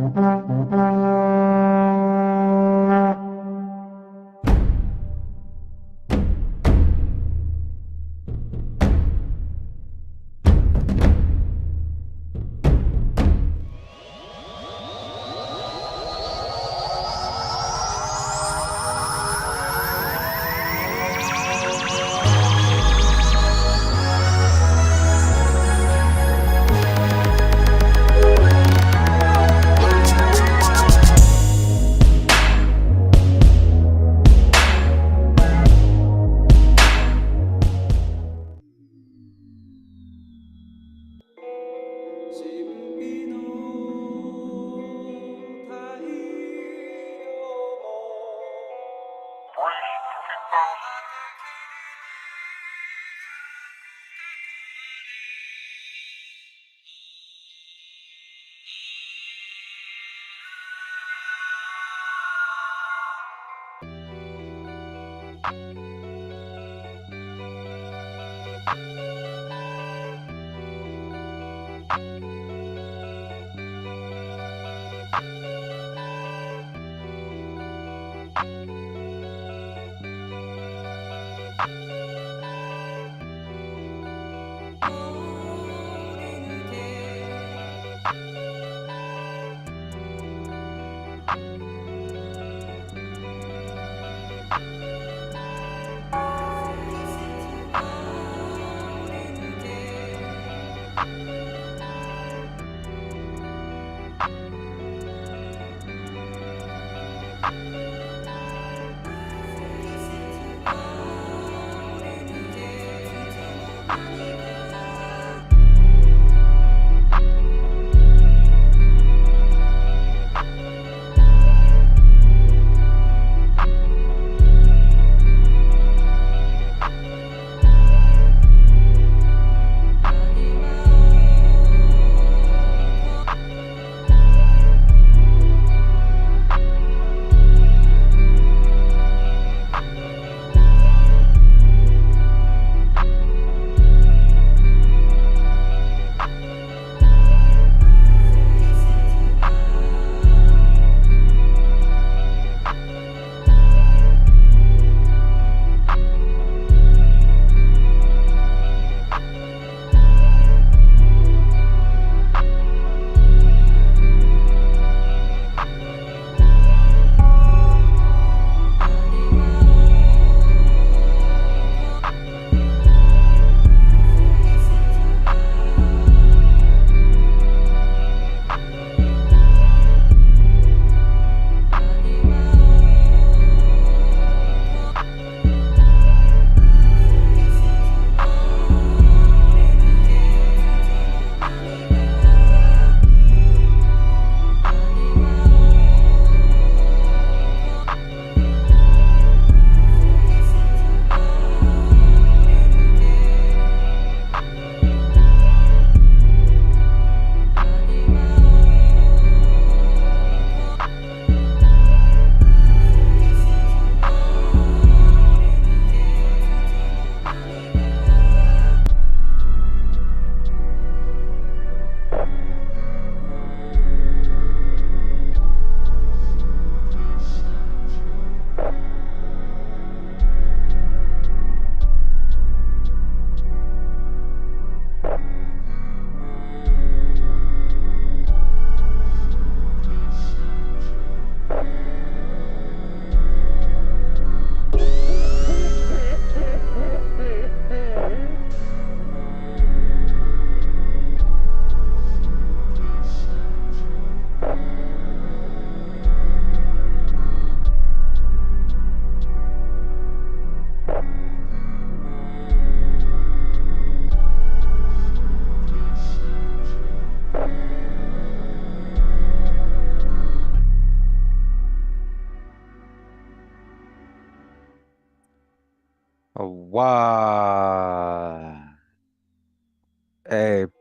Wow.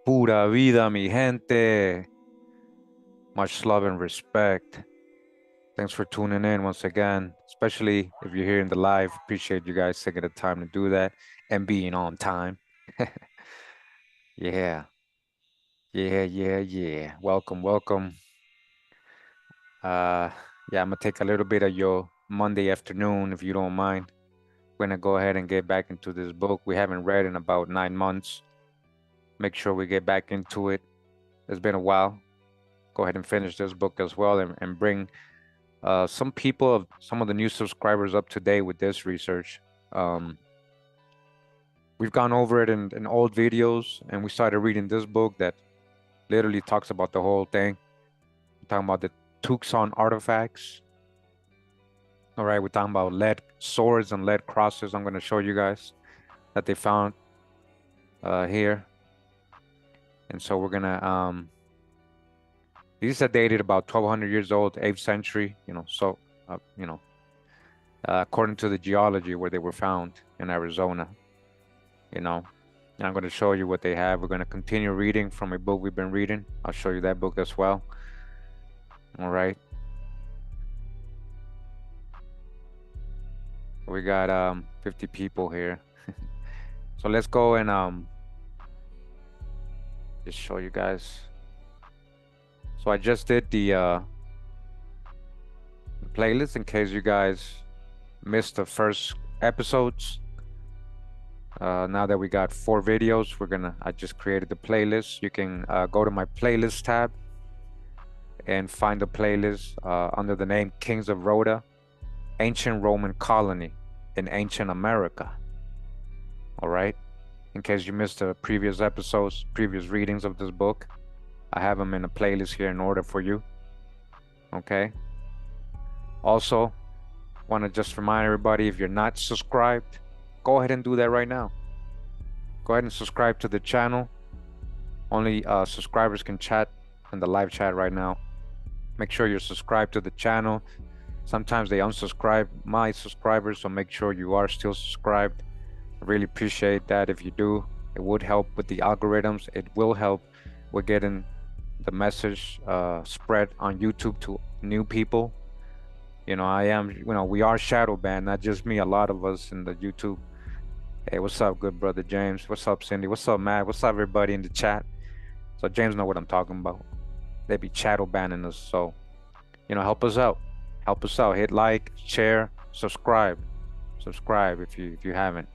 Pura vida, mi gente. Much love and respect. Thanks for tuning in once again, especially if you're here in the live. Appreciate you guys taking the time to do that and being on time. Yeah. Yeah. Welcome. Yeah, I'm gonna take a little bit of your Monday afternoon if you don't mind. We're gonna go ahead and get back into this book we haven't read in about 9 months. Make sure we get back into it. It's been a while. Go ahead and finish this book as well, and bring some people, some of the new subscribers up to date with this research. We've gone over it in old videos, and we started reading this book that literally talks about the whole thing. We're talking about the Tucson artifacts. All right, we're talking about lead swords and lead crosses. I'm going to show you guys that they found here. And so we're going to, these are dated about 1200 years old, 8th century, so, according to the geology where they were found in Arizona, and I'm going to show you what they have. We're going to continue reading from a book we've been reading. I'll show you that book as well. All right. We got 50 people here. So let's go and just show you guys. So I just did the playlist in case you guys missed the first episodes. Now that we got 4 videos, I just created the playlist. You can go to my playlist tab and find the playlist under the name Kings of Rhoda, Ancient Roman Colony in Ancient America. All right. In case you missed the previous episodes, previous readings of this book, I have them in a playlist here in order for you. Okay. Also, want to just remind everybody, if you're not subscribed, go ahead and do that right now. Go ahead and subscribe to the channel. Only subscribers can chat in the live chat right now. Make sure you're subscribed to the channel. Sometimes they unsubscribe my subscribers, so make sure you are still subscribed. I really appreciate that if you do. It would help with the algorithms. It will help with getting the message spread on YouTube to new people. We are shadow banned, not just me, a lot of us in the YouTube. Hey, what's up, good brother James? What's up, Cindy? What's up, Matt? What's up, everybody in the chat? So James know what I'm talking about. They be shadow banning us, so help us out. Help us out. Hit like, share, subscribe. Subscribe if you haven't.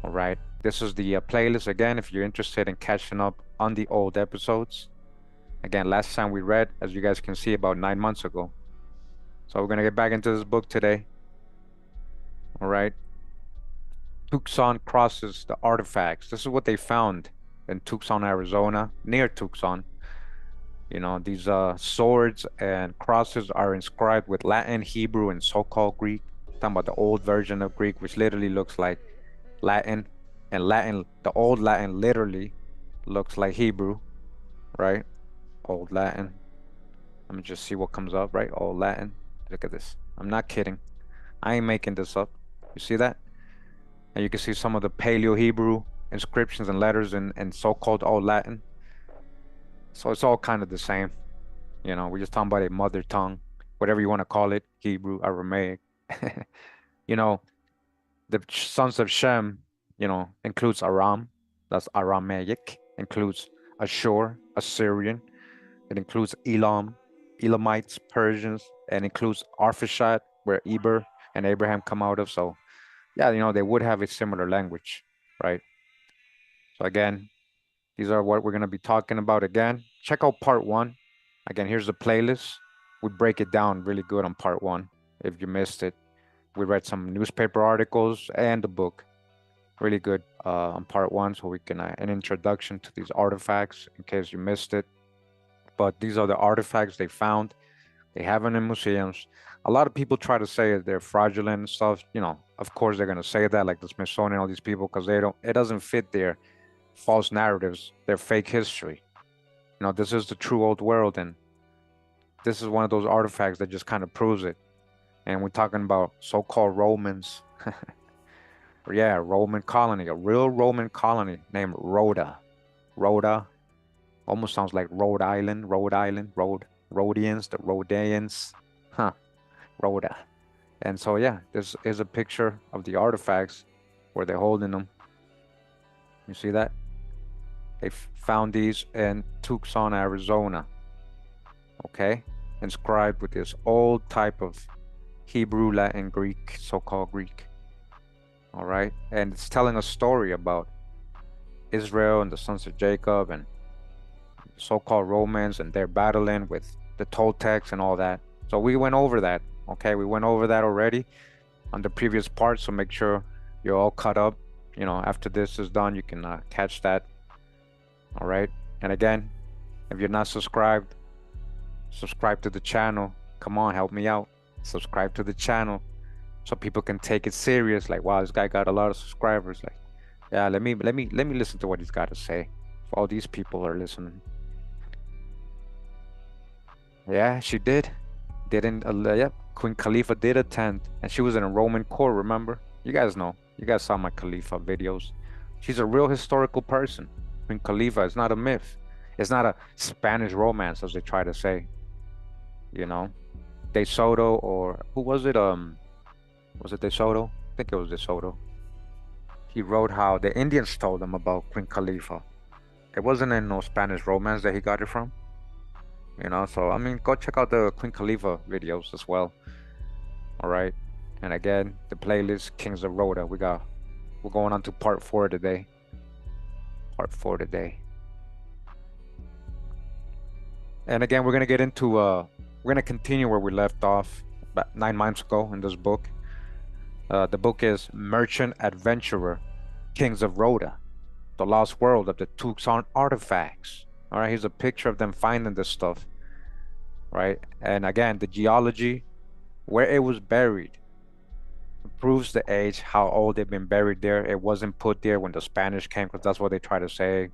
All right. This is the playlist again. If you're interested in catching up on the old episodes. Again, last time we read, as you guys can see, about 9 months ago. So we're gonna get back into this book today. All right. Tucson Crosses, the artifacts. This is what they found in Tucson, Arizona, near Tucson. These swords and crosses are inscribed with Latin, Hebrew, and so-called Greek. Talking about the old version of Greek, which literally looks like Latin. And Latin, the old Latin literally looks like Hebrew, right? Old Latin. Let me just see what comes up, right? Old Latin. Look at this. I'm not kidding. I ain't making this up. You see that? And you can see some of the Paleo Hebrew inscriptions and letters in so-called Old Latin. So it's all kind of the same. We're just talking about a mother tongue, whatever you want to call it, Hebrew, Aramaic. The sons of Shem, includes Aram, that's Aramaic, includes Ashur, Assyrian. It includes Elam, Elamites, Persians, and includes Arphaxad, where Eber and Abraham come out of. So, yeah, they would have a similar language, right? So again, these are what we're going to be talking about again. Check out part 1. Again, here's the playlist. We break it down really good on part 1. If you missed it, we read some newspaper articles and the book. Really good on part 1. So we can, an introduction to these artifacts in case you missed it. But these are the artifacts they found. They have them in museums. A lot of people try to say that they're fraudulent and stuff. Of course they're going to say that, like the Smithsonian, all these people, because it doesn't fit their false narratives, their fake history. This is the true old world, and this is one of those artifacts that just kind of proves it. And we're talking about so-called Romans. Yeah, Roman colony, a real Roman colony named Rhoda. Rhoda almost sounds like Rhode Island, Rhodians, the Rhodanians. Rhoda. And so, yeah, this is a picture of the artifacts where they're holding them. You see that? They found these in Tucson, Arizona. Okay. inscribed with this old type of Hebrew, Latin, Greek, so-called Greek. All right, and it's telling a story about Israel and the sons of Jacob and so-called Romans, and they're battling with the Toltecs and all that. So we went over that. Okay, we went over that already on the previous part. So make sure you're all caught up. You know, after this is done, you can catch that. All right. And again, if you're not subscribed, subscribe to the channel. Come on, help me out. Subscribe to the channel so people can take it serious. Like, wow, this guy got a lot of subscribers. Like, yeah, let me listen to what he's got to say. If all these people are listening. Yeah, she did. Didn't yep, Queen Khalifa did attend, and she was in a Roman court, remember? You guys know. You guys saw my Khalifa videos. She's a real historical person. Queen Khalifa is not a myth. It's not a Spanish romance, as they try to say. You know? De Soto, or who was it? Was it De Soto? I think it was De Soto. He wrote how the Indians told him about Queen Khalifa. It wasn't in no Spanish romance that he got it from. You know, so I mean, go check out the Queen Khalifa videos as well. All right, and again, the playlist Kings of Rhoda. We're going on to part 4 today. Part 4 today. And again, we're gonna get into we're gonna continue where we left off about 9 months ago in this book. The book is Merchant Adventurer, Kings of Rhoda, the Lost World of the Tucson Artifacts. All right, here's a picture of them finding this stuff, right? And again, the geology, where it was buried, proves the age, how old they've been buried there. It wasn't put there when the Spanish came, because that's what they try to say.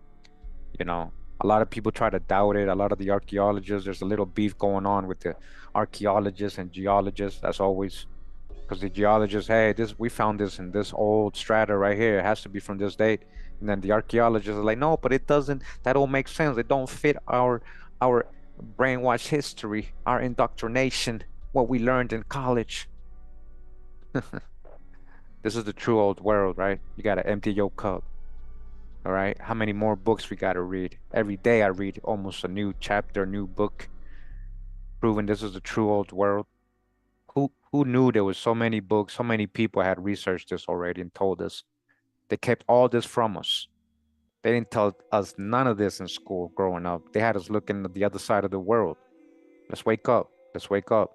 You know, a lot of people try to doubt it. A lot of the archaeologists, there's a little beef going on with the archaeologists and geologists. That's always because the geologists, hey, we found this in this old strata right here. It has to be from this date. And then the archaeologists are like, no, but it doesn't. That don't make sense. It don't fit our brainwashed history, our indoctrination, what we learned in college. This is the true old world, right? You gotta empty your cup. All right. How many more books we gotta read? Every day I read almost a new chapter, new book, proving this is the true old world. Who knew there was so many books, so many people had researched this already and told us? They kept all this from us. They didn't tell us none of this in school growing up. They had us looking at the other side of the world. Let's wake up. Let's wake up.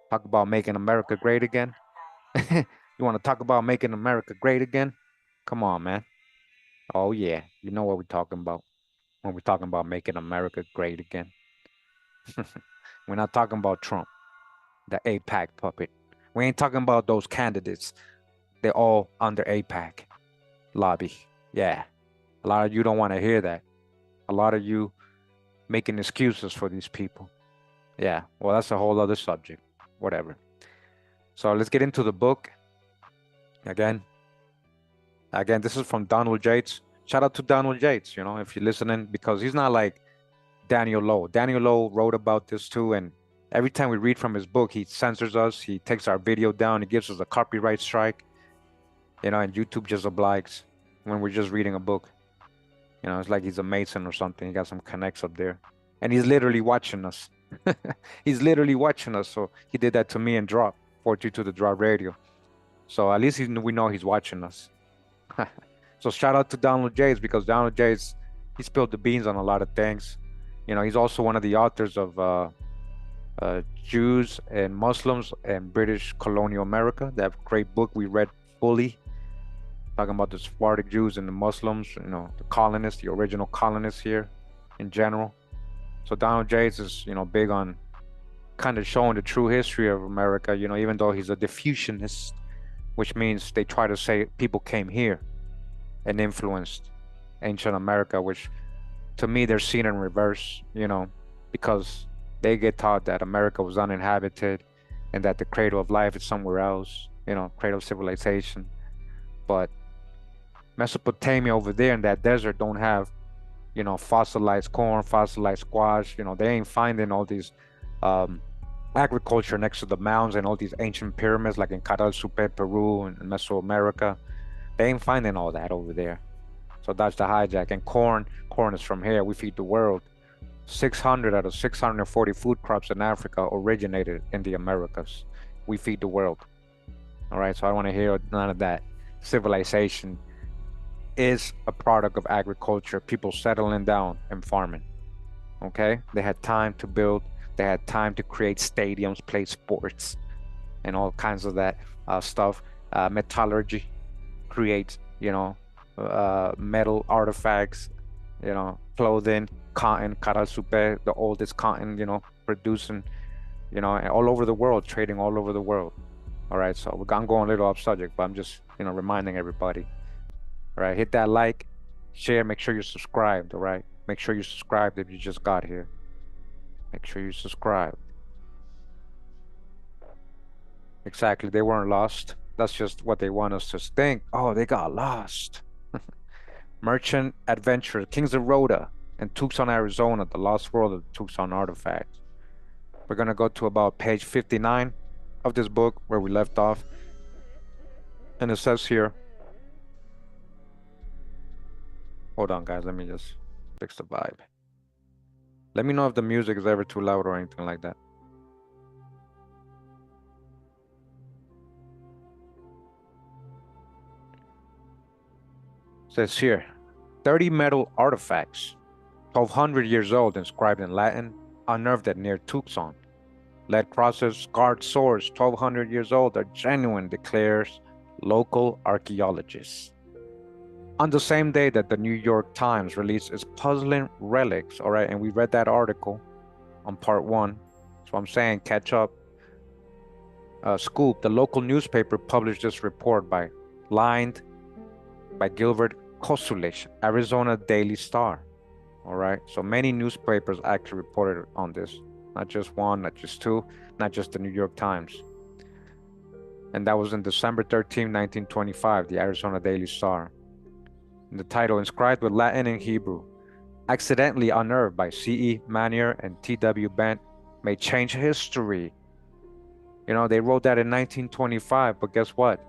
Talk about making America great again. You want to talk about making America great again? Come on, man. Oh, yeah. You know what we're talking about when we're talking about making America great again. We're not talking about Trump, the APAC puppet. We ain't talking about those candidates. They're all under APAC lobby. Yeah. A lot of you don't want to hear that. A lot of you making excuses for these people. Yeah. Well, that's a whole other subject. Whatever. So let's get into the book. Again, this is from Donald Yates. Shout out to Donald Yates, you know, if you're listening, because he's not like Daniel Lowe. Daniel Lowe wrote about this too, and every time we read from his book, he censors us. He takes our video down. He gives us a copyright strike. You know, and YouTube just obliges when we're just reading a book. You know, it's like he's a Mason or something. He got some connects up there. And he's literally watching us. He's literally watching us. So he did that to me and Drop, 42 to the Drop Radio. So at least we know he's watching us. So shout out to Donald Yates, because Donald Yates, he spilled the beans on a lot of things. You know, he's also one of the authors of Jews and Muslims and British colonial America. That great book we read fully, talking about the Sephardic Jews and the Muslims, you know, the colonists, the original colonists here in general. So Donald Yates is, you know, big on kind of showing the true history of America, you know, even though he's a diffusionist, which means they try to say people came here and influenced ancient America, which to me they're seen in reverse, you know, because they get taught that America was uninhabited and that the cradle of life is somewhere else, you know, cradle of civilization. But Mesopotamia over there in that desert don't have, you know, fossilized corn, fossilized squash. You know, they ain't finding all these agriculture next to the mounds and all these ancient pyramids like in Caral Supe, Peru and Mesoamerica. They ain't finding all that over there. So that's the hijack. And corn is from here. We feed the world. 600 out of 640 food crops in Africa originated in the Americas. We feed the world. All right, so I don't want to hear none of that. Civilization is a product of agriculture, people settling down and farming. Okay, they had time to build, they had time to create stadiums, play sports, and all kinds of that stuff. Metallurgy creates, metal artifacts, clothing, cotton, caral supe, the oldest cotton, producing, all over the world, trading all over the world. All right, so I'm going a little off subject, but I'm just, reminding everybody. All right, hit that like, share, make sure you're subscribed. All right, make sure you're subscribed if you just got here. Make sure you subscribe. Exactly, they weren't lost. That's just what they want us to think. Oh, they got lost. Merchant Adventure, Kings of Rhoda, and Tucson, Arizona, the lost world of Tucson artifacts. We're gonna go to about page 59 of this book where we left off. And it says here, hold on guys, let me just fix the vibe. Let me know if the music is ever too loud or anything like that. It says here, 30 metal artifacts, 1200 years old, inscribed in Latin, unearthed at near Tucson. Lead crosses, scarred swords, 1200 years old, are genuine, declares local archaeologists. On the same day that the New York Times released its puzzling relics, all right, and we read that article on part 1, so I'm saying catch up. Scoop, the local newspaper, published this report lined by Gilbert Kosulich, Arizona Daily Star. All right, so many newspapers actually reported on this, not just one, not just two, not just the New York Times. And that was in December 13, 1925, the Arizona Daily Star. And the title, inscribed with Latin and Hebrew, accidentally unearthed by C.E. Manier and T.W. Bent, may change history. They wrote that in 1925, but guess what?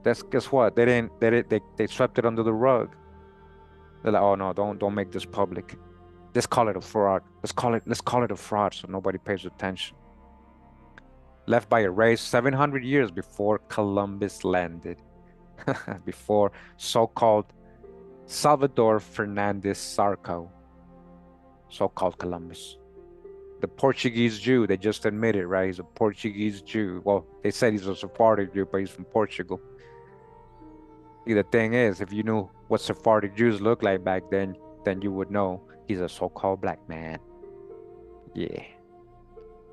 Guess what? They swept it under the rug. They're like, oh no, don't make this public. Let's call it a fraud. Let's call it a fraud so nobody pays attention. Left by a race 700 years before Columbus landed. Before so-called Salvador Fernandez Sarco. So-called Columbus. The Portuguese Jew, they just admitted, right? He's a Portuguese Jew. Well, they said he's a Sephardic Jew, but he's from Portugal. The thing is, if you knew what Sephardic Jews looked like back then you would know he's a so-called black man. Yeah.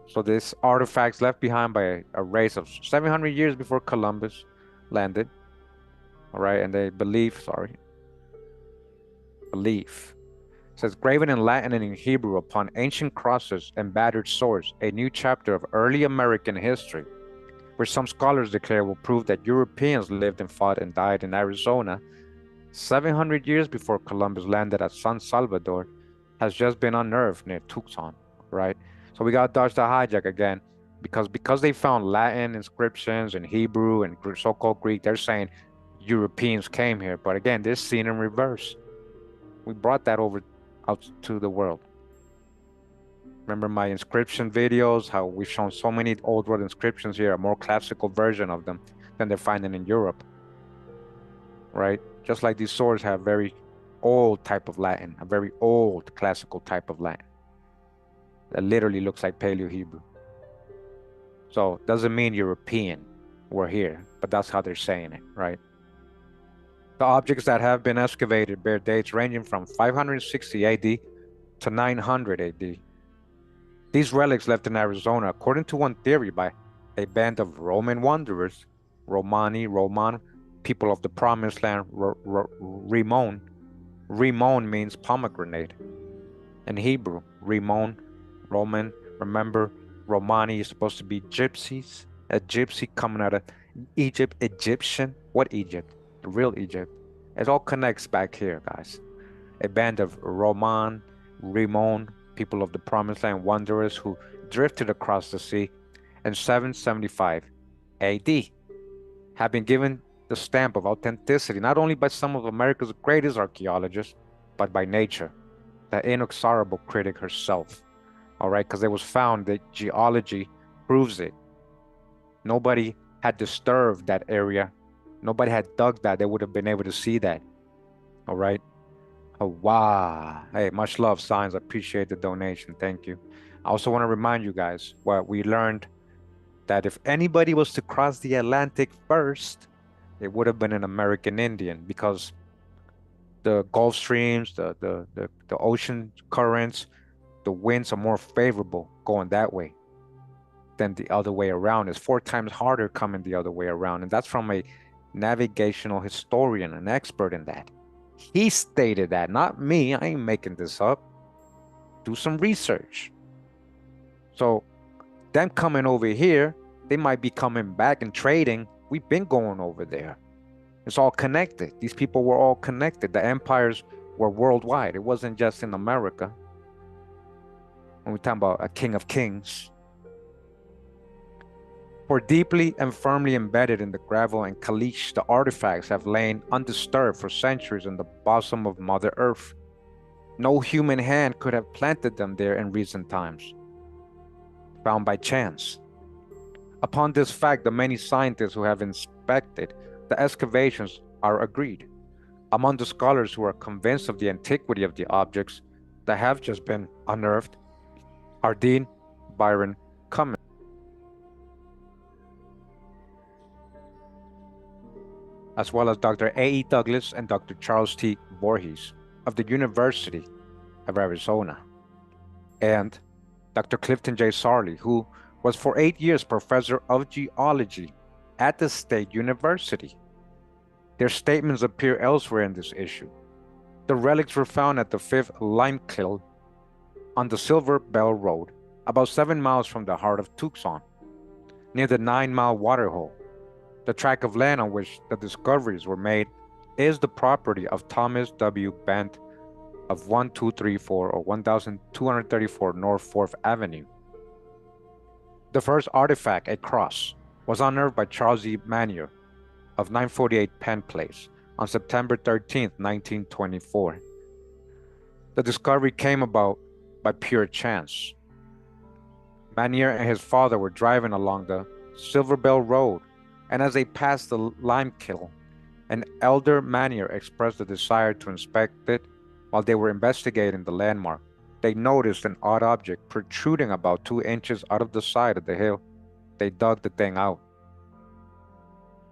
So this artifacts left behind by a race of 700 years before Columbus landed. All right, and they believe. It says, graven in Latin and in Hebrew upon ancient crosses and battered swords, a new chapter of early American history, where some scholars declare will prove that Europeans lived and fought and died in Arizona 700 years before Columbus landed at San Salvador, has just been unearthed near Tucson, right? So we got to dodge the hijack again, because they found Latin inscriptions and Hebrew and so-called Greek, they're saying Europeans came here. But again, this is seen in reverse. We brought that over out to the world. Remember my inscription videos, how we've shown so many old world inscriptions here, a more classical version of them than they're finding in Europe, right? Just like these swords have very old type of Latin, a very old classical type of Latin that literally looks like Paleo-Hebrew. So doesn't mean European were here, but that's how they're saying it, right? The objects that have been excavated bear dates ranging from 560 AD to 900 AD. These relics left in Arizona, according to one theory, by a band of Roman wanderers, Roman, people of the promised land, Rimon. Rimon means pomegranate. In Hebrew, Rimon, Roman, remember, Romani is supposed to be gypsies. A gypsy coming out of Egypt, Egyptian. What Egypt? The real Egypt. It all connects back here, guys. A band of Rimon, people of the promised land, wanderers who drifted across the sea in 775 AD, have been given the stamp of authenticity, not only by some of America's greatest archaeologists, but by nature. the inexorable critic herself. All right, because it was found that geology proves it. Nobody had disturbed that area. Nobody had dug that. They would have been able to see that. All right. Oh, wow. Hey, much love, Signs. I appreciate the donation. Thank you. I also want to remind you guys what we learned, that if anybody was to cross the Atlantic first, it would have been an American Indian, because the Gulf streams, the ocean currents, the winds are more favorable going that way than the other way around. It's 4 times harder coming the other way around. And that's from a navigational historian, an expert in that. He stated that, not me. I ain't making this up. Do some research. So them coming over here, they might be coming back and trading. We've been going over there. It's all connected. These people were all connected. The empires were worldwide. It wasn't just in America. When we're talking about a king of kings. For deeply and firmly embedded in the gravel and caliche, the artifacts have lain undisturbed for centuries in the bosom of Mother Earth. No human hand could have planted them there in recent times, found by chance. Upon this fact, the many scientists who have inspected the excavations are agreed. Among the scholars who are convinced of the antiquity of the objects that have just been unearthed are Dean Byron Cummins, as well as Dr. A.E. Douglas and Dr. Charles T. Voorhees of the University of Arizona, and Dr. Clifton J. Sarley, who was for 8 years professor of geology at the State University. Their statements appear elsewhere in this issue. The relics were found at the 5th Limekiln on the Silver Bell Road, about 7 miles from the heart of Tucson, near the 9-mile waterhole. The tract of land on which the discoveries were made is the property of Thomas W. Bent of 1234 or 1234 North 4th Avenue. The first artifact, a cross, was unearthed by Charles E. Manier of 948 Penn Place on September 13, 1924. The discovery came about by pure chance. Manier and his father were driving along the Silver Bell Road, and as they passed the Limekiln, an elder Manier expressed a desire to inspect it. While they were investigating the landmark, they noticed an odd object protruding about 2 inches out of the side of the hill. They dug the thing out.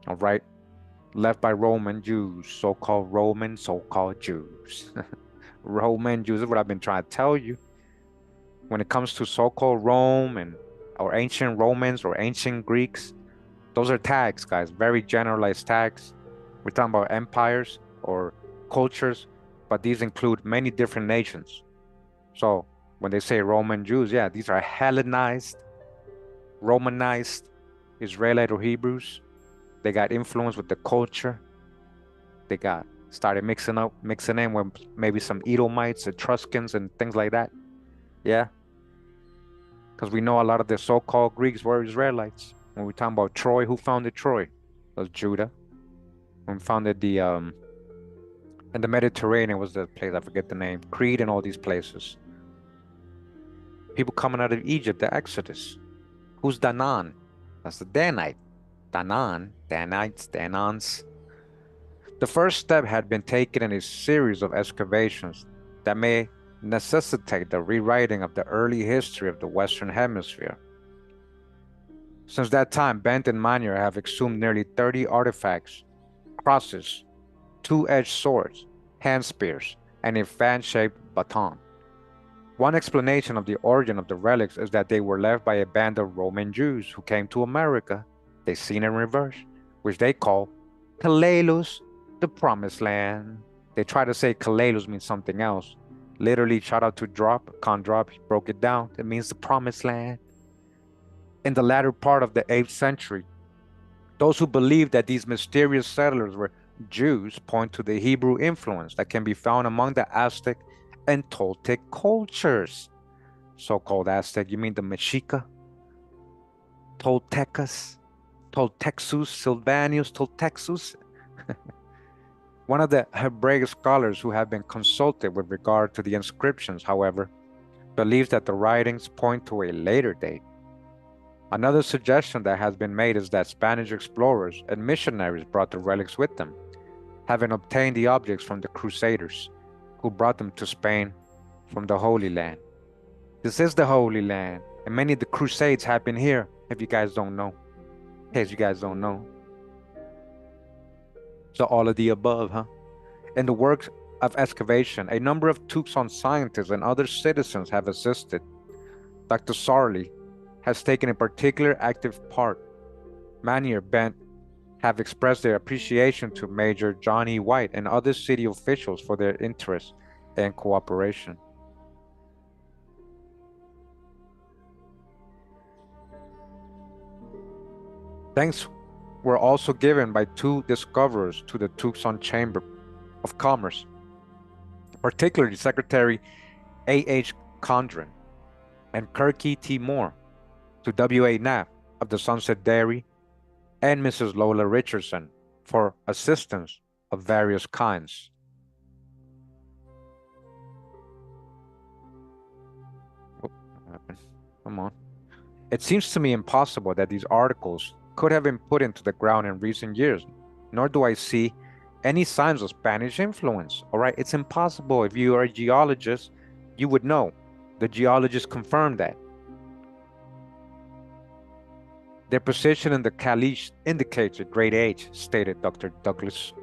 All right. Left by Roman Jews, so-called Roman, so-called Jews. Roman Jews is what I've been trying to tell you. When it comes to so-called Rome or ancient Romans or ancient Greeks, those are tags, guys, very generalized tags. We're talking about empires or cultures, but these include many different nations. So when they say Roman Jews, yeah, these are Hellenized, Romanized Israelite or Hebrews. They got influence with the culture. They got started mixing in with maybe some Edomites, Etruscans, and things like that. Yeah. Because we know a lot of the so-called Greeks were Israelites. When we're talking about Troy, who founded Troy? It was Judah. When we founded in the Mediterranean was the place, I forget the name, Crete and all these places. People coming out of Egypt, the Exodus. Who's Danaan? That's the Danite. Danites, Danans. The first step had been taken in a series of excavations that may necessitate the rewriting of the early history of the Western Hemisphere. Since that time, Bent and Manier have exhumed nearly 30 artifacts, crosses, 2-edged swords, hand spears, and a fan-shaped baton. One explanation of the origin of the relics is that they were left by a band of Roman Jews who came to America, they seen in reverse, which they call Kalalus, the promised land. They try to say Kalalus means something else. Literally, shout out to Condrop, he broke it down. It means the promised land. In the latter part of the 8th century, those who believe that these mysterious settlers were Jews point to the Hebrew influence that can be found among the Aztec and Toltec cultures. So-called Aztec, you mean the Mexica? Toltecus? Toltexus, Sylvanus, Toltexus? One of the Hebraic scholars who have been consulted with regard to the inscriptions, however, believes that the writings point to a later date. Another suggestion that has been made is that Spanish explorers and missionaries brought the relics with them, having obtained the objects from the Crusaders, who brought them to Spain from the Holy Land. This is the Holy Land, and many of the Crusades happened here, if you guys don't know. In case you guys don't know. So all of the above, huh? In the work of excavation, a number of Tucson scientists and other citizens have assisted. Dr. Sarli has taken a particular active part. Many or Bent have expressed their appreciation to Major Johnny White and other city officials for their interest and cooperation. Thanks were also given by two discoverers to the Tucson Chamber of Commerce, particularly Secretary A.H. Condren and Kirky T. Moore, to W.A. Knapp of the Sunset Dairy, and Mrs. Lola Richardson for assistance of various kinds. What happened? Come on. It seems to me impossible that these articles could have been put into the ground in recent years, nor do I see any signs of Spanish influence. All right, it's impossible. If you are a geologist, you would know. The geologists confirmed that. Their position in the caliche indicates a great age, stated Dr. Douglas.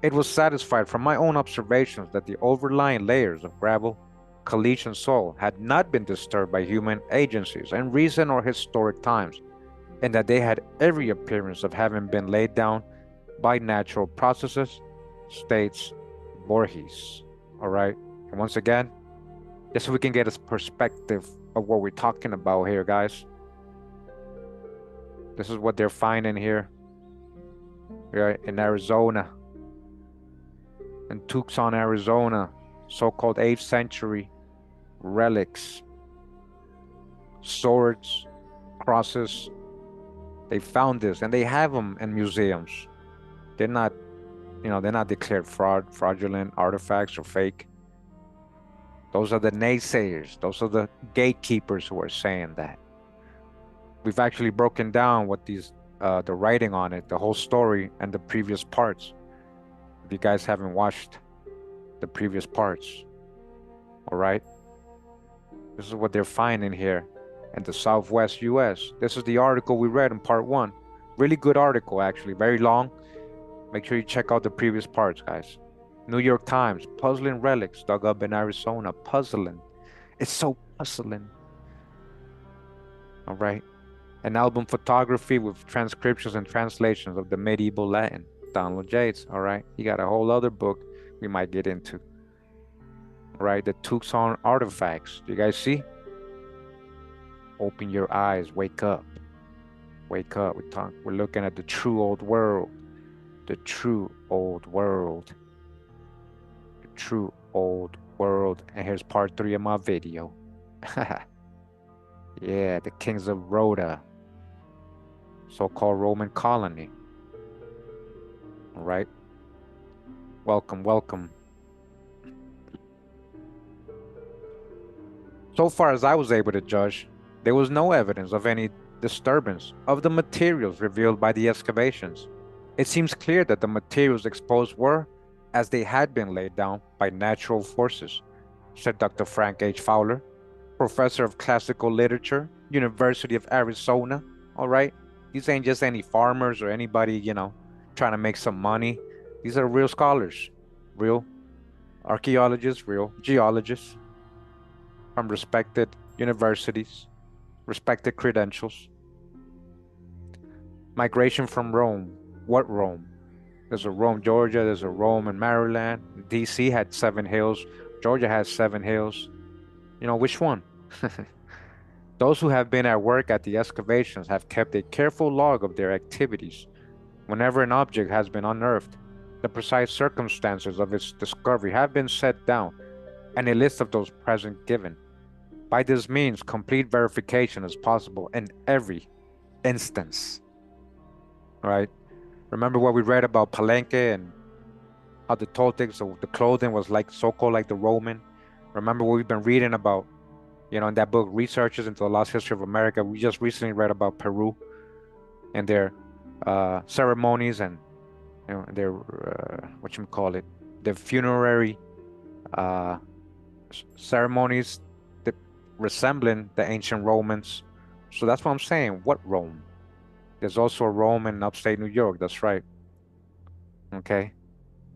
It was satisfied from my own observations that the overlying layers of gravel, caliche, and soil had not been disturbed by human agencies in recent or historic times, and that they had every appearance of having been laid down by natural processes, states Borges. All right, and once again, just so we can get a perspective of what we're talking about here, guys. This is what they're finding here, right, in Arizona, in Tucson, Arizona, so-called 8th century relics, swords, crosses. They found this, and they have them in museums. They're not, they're not declared fraudulent artifacts or fake. Those are the naysayers. Those are the gatekeepers who are saying that. We've actually broken down what these, the writing on it, the whole story, and the previous parts. If you guys haven't watched the previous parts, all right? This is what they're finding here in the Southwest US. This is the article we read in part 1. Really good article, actually, very long. Make sure you check out the previous parts, guys. New York Times, puzzling relics dug up in Arizona. Puzzling. It's so puzzling. All right. An album photography with transcriptions and translations of the medieval Latin. Donald Yates, all right? You got a whole other book we might get into. All right, the Tucson artifacts. Do you guys see? Open your eyes, wake up. Wake up, we're looking at the true old world. The true old world. The true old world. And here's part 3 of my video. Yeah, the kings of Rhoda. So-called Roman colony. All right. Welcome, welcome. So far as I was able to judge, there was no evidence of any disturbance of the materials revealed by the excavations. It seems clear that the materials exposed were, as they had been laid down by natural forces, said Dr. Frank H. Fowler, professor of classical literature, University of Arizona. All right. These ain't just any farmers or anybody, trying to make some money. These are real scholars, real archaeologists, real geologists from respected universities, respected credentials. Migration from Rome. What Rome? There's a Rome, Georgia. There's a Rome in Maryland. DC had 7 hills. Georgia has 7 hills. Which one? Those who have been at work at the excavations have kept a careful log of their activities. Whenever an object has been unearthed, the precise circumstances of its discovery have been set down, and a list of those present given. By this means, complete verification is possible in every instance. Right? Remember what we read about Palenque and how the Toltecs, the clothing was like so-called like the Roman. Remember what we've been reading about, in that book, Researches into the Lost History of America. We just recently read about Peru and their ceremonies and their what you call it, the funerary uh, ceremonies that resembling the ancient Romans. So that's what I'm saying. What Rome? There's also a Rome in upstate New York. That's right. Okay.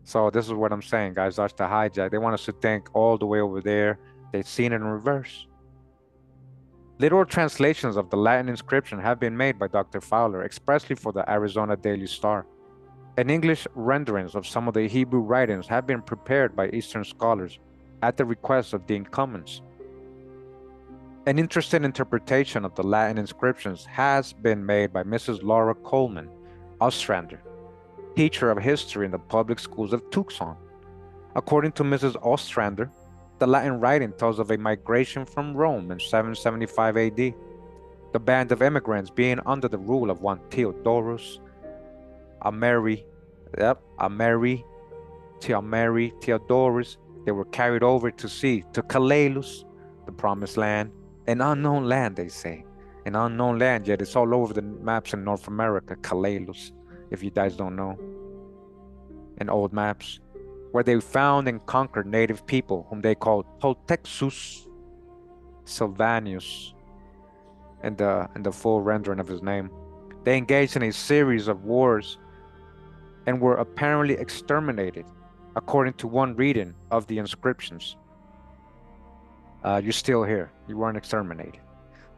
So this is what I'm saying, guys. That's the hijack. They want us to think all the way over there. They've seen it in reverse. Literal translations of the Latin inscription have been made by Dr. Fowler expressly for the Arizona Daily Star. And English renderings of some of the Hebrew writings have been prepared by Eastern scholars at the request of Dean Cummins. An interesting interpretation of the Latin inscriptions has been made by Mrs. Laura Coleman Ostrander, teacher of history in the public schools of Tucson. According to Mrs. Ostrander, the Latin writing tells of a migration from Rome in 775 AD, the band of immigrants being under the rule of one Theodorus Ameri, Theodorus. They were carried over to sea, to Kalalus, the promised land, an unknown land, they say. An unknown land, yet it's all over the maps in North America, Kalalus, if you guys don't know, in old maps, where they found and conquered native people whom they called Toltexus Sylvanus, in the full rendering of his name. They engaged in a series of wars and were apparently exterminated, according to one reading of the inscriptions. You're still here. You weren't exterminated.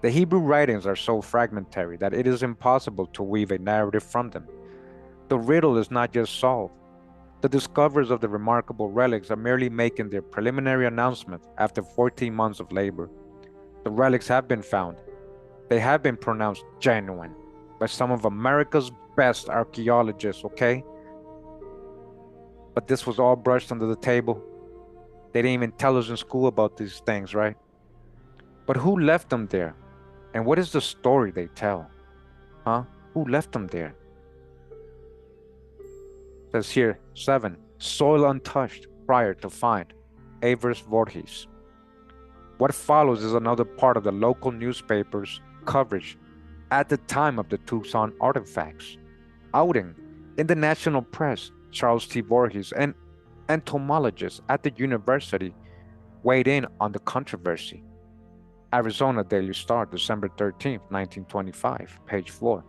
The Hebrew writings are so fragmentary that it is impossible to weave a narrative from them. The riddle is not yet solved. The discoverers of the remarkable relics are merely making their preliminary announcement after 14 months of labor. The relics have been found. They have been pronounced genuine by some of America's best archaeologists, okay? But this was all brushed under the table. They didn't even tell us in school about these things, right? But who left them there? And what is the story they tell? Huh? Who left them there? It says here, 7, soil untouched prior to find, Avers Voorhees. What follows is another part of the local newspaper's coverage at the time of the Tucson artifacts. Outing in the national press, Charles T. Voorhees, an entomologist at the university, weighed in on the controversy. Arizona Daily Star, December 13th, 1925, page 4.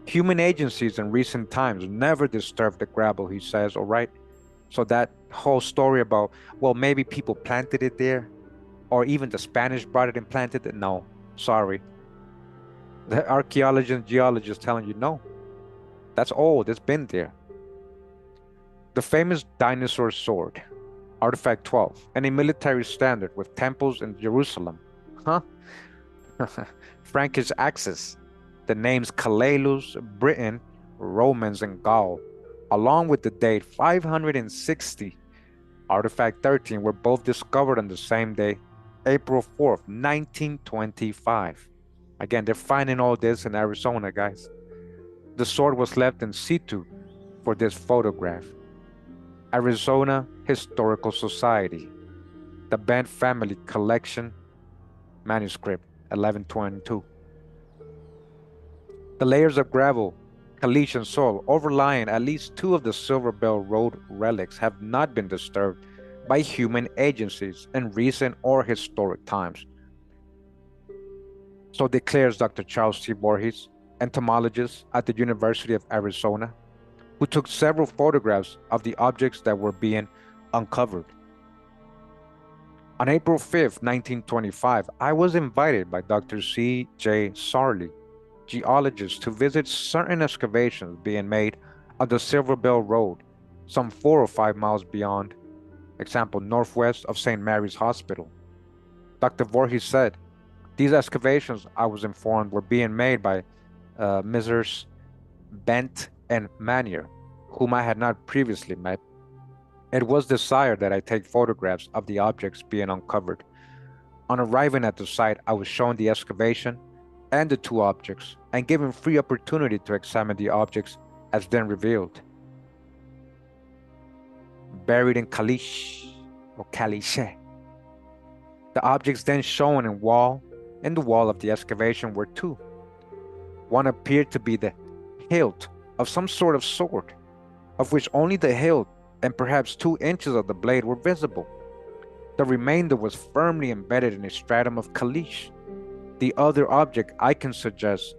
Human agencies in recent times never disturbed the gravel, he says, all right? So that whole story about, well, maybe people planted it there, or even the Spanish brought it and planted it, no, sorry. The archaeologist and geologist telling you, no, that's old, it's been there. The famous dinosaur sword, Artifact 12, and a military standard with temples in Jerusalem. Huh? Frankish axes, the names Kalalus, Britain, Romans, and Gaul, along with the date 560, Artifact 13, were both discovered on the same day, April 4th, 1925. Again, they're finding all this in Arizona, guys. The sword was left in situ for this photograph. Arizona Historical Society, the Bent Family Collection, manuscript, 1122. The layers of gravel, caliche, and soil overlying at least 2 of the Silver Bell Road relics have not been disturbed by human agencies in recent or historic times. So declares Dr. Charles T. Voorhees, entomologist at the University of Arizona, who took several photographs of the objects that were being uncovered. On April 5th, 1925, I was invited by Dr. C. J. Sarley, geologist, to visit certain excavations being made on the Silver Bell Road, some 4 or 5 miles beyond, example, northwest of St. Mary's Hospital. Dr. Voorhees said, these excavations, I was informed, were being made by Messrs. Bent and Manier, whom I had not previously met. It was desired that I take photographs of the objects being uncovered. On arriving at the site, I was shown the excavation and the 2 objects, and given free opportunity to examine the objects as then revealed. buried in caliche or caliche. The objects then shown in the wall of the excavation were two. One appeared to be the hilt of some sort of sword, of which only the hilt and perhaps 2 inches of the blade were visible. The remainder was firmly embedded in a stratum of caliche. The other object I can suggest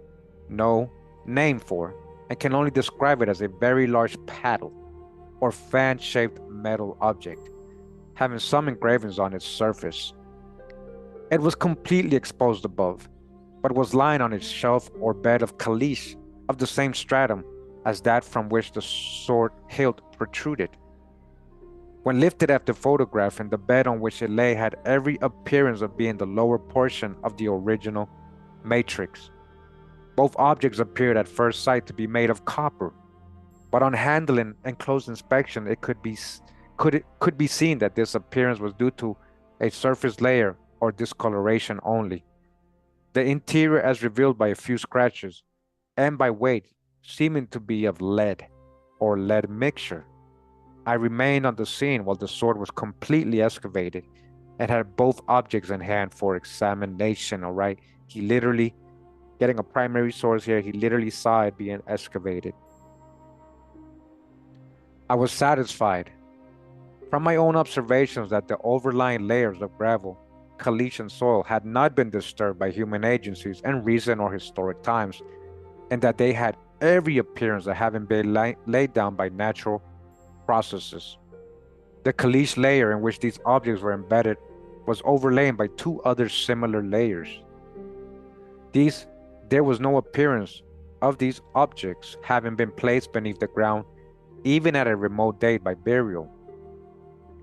no name for, and can only describe it as a very large paddle or fan-shaped metal object, having some engravings on its surface. It was completely exposed above, but was lying on a shelf or bed of caliche of the same stratum as that from which the sword hilt protruded. When lifted after photographing, the bed on which it lay had every appearance of being the lower portion of the original matrix. Both objects appeared at first sight to be made of copper, but on handling and close inspection, it could be seen that this appearance was due to a surface layer or discoloration only. The interior, as revealed by a few scratches, and by weight, seeming to be of lead or lead mixture. I remained on the scene while the sword was completely excavated and had both objects in hand for examination. All right, he literally, getting a primary source here, he literally saw it being excavated. I was satisfied from my own observations that the overlying layers of gravel, caliche, and soil had not been disturbed by human agencies in recent or historic times, and that they had every appearance of having been laid down by natural processes. The caliche layer in which these objects were embedded was overlain by 2 other similar layers. There was no appearance of these objects having been placed beneath the ground, even at a remote date by burial.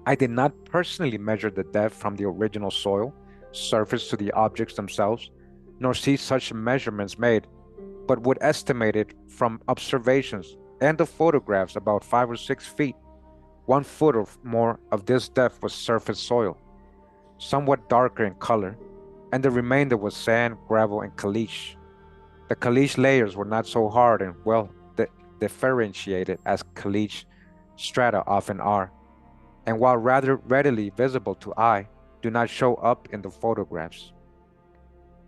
I did not personally measure the depth from the original soil surface to the objects themselves, nor see such measurements made, but would estimate it from observations and the photographs about 5 or 6 feet. 1 foot or more of this depth was surface soil, somewhat darker in color, and the remainder was sand, gravel, and caliche. The caliche layers were not so hard and well differentiated as caliche strata often are, and while rather readily visible to eye, do not show up in the photographs.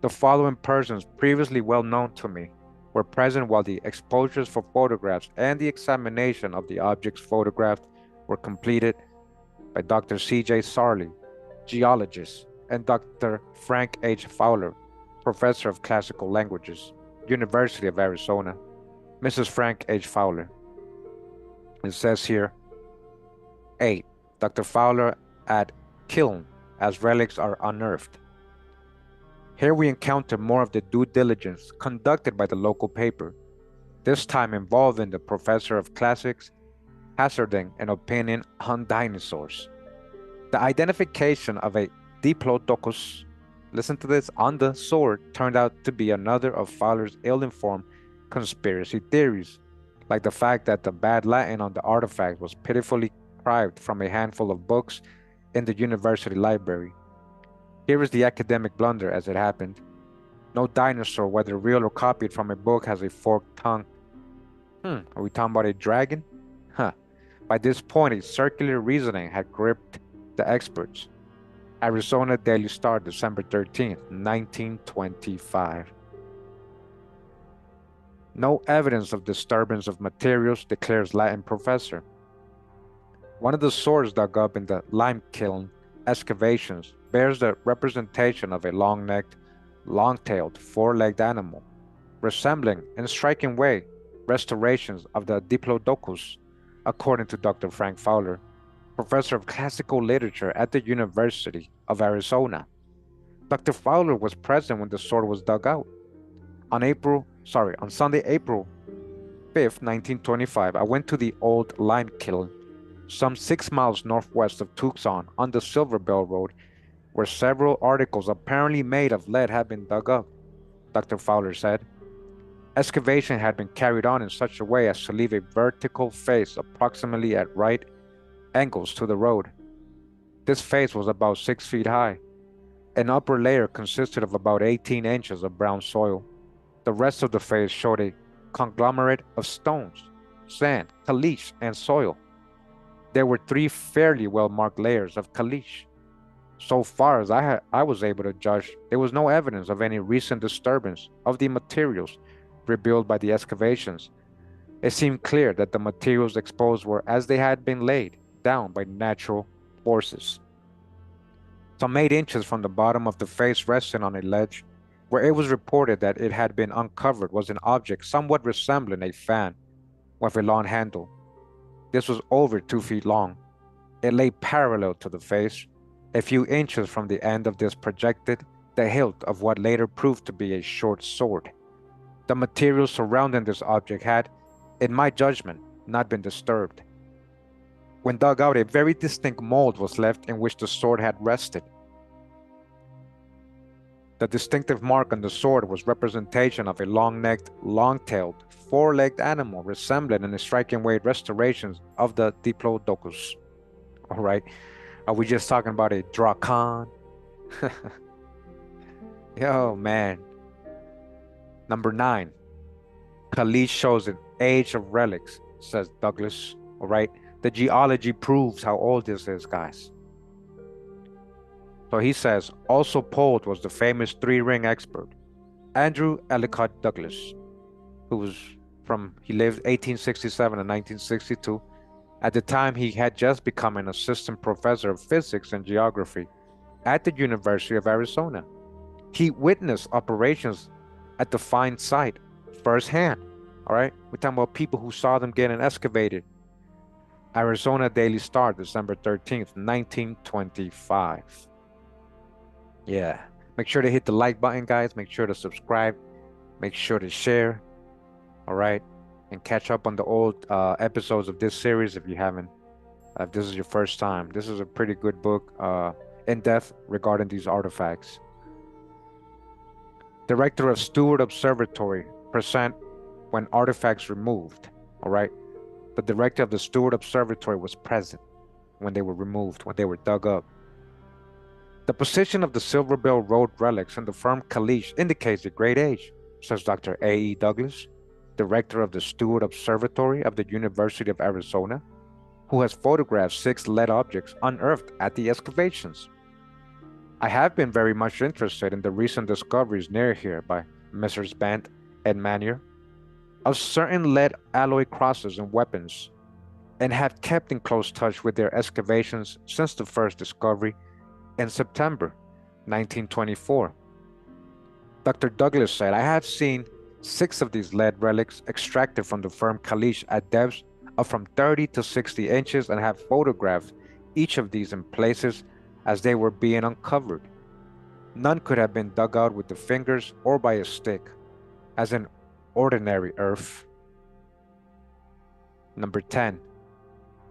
The following persons, previously well known to me, were present while the exposures for photographs and the examination of the objects photographed were completed by Dr. C.J. Sarley, geologist, and Dr. Frank H. Fowler, professor of classical languages, University of Arizona, Mrs. Frank H. Fowler. It says here, 8. Dr. Fowler at Kiln, as relics are unearthed. Here we encounter more of the due diligence conducted by the local paper, this time involving the professor of classics hazarding an opinion on dinosaurs. The identification of a diplodocus, listen to this, on the sword turned out to be another of Fowler's ill-informed conspiracy theories, like the fact that the bad Latin on the artifact was pitifully deprived from a handful of books in the university library. Here is the academic blunder as it happened. No dinosaur, whether real or copied from a book, has a forked tongue. Are we talking about a dragon? By this point, a circular reasoning had gripped the experts. Arizona Daily Star, December 13th, 1925. No evidence of disturbance of materials, declares Latin professor. One of the swords dug up in the lime kiln excavations bears the representation of a long-necked, long-tailed, four-legged animal, resembling in a striking way restorations of the Diplodocus, according to Dr. Frank Fowler, professor of classical literature at the University of Arizona. Dr. Fowler was present when the sword was dug out. On Sunday, April 5th, 1925, I went to the old lime kiln, some 6 miles northwest of Tucson on the Silver Bell Road, where several articles apparently made of lead had been dug up, Dr. Fowler said. Excavation had been carried on in such a way as to leave a vertical face approximately at right angles to the road. This face was about 6 feet high. An upper layer consisted of about 18 inches of brown soil. The rest of the face showed a conglomerate of stones, sand, caliche, and soil. There were 3 fairly well-marked layers of caliche. So far as I was able to judge, there was no evidence of any recent disturbance of the materials revealed by the excavations. It seemed clear that the materials exposed were as they had been laid down by natural forces. Some 8 inches from the bottom of the face resting on a ledge, where it was reported that it had been uncovered, was an object somewhat resembling a fan with a long handle. This was over 2 feet long. It lay parallel to the face. A few inches from the end of this projected the hilt of what later proved to be a short sword. The material surrounding this object had, in my judgment, not been disturbed. When dug out, a very distinct mold was left in which the sword had rested. The distinctive mark on the sword was representation of a long-necked, long-tailed, four-legged animal resembling in a striking way restorations of the Diplodocus. All right, are we just talking about a Dracan? Yo, man. Number 9. Caliche shows an age of relics, says Douglas. All right, the geology proves how old this is, guys. So he says, also polled was the famous 3-ring expert, Andrew Ellicott Douglas, who was he lived 1867 and 1962. At the time, he had just become an assistant professor of physics and geography at the University of Arizona. He witnessed operations at the find site firsthand. All right, we're talking about people who saw them getting excavated. Arizona Daily Star, December 13th, 1925. Yeah, make sure to hit the like button, guys. Make sure to subscribe. Make sure to share. All right, and catch up on the old episodes of this series if you haven't. If this is your first time, this is a pretty good book, in depth regarding these artifacts. Director of Stewart Observatory present when artifacts removed. All right, the director of the Stewart Observatory was present when they were removed, when they were dug up. The position of the Silver Bell Road relics in the firm caliche indicates a great age, says Dr. A.E. Douglas, director of the Stewart Observatory of the University of Arizona, who has photographed 6 lead objects unearthed at the excavations. I have been very much interested in the recent discoveries near here by Messrs. Bent and Manier of certain lead alloy crosses and weapons, and have kept in close touch with their excavations since the first discovery in September 1924. Dr. Douglas said, I have seen 6 of these lead relics extracted from the firm caliche at depths of from 30 to 60 inches and have photographed each of these in places as they were being uncovered. None could have been dug out with the fingers or by a stick, as in ordinary earth. Number 10.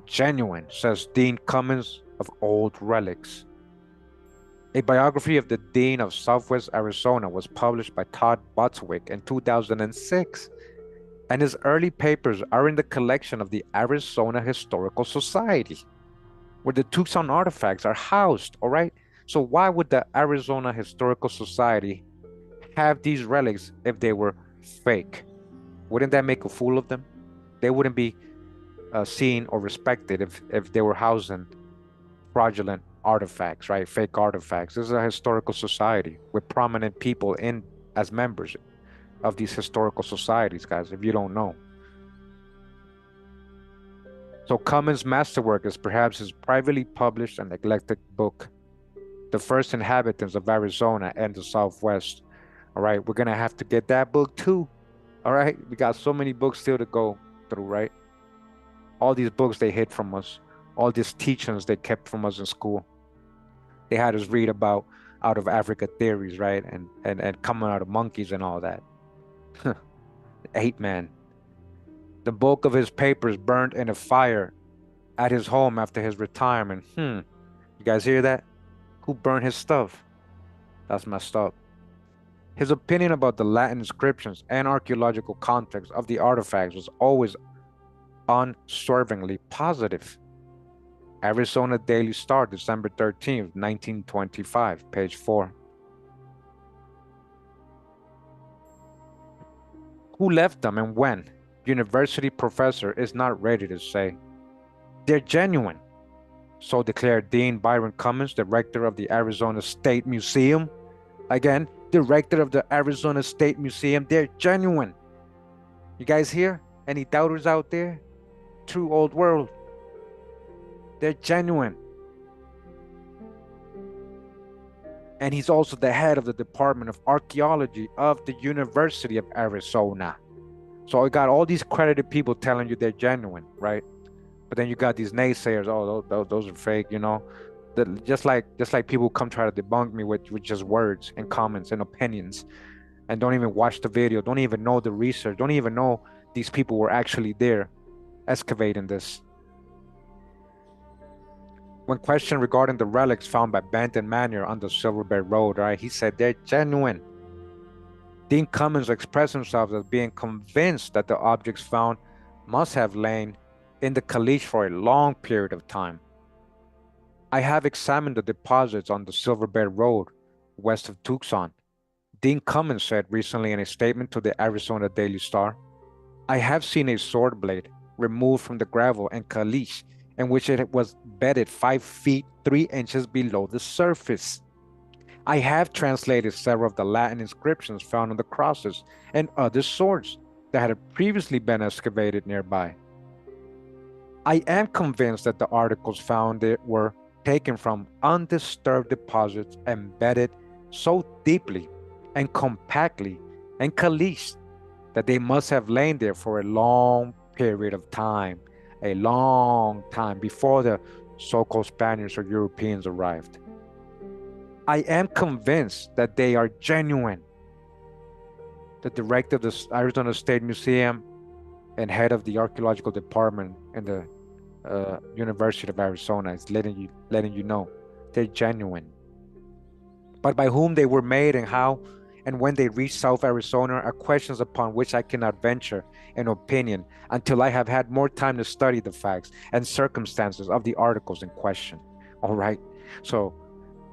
Genuine, says Dean Cummins of Old Relics. A biography of the Dean of Southwest Arizona was published by Todd Botswick in 2006, and his early papers are in the collection of the Arizona Historical Society, where the Tucson artifacts are housed, all right? So why would the Arizona Historical Society have these relics if they were fake? Wouldn't that make a fool of them? They wouldn't be seen or respected if they were housing fraudulent artifacts, right? Fake artifacts. This is a historical society with prominent people in as members of these historical societies, guys, if you don't know. So Cummins' masterwork is perhaps his privately published and neglected book, The First Inhabitants of Arizona and the Southwest. All right, we're gonna have to get that book too. All right, we got so many books still to go through, right? All these books they hid from us, all these teachings they kept from us in school. They had us read about out of Africa theories, right? And coming out of monkeys and all that. 8 man. The bulk of his papers burned in a fire at his home after his retirement. You guys hear that? Who burned his stuff? That's messed up. His opinion about the Latin inscriptions and archaeological context of the artifacts was always unswervingly positive. Arizona Daily Star, December 13th, 1925, page 4. Who left them and when? University professor is not ready to say. They're genuine. So declared Dean Byron Cummins, director of the Arizona State Museum. Again, director of the Arizona State Museum. They're genuine. You guys hear? Any doubters out there? True old world. They're genuine. And he's also the head of the Department of Archaeology of the University of Arizona. So I got all these credited people telling you they're genuine, right? But then you got these naysayers. Oh, those are fake, you know. Just like people come try to debunk me with just words and comments and opinions, and don't even watch the video, don't even know the research, don't even know these people were actually there excavating this. When questioned regarding the relics found by Benton Manor on the Silver Bear Road, right, he said they're genuine. Dean Cummins expressed himself as being convinced that the objects found must have lain in the caliche for a long period of time. I have examined the deposits on the Silver Bear Road west of Tucson. Dean Cummins said recently in a statement to the Arizona Daily Star, I have seen a sword blade removed from the gravel and caliche in which it was bedded 5 feet 3 inches below the surface. I have translated several of the Latin inscriptions found on the crosses and other swords that had previously been excavated nearby. I am convinced that the articles found were taken from undisturbed deposits embedded so deeply and compactly and caliched that they must have lain there for a long period of time, a long time before the so-called Spaniards or Europeans arrived. I am convinced that they are genuine. The director of the Arizona State Museum and head of the archaeological department in the University of Arizona is letting you know they're genuine. But by whom they were made and how and when they reached South Arizona are questions upon which I cannot venture an opinion until I have had more time to study the facts and circumstances of the articles in question. All right. So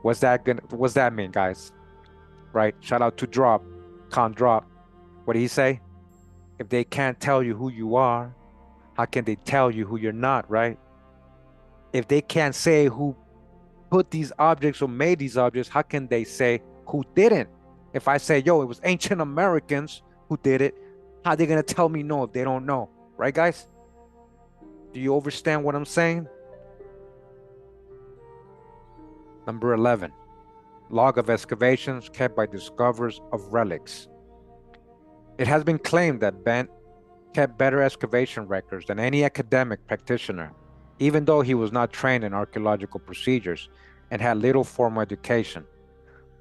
what's that mean, guys? Right? Shout out to Drop, Con Drop. What did he say? If they can't tell you who you are, how can they tell you who you're not, right? If they can't say who put these objects or made these objects, how can they say who didn't? If I say, yo, it was ancient Americans who did it, how are they going to tell me no if they don't know? Right, guys? Do you understand what I'm saying? Number 11, log of excavations kept by discoverers of relics. It has been claimed that Bent kept better excavation records than any academic practitioner, even though he was not trained in archaeological procedures and had little formal education.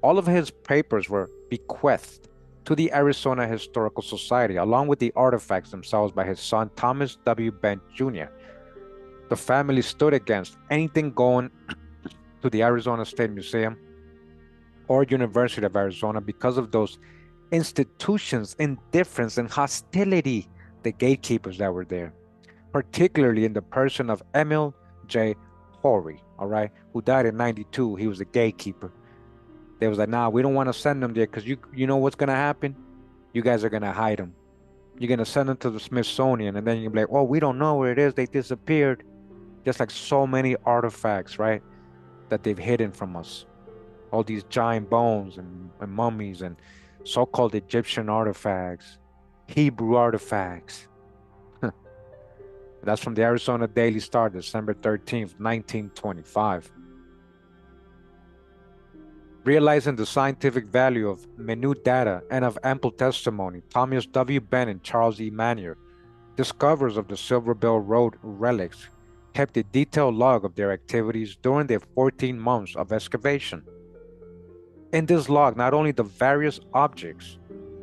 All of his papers were bequeathed to the Arizona Historical Society, along with the artifacts themselves by his son Thomas W. Bent Jr. The family stood against anything going to the Arizona State Museum or University of Arizona because of those institutions' indifference and hostility, the gatekeepers that were there, particularly in the person of Emil J. Horry, all right, who died in 92. He was a gatekeeper. They was like, nah, we don't want to send them there because you know what's going to happen? You guys are going to hide them. You're going to send them to the Smithsonian, and then you'll be like, oh, we don't know where it is. They disappeared. Just like so many artifacts, right, that they've hidden from us. All these giant bones and mummies and so-called Egyptian artifacts, Hebrew artifacts. That's from the Arizona Daily Star, December 13th, 1925. Realizing the scientific value of minute data and of ample testimony, Thomas W. Bent and Charles E. Manier, discoverers of the Silver Bell Road relics, kept a detailed log of their activities during their 14 months of excavation. In this log, not only the various objects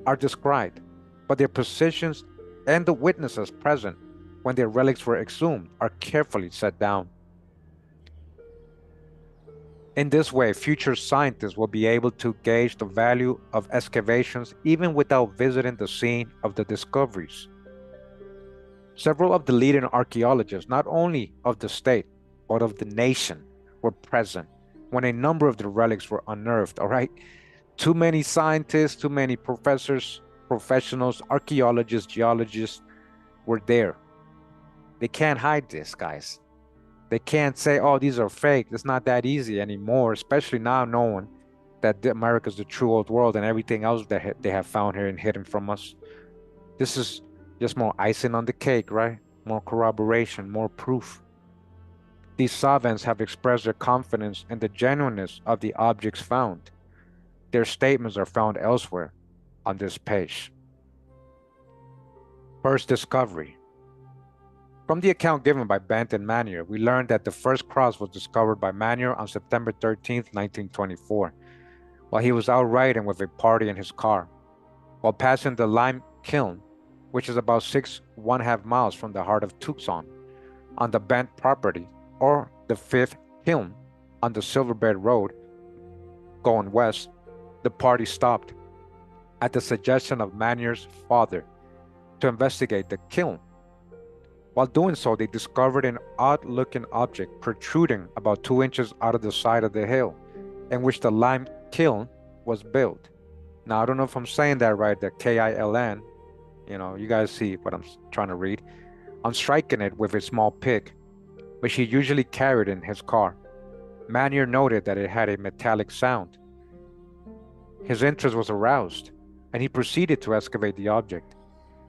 are described, but their positions and the witnesses present when their relics were exhumed are carefully set down. In this way, future scientists will be able to gauge the value of excavations even without visiting the scene of the discoveries. Several of the leading archaeologists, not only of the state, but of the nation, were present when a number of the relics were unearthed, all right? Too many scientists, too many professors, professionals, archaeologists, geologists were there. They can't hide this, guys. They can't say, oh, these are fake. It's not that easy anymore, especially now knowing that America is the true old world and everything else that they have found here and hidden from us. This is just more icing on the cake, right? More corroboration, more proof. These savants have expressed their confidence in the genuineness of the objects found. Their statements are found elsewhere on this page. First discovery. From the account given by Benton Manier, we learned that the first cross was discovered by Manier on September 13th, 1924, while he was out riding with a party in his car. While passing the lime kiln, which is about 6.5 miles from the heart of Tucson, on the Bent property, or the fifth kiln on the Silverbed Road, going west, the party stopped, at the suggestion of Manier's father, to investigate the kiln. While doing so, they discovered an odd-looking object protruding about 2 inches out of the side of the hill, in which the lime kiln was built. Now, I don't know if I'm saying that right, the K-I-L-N, you guys see what I'm trying to read. On striking it with a small pick, which he usually carried in his car, Manier noted that it had a metallic sound. His interest was aroused, and he proceeded to excavate the object,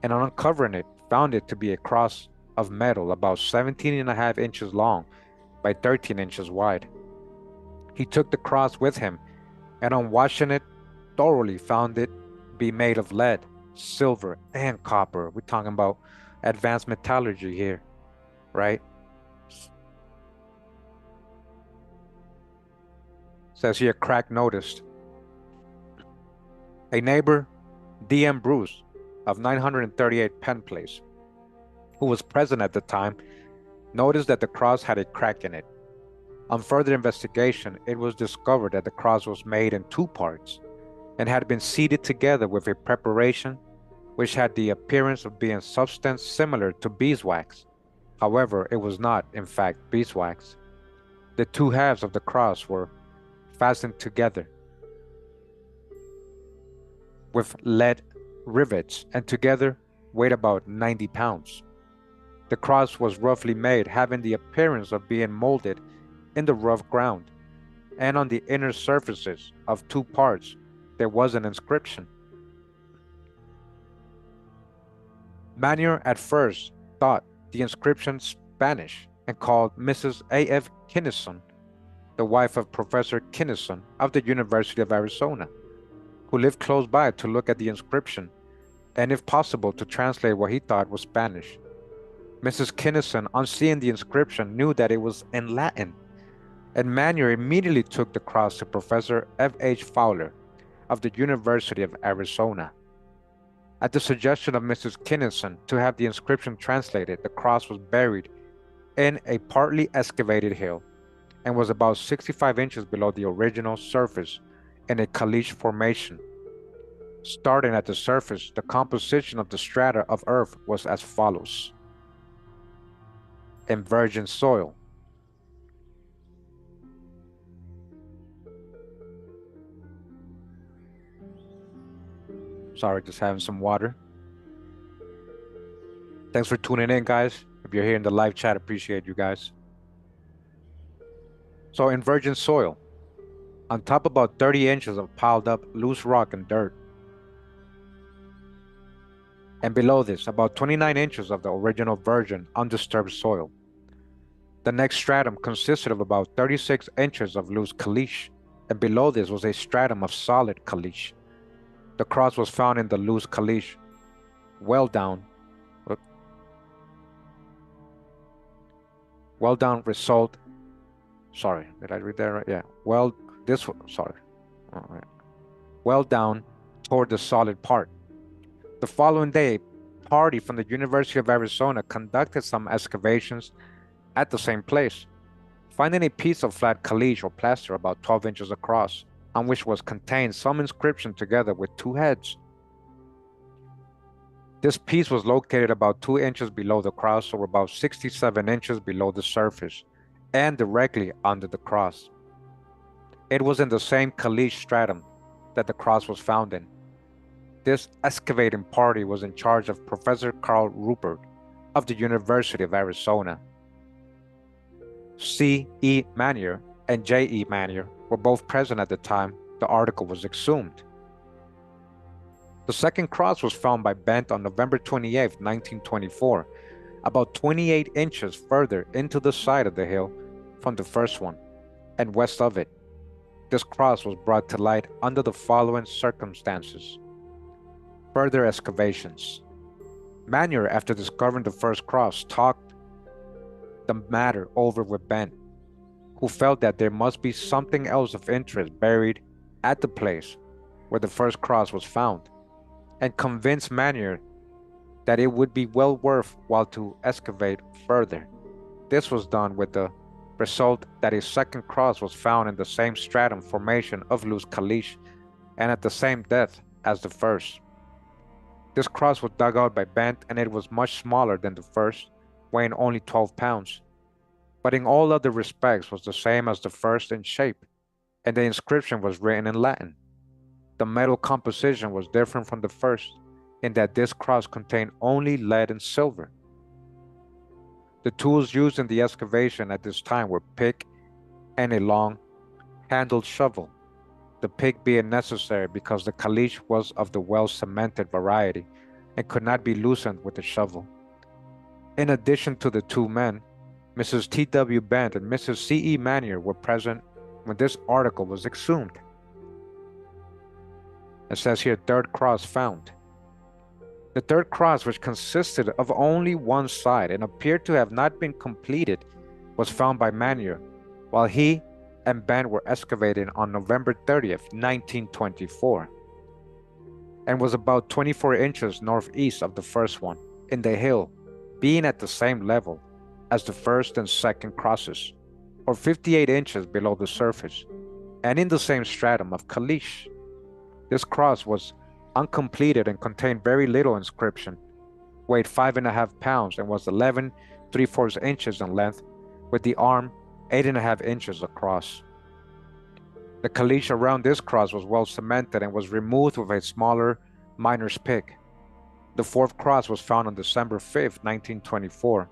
and on uncovering it, found it to be a cross of metal about 17.5 inches long by 13 inches wide. He took the cross with him, and on washing it thoroughly, found it be made of lead, silver, and copper. We're talking about advanced metallurgy here, right? Says here, crack noticed. A neighbor, D.M. Bruce, of 938 Penn Place, who was present at the time, noticed that the cross had a crack in it. On further investigation, it was discovered that the cross was made in 2 parts and had been seated together with a preparation which had the appearance of being substance similar to beeswax. However, it was not, in fact, beeswax. The 2 halves of the cross were fastened together with lead rivets and together weighed about 90 pounds. The cross was roughly made, having the appearance of being molded in the rough ground, and on the inner surfaces of 2 parts there was an inscription. Manier at first thought the inscription Spanish and called Mrs. A.F. Kinnison, the wife of Professor Kinnison of the University of Arizona, who lived close by, to look at the inscription and, if possible, to translate what he thought was Spanish. Mrs. Kinnison, on seeing the inscription, knew that it was in Latin, and Manier immediately took the cross to Professor F.H. Fowler of the University of Arizona. At the suggestion of Mrs. Kinnison to have the inscription translated, the cross was buried in a partly excavated hill and was about 65 inches below the original surface in a caliche formation. Starting at the surface, the composition of the strata of earth was as follows. In virgin soil, sorry, just having some water. Thanks for tuning in, guys. If you're here in the live chat, appreciate you guys. So in virgin soil, on top about 30 inches of piled up loose rock and dirt. And below this, about 29 inches of the original virgin undisturbed soil. The next stratum consisted of about 36 inches of loose caliche, and below this was a stratum of solid caliche. The cross was found in the loose caliche, well down result. Sorry, did I read that right? Yeah. Well down toward the solid part. The following day, a party from the University of Arizona conducted some excavations at the same place, finding a piece of flat caliche or plaster about 12 inches across, on which was contained some inscription together with 2 heads. This piece was located about 2 inches below the cross, or about 67 inches below the surface, and directly under the cross. It was in the same caliche stratum that the cross was found in. This excavating party was in charge of Professor Carl Rupert of the University of Arizona. C.E. Manier and J.E. Manier were both present at the time the article was exhumed. The second cross was found by Bent on November 28, 1924, about 28 inches further into the side of the hill from the first one, and west of it. This cross was brought to light under the following circumstances. Further excavations. Manier, after discovering the first cross, talked the matter over with Bent, who felt that there must be something else of interest buried at the place where the first cross was found, and convinced Manier that it would be well worth while to excavate further. This was done with the result that a second cross was found in the same stratum formation of loose caliche and at the same depth as the first. This cross was dug out by Bent and it was much smaller than the first, weighing only 12 pounds, but in all other respects was the same as the first in shape, and the inscription was written in Latin. The metal composition was different from the first, in that this cross contained only lead and silver. The tools used in the excavation at this time were pick and a long handled shovel, the pick being necessary because the caliche was of the well-cemented variety and could not be loosened with a shovel. In addition to the two men, Mrs. T.W. Bent and Mrs. C.E. Manier were present when this article was exhumed. It says here, third cross found. The third cross, which consisted of only one side and appeared to have not been completed, was found by Manier while he and Bent were excavating on November 30th, 1924, and was about 24 inches northeast of the first one in the hill, being at the same level as the first and second crosses, or 58 inches below the surface, and in the same stratum of caliche. This cross was uncompleted and contained very little inscription, weighed 5.5 pounds and was 11 3/4 inches in length, with the arm 8.5 inches across. The caliche around this cross was well cemented and was removed with a smaller miner's pick. The fourth cross was found on December 5th, 1924,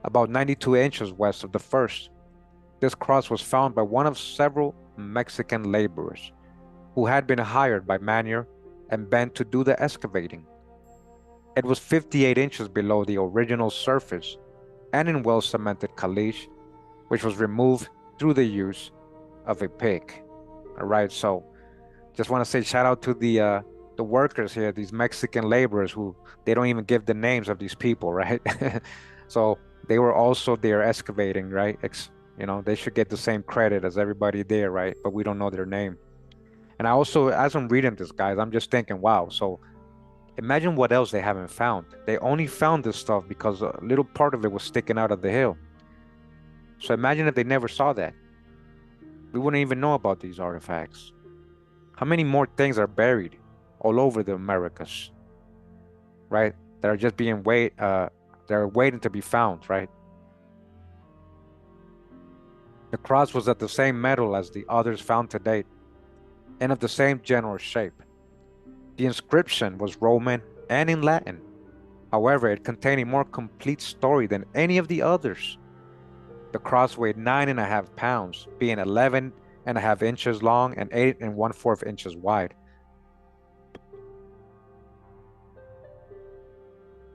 about 92 inches west of the first. This cross was found by one of several Mexican laborers who had been hired by Manier and Bent to do the excavating. It was 58 inches below the original surface and in well-cemented caliche, which was removed through the use of a pick. All right, so just want to say shout out to the workers here, these Mexican laborers who they don't even give the names of these people, right? So they were also there excavating, right? You know, they should get the same credit as everybody there, right? But we don't know their name. And I also, as I'm reading this, guys, I'm just thinking, wow, so imagine what else they haven't found. They only found this stuff because a little part of it was sticking out of the hill. So imagine if they never saw that. We wouldn't even know about these artifacts. How many more things are buried all over the Americas, right? That are just being they're waiting to be found, right? The cross was of the same metal as the others found to date, and of the same general shape. The inscription was Roman and in Latin. However, it contained a more complete story than any of the others. The cross weighed 9.5 pounds, being 11.5 inches long and 8 1/4 inches wide.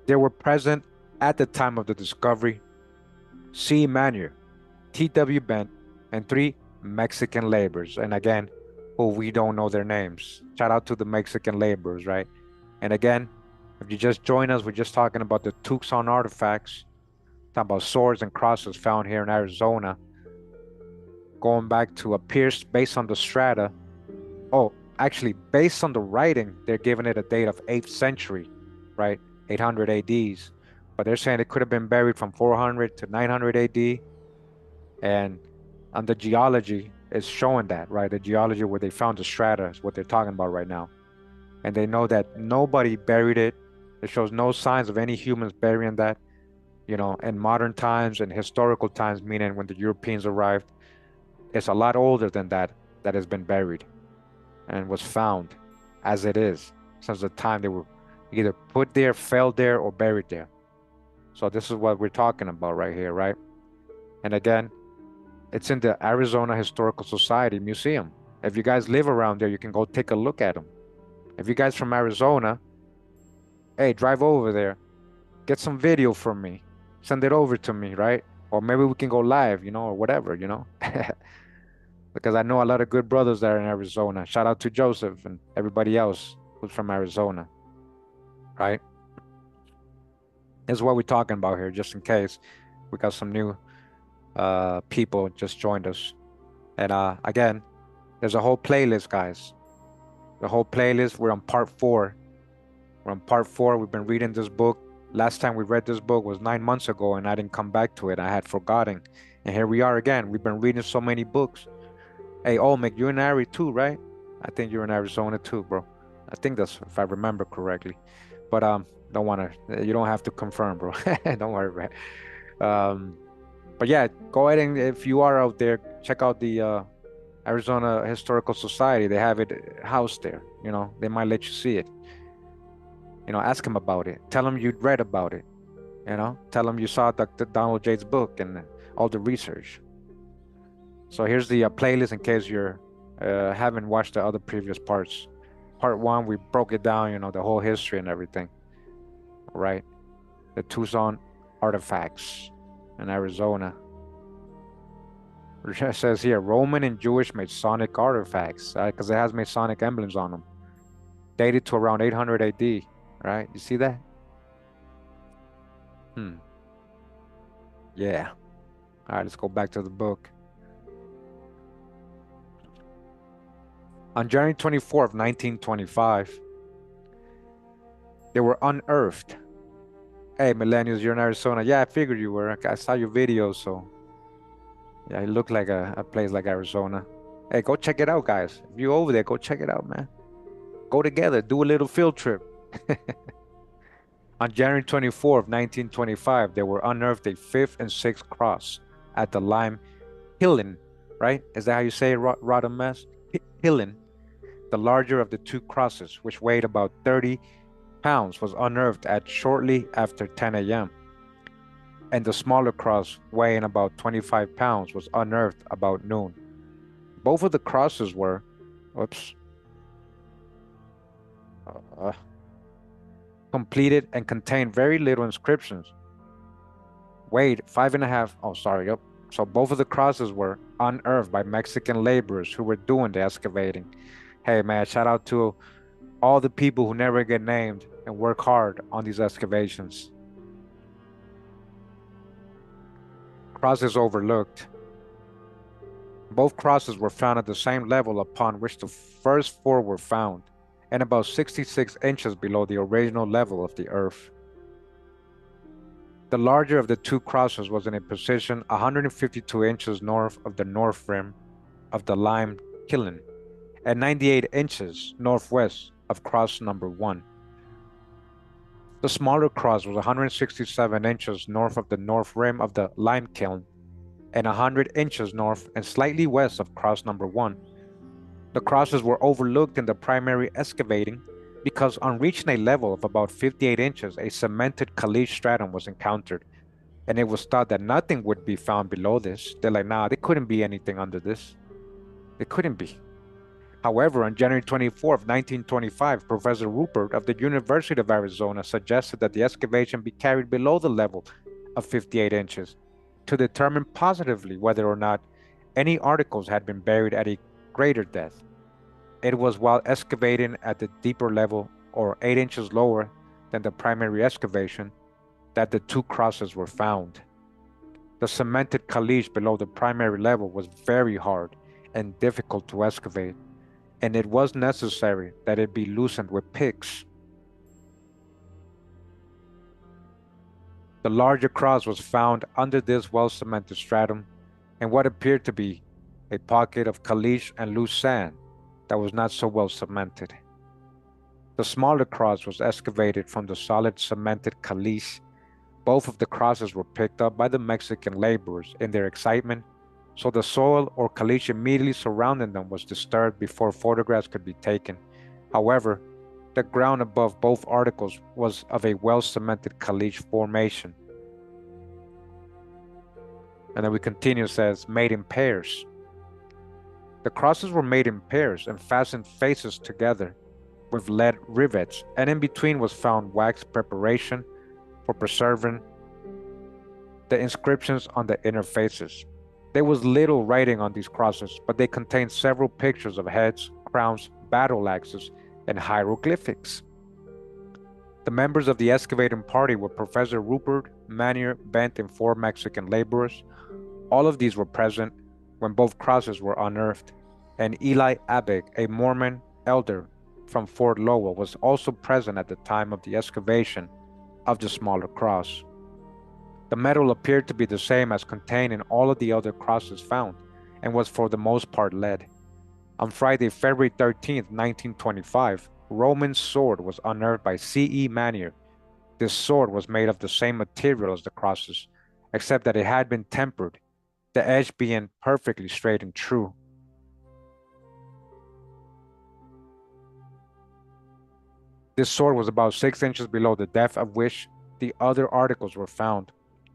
There were present at the time of the discovery C. Manier, T.W. Bent, and 3 Mexican laborers. And again, who we don't know their names. Shout out to the Mexican laborers, right? And again, if you just join us, we're just talking about the Tucson artifacts, talking about swords and crosses found here in Arizona, going back to a pierce based on the strata. Oh, actually, based on the writing, they're giving it a date of 8th century, right? 800 ADs. But they're saying it could have been buried from 400 to 900 AD. And on the geology, it's showing that, right? The geology where they found the strata is what they're talking about right now. And they know that nobody buried it. It shows no signs of any humans burying that, you know, in modern times and historical times, meaning when the Europeans arrived. It's a lot older than that has been buried and was found as it is since the time they were either put there, fell there, or buried there. So this is what we're talking about right here, right? And again, It's in the Arizona Historical Society Museum. If you guys live around there, you can go take a look at them. If you guys from Arizona, hey, drive over there, get some video from me, send it over to me, right? Or maybe we can go live, or whatever, because I know a lot of good brothers there in Arizona. Shout out to Joseph and everybody else who's from Arizona, right? This is what we're talking about here, just in case we got some new people just joined us. And again, there's a whole playlist, guys. The whole playlist. We're on part 4. We're on part 4. We've been reading this book. Last time we read this book was 9 months ago, and I didn't come back to it. I had forgotten. And here we are again. We've been reading so many books. Hey, Olmec, you're in Ari too, right? I think you're in Arizona too, bro. I think that's if I remember correctly. But don't want to. You don't have to confirm, bro. Don't worry about it. But yeah, go ahead and if you are out there, check out the Arizona Historical Society. They have it housed there. They might let you see it. Ask them about it. Tell them you read about it. Tell them you saw Dr. Donald Jade's book and all the research. So here's the playlist in case you're haven't watched the other previous parts. Part 1, we broke it down, the whole history and everything. Right? The Tucson artifacts in Arizona. It says here, Roman and Jewish Masonic artifacts, because it has Masonic emblems on them. Dated to around 800 AD, right? You see that? Yeah. All right, let's go back to the book. On January 24th, 1925, they were unearthed. Hey, millennials, you're in Arizona. Yeah, I figured you were. I saw your video, so yeah, it looked like a place like Arizona. Hey, go check it out, guys. If you're over there, go check it out, man. Go together, do a little field trip. On January 24th, 1925, they were unearthed a 5th and 6th cross at the Lime Hillen, right? Is that how you say it, Rhoda Mess? Hillen, the larger of the 2 crosses, which weighed about 30 pounds, was unearthed at shortly after 10 a.m. And the smaller cross, weighing about 25 pounds, was unearthed about noon. Both of the crosses were, completed and contained very little inscriptions. Weighed 5.5, yep. So both of the crosses were unearthed by Mexican laborers who were doing the excavating. Hey man, shout out to all the people who never get named and work hard on these excavations. Crosses overlooked. Both crosses were found at the same level upon which the first 4 were found, and about 66 inches below the original level of the earth. The larger of the 2 crosses was in a position 152 inches north of the north rim of the Lime Kiln, and 98 inches northwest of cross number 1. The smaller cross was 167 inches north of the north rim of the lime kiln and 100 inches north and slightly west of cross number 1. The crosses were overlooked in the primary excavating because on reaching a level of about 58 inches, a cemented caliche stratum was encountered, and it was thought that nothing would be found below this. They're like, nah, there couldn't be anything under this. There couldn't be. However, on January 24th, 1925, Professor Rupert of the University of Arizona suggested that the excavation be carried below the level of 58 inches to determine positively whether or not any articles had been buried at a greater depth. It was while excavating at the deeper level, or 8 inches lower than the primary excavation, that the 2 crosses were found. The cemented caliche below the primary level was very hard and difficult to excavate, and it was necessary that it be loosened with picks. The larger cross was found under this well-cemented stratum in what appeared to be a pocket of caliche and loose sand that was not so well cemented. The smaller cross was excavated from the solid cemented caliche. Both of the crosses were picked up by the Mexican laborers in their excitement, so the soil or caliche immediately surrounding them was disturbed before photographs could be taken. However, the ground above both articles was of a well-cemented caliche formation. And then we continue, says, made in pairs. The crosses were made in pairs and fastened faces together with lead rivets, and in between was found wax preparation for preserving the inscriptions on the inner faces. There was little writing on these crosses, but they contained several pictures of heads, crowns, battle axes, and hieroglyphics. The members of the excavating party were Professor Rupert, Manier, Bent, and 4 Mexican laborers. All of these were present when both crosses were unearthed, and Eli Abig, a Mormon elder from Fort Lowell, was also present at the time of the excavation of the smaller cross. The metal appeared to be the same as contained in all of the other crosses found, and was for the most part lead. On Friday, February 13th, 1925, Roman's sword was unearthed by C.E. Manier. This sword was made of the same material as the crosses, except that it had been tempered, the edge being perfectly straight and true. This sword was about 6 inches below the depth at which the other articles were found,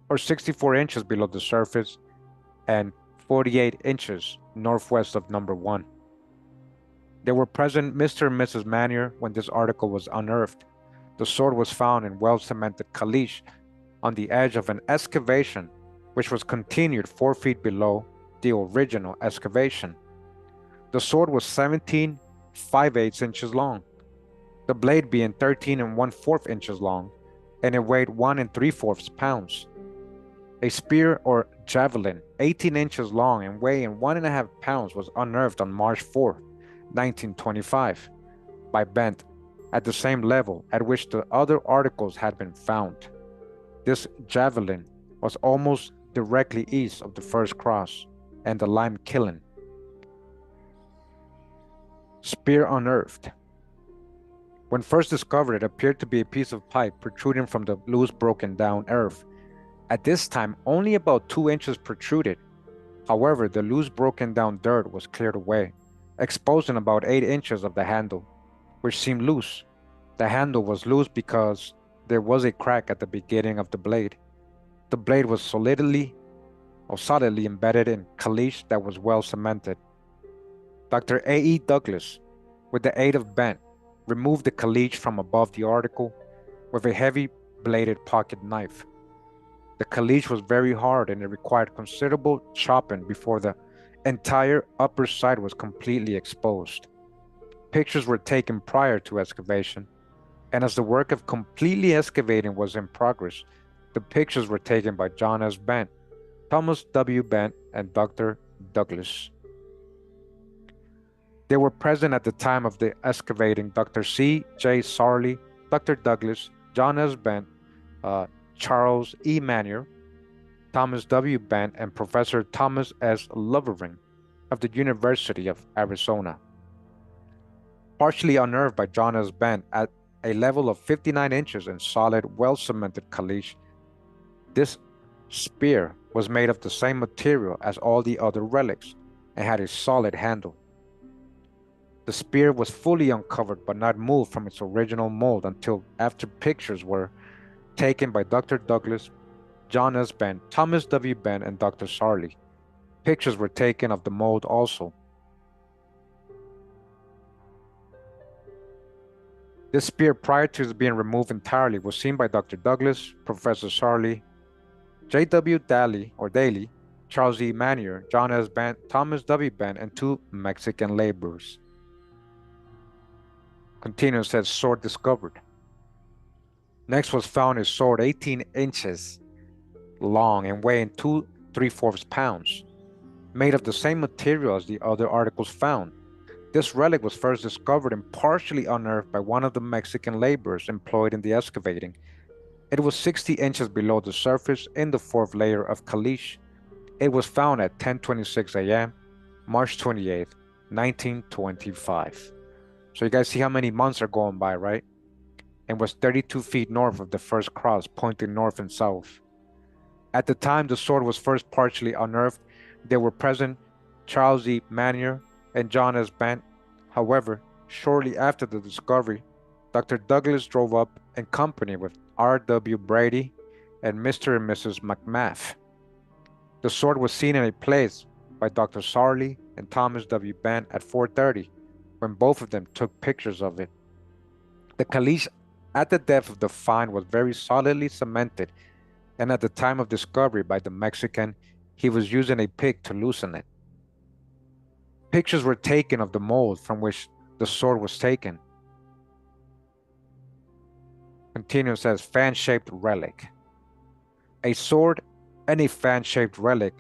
or 64 inches below the surface and 48 inches northwest of number 1. There were present Mr. and Mrs. Manier when this article was unearthed. The sword was found in well-cemented caliche on the edge of an excavation, which was continued 4 feet below the original excavation. The sword was 17 5/8 inches long, the blade being 13 1/4 inches long, and it weighed 1 3/4 pounds. A spear or javelin, 18 inches long and weighing 1.5 pounds, was unearthed on March 4, 1925, by Bent at the same level at which the other articles had been found. This javelin was almost directly east of the first cross and the lime kiln. Spear unearthed. When first discovered, it appeared to be a piece of pipe protruding from the loose broken down earth. At this time, only about 2 inches protruded. However, the loose broken down dirt was cleared away, exposing about 8 inches of the handle, which seemed loose. The handle was loose because there was a crack at the beginning of the blade. The blade was solidly embedded in caliche that was well cemented. Dr. A.E. Douglas, with the aid of Bent, removed the caliche from above the article with a heavy bladed pocket knife. The caliche was very hard and it required considerable chopping before the entire upper side was completely exposed. Pictures were taken prior to excavation, and as the work of completely excavating was in progress, the pictures were taken by John S. Bent, Thomas W. Bent, and Dr. Douglas. They were present at the time of the excavating Dr. C. J. Sarley, Dr. Douglas, John S. Bent, Charles E. Manier, Thomas W. Bent, and Professor Thomas S. Lovering of the University of Arizona. Partially unearthed by John S. Bent at a level of 59 inches in solid, well-cemented caliche, this spear was made of the same material as all the other relics and had a solid handle. The spear was fully uncovered but not moved from its original mold until after pictures were taken by Dr. Douglas, John S. Bent, Thomas W. Bent, and Dr. Sarley. Pictures were taken of the mold also. This spear, prior to its being removed entirely, was seen by Dr. Douglas, Professor Sarley, J.W. Daly, Charles E. Manier, John S. Bent, Thomas W. Bent, and 2 Mexican laborers. Continues, says sword discovered. Next was found a sword 18 inches long and weighing 2 3/4 pounds, made of the same material as the other articles found. This relic was first discovered and partially unearthed by one of the Mexican laborers employed in the excavating. It was 60 inches below the surface in the 4th layer of caliche. It was found at 10:26 a.m., March 28th, 1925. So you guys see how many months are going by, right? And was 32 feet north of the first cross, pointing north and south. At the time the sword was first partially unearthed, there were present Charles E. Manier and John S. Bent. However, shortly after the discovery, Dr. Douglas drove up in company with R.W. Brady and Mr. and Mrs. McMath. The sword was seen in a place by Dr. Sarley and Thomas W. Bent at 4:30, when both of them took pictures of it. The caliche at the depth of the find was very solidly cemented, and at the time of discovery by the Mexican, he was using a pick to loosen it. Pictures were taken of the mold from which the sword was taken. Continues as fan-shaped relic. A sword and a fan-shaped relic,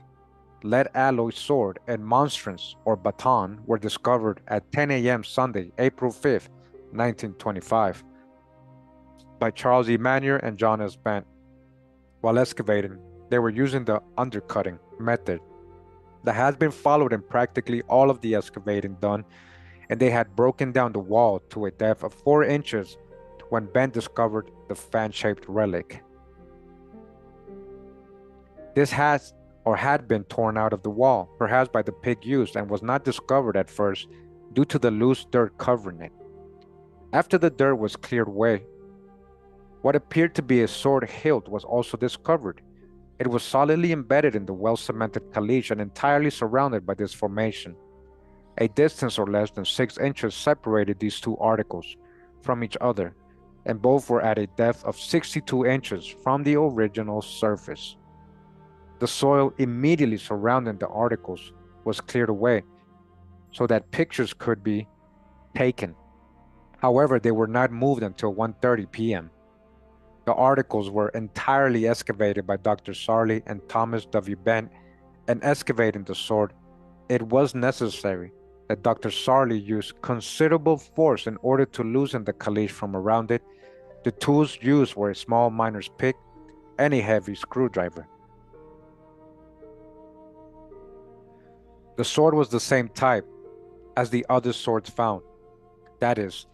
lead alloy sword and monstrance or baton were discovered at 10 a.m. Sunday, April 5th, 1925, by Charles E. Manier and John S. Bent. While excavating, they were using the undercutting method that has been followed in practically all of the excavating done, and they had broken down the wall to a depth of 4 inches when Bent discovered the fan-shaped relic. This has or had been torn out of the wall, perhaps by the pick used, and was not discovered at first due to the loose dirt covering it. After the dirt was cleared away, what appeared to be a sword hilt was also discovered. It was solidly embedded in the well-cemented caliche and entirely surrounded by this formation. A distance of less than 6 inches separated these two articles from each other, and both were at a depth of 62 inches from the original surface. The soil immediately surrounding the articles was cleared away so that pictures could be taken. However, they were not moved until 1:30 p.m. The articles were entirely excavated by Dr. Sarley and Thomas W. Bent, and excavating the sword, it was necessary that Dr. Sarley used considerable force in order to loosen the caliche from around it. The tools used were a small miner's pick and a heavy screwdriver. The sword was the same type as the other swords found, that is,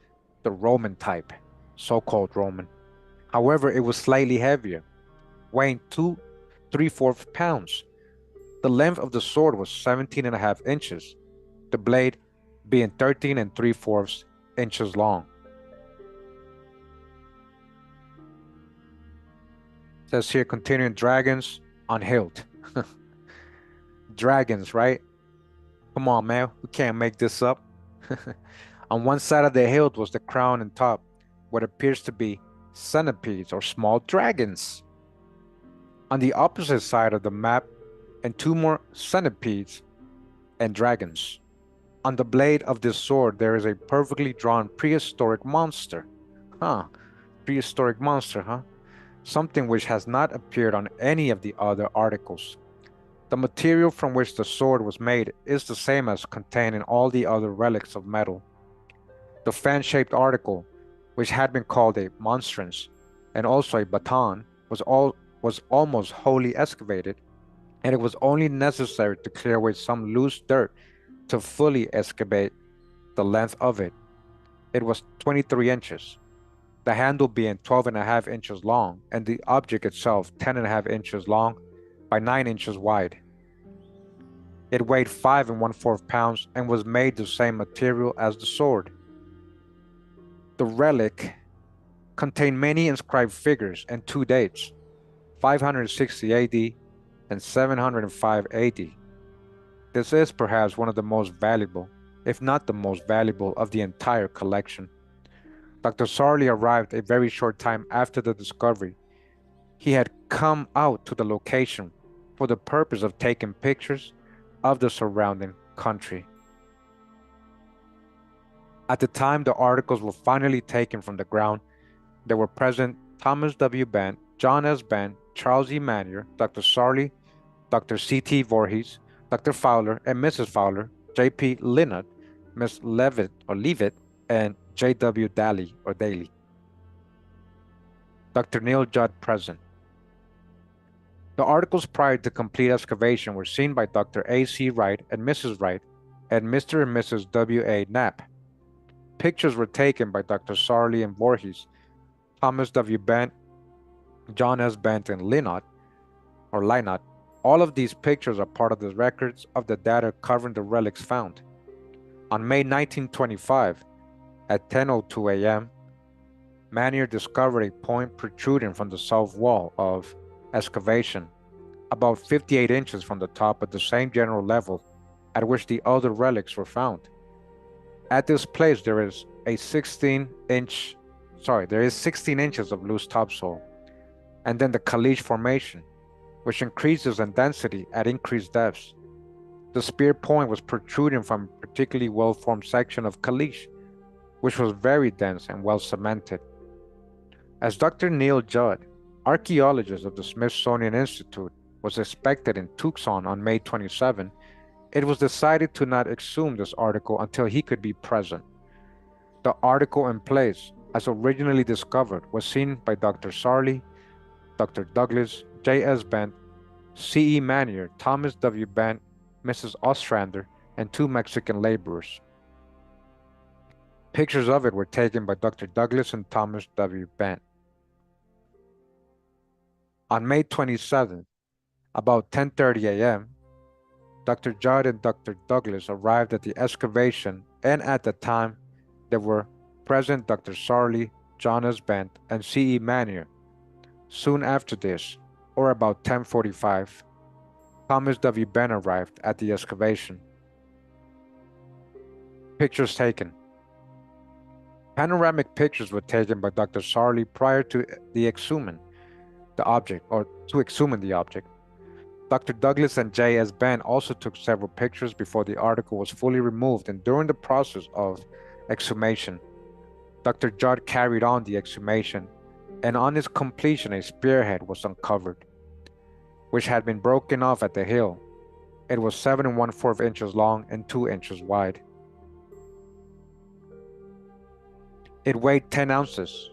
the Roman type, so-called Roman. However, it was slightly heavier, weighing 2 3/4 pounds. The length of the sword was 17.5 inches, the blade being 13 3/4 inches long. It says here, continuing dragons on hilt. Dragons, right? Come on, man, we can't make this up. On one side of the hilt was the crown and top, what appears to be centipedes or small dragons. On the opposite side of the map, and 2 more centipedes and dragons. On the blade of this sword, there is a perfectly drawn prehistoric monster. Prehistoric monster, huh? Something which has not appeared on any of the other articles. The material from which the sword was made is the same as contained in all the other relics of metal. The fan-shaped article, which had been called a monstrance and also a baton, was almost wholly excavated, and it was only necessary to clear away some loose dirt to fully excavate the length of it. It was 23 inches, the handle being 12.5 inches long, and the object itself 10.5 inches long by 9 inches wide. It weighed 5 1/4 pounds and was made the same material as the sword. The relic contained many inscribed figures and 2 dates, 560 AD and 705 AD. This is perhaps one of the most valuable, if not the most valuable, of the entire collection. Dr. Sarley arrived a very short time after the discovery. He had come out to the location for the purpose of taking pictures of the surrounding country. At the time the articles were finally taken from the ground, there were present Thomas W. Bent, John S. Bent, Charles E. Manier, Dr. Sarley, Dr. C.T. Voorhees, Dr. Fowler and Mrs. Fowler, J.P. Linnott, Miss Leavitt, and J.W. Daly. Dr. Neil Judd present. The articles prior to complete excavation were seen by Dr. A.C. Wright and Mrs. Wright and Mr. and Mrs. W.A. Knapp. Pictures were taken by Dr. Sarley and Voorhees, Thomas W. Bent, John S. Bent, and Linnott. All of these pictures are part of the records of the data covering the relics found. On May 1925, at 10:02 a.m., Manier discovered a point protruding from the south wall of excavation. about 58 inches from the top at the same general level at which the other relics were found. At this place, there is 16 inches of loose topsoil, and then the caliche formation, which increases in density at increased depths. The spear point was protruding from a particularly well-formed section of caliche, which was very dense and well cemented. As Dr. Neil Judd, archaeologist of the Smithsonian Institute, was expected in Tucson on May 27, it was decided to not exhume this article until he could be present. The article in place, as originally discovered, was seen by Dr. Sarli, Dr. Douglas, J.S. Bent, C.E. Manier, Thomas W. Bent, Mrs. Ostrander, and 2 Mexican laborers. Pictures of it were taken by Dr. Douglas and Thomas W. Bent. On May 27th, about 10:30 a.m., Dr. Judd and Dr. Douglas arrived at the excavation, and at the time, there were present Dr. Sarli, John S. Bent, and C.E. Manier. Soon after this, or about 10:45, Thomas W. Bent arrived at the excavation. Pictures taken. Panoramic pictures were taken by Dr. Sarli prior to exhuming the object. Dr. Douglas and J.S. Bent also took several pictures before the article was fully removed and during the process of exhumation. Dr. Judd carried on the exhumation, and on its completion a spearhead was uncovered, which had been broken off at the hill. It was 7 1/4 inches long and 2 inches wide. It weighed 10 ounces.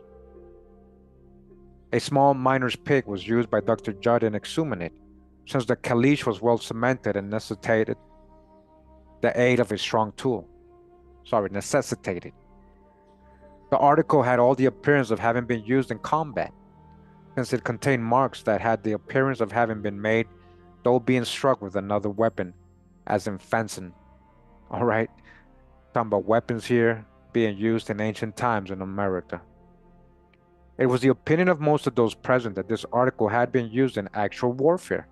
A small miner's pick was used by Dr. Judd in exhuming it, since the caliche was well cemented and necessitated the aid of a strong tool. Necessitated. The article had all the appearance of having been used in combat, since it contained marks that had the appearance of having been made though being struck with another weapon, as in fencing. Alright, talking about weapons here being used in ancient times in America. It was the opinion of most of those present that this article had been used in actual warfare.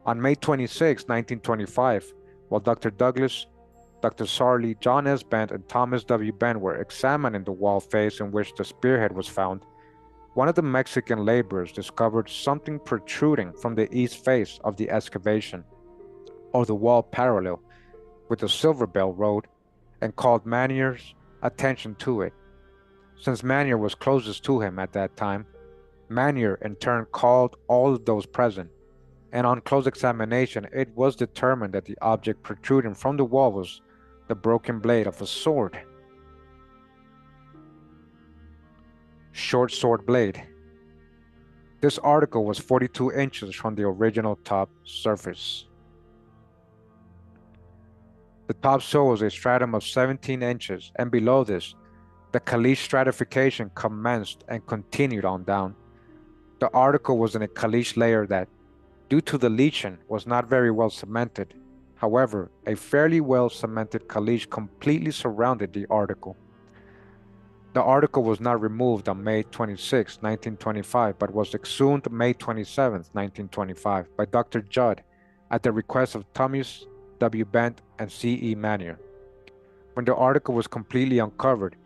On May 26, 1925, while Dr. Douglas, Dr. Sarli, John S. Bent, and Thomas W. Bent were examining the wall face in which the spearhead was found, one of the Mexican laborers discovered something protruding from the east face of the excavation, or the wall parallel with the Silver Bell Road, and called Manier's attention to it. Since Manier was closest to him at that time, Manier in turn called all of those present, and on close examination it was determined that the object protruding from the wall was the broken blade of a sword. Short sword blade. This article was 42 inches from the original top surface. The topsoil was a stratum of 17 inches, and below this, the caliche stratification commenced and continued on down. The article was in a caliche layer that, due to the leaching, was not very well cemented. However, a fairly well cemented caliche completely surrounded the article. The article was not removed on May 26, 1925, but was exhumed May 27, 1925, by Dr. Judd at the request of Thomas W. Bent and C.E. Manier. When the article was completely uncovered,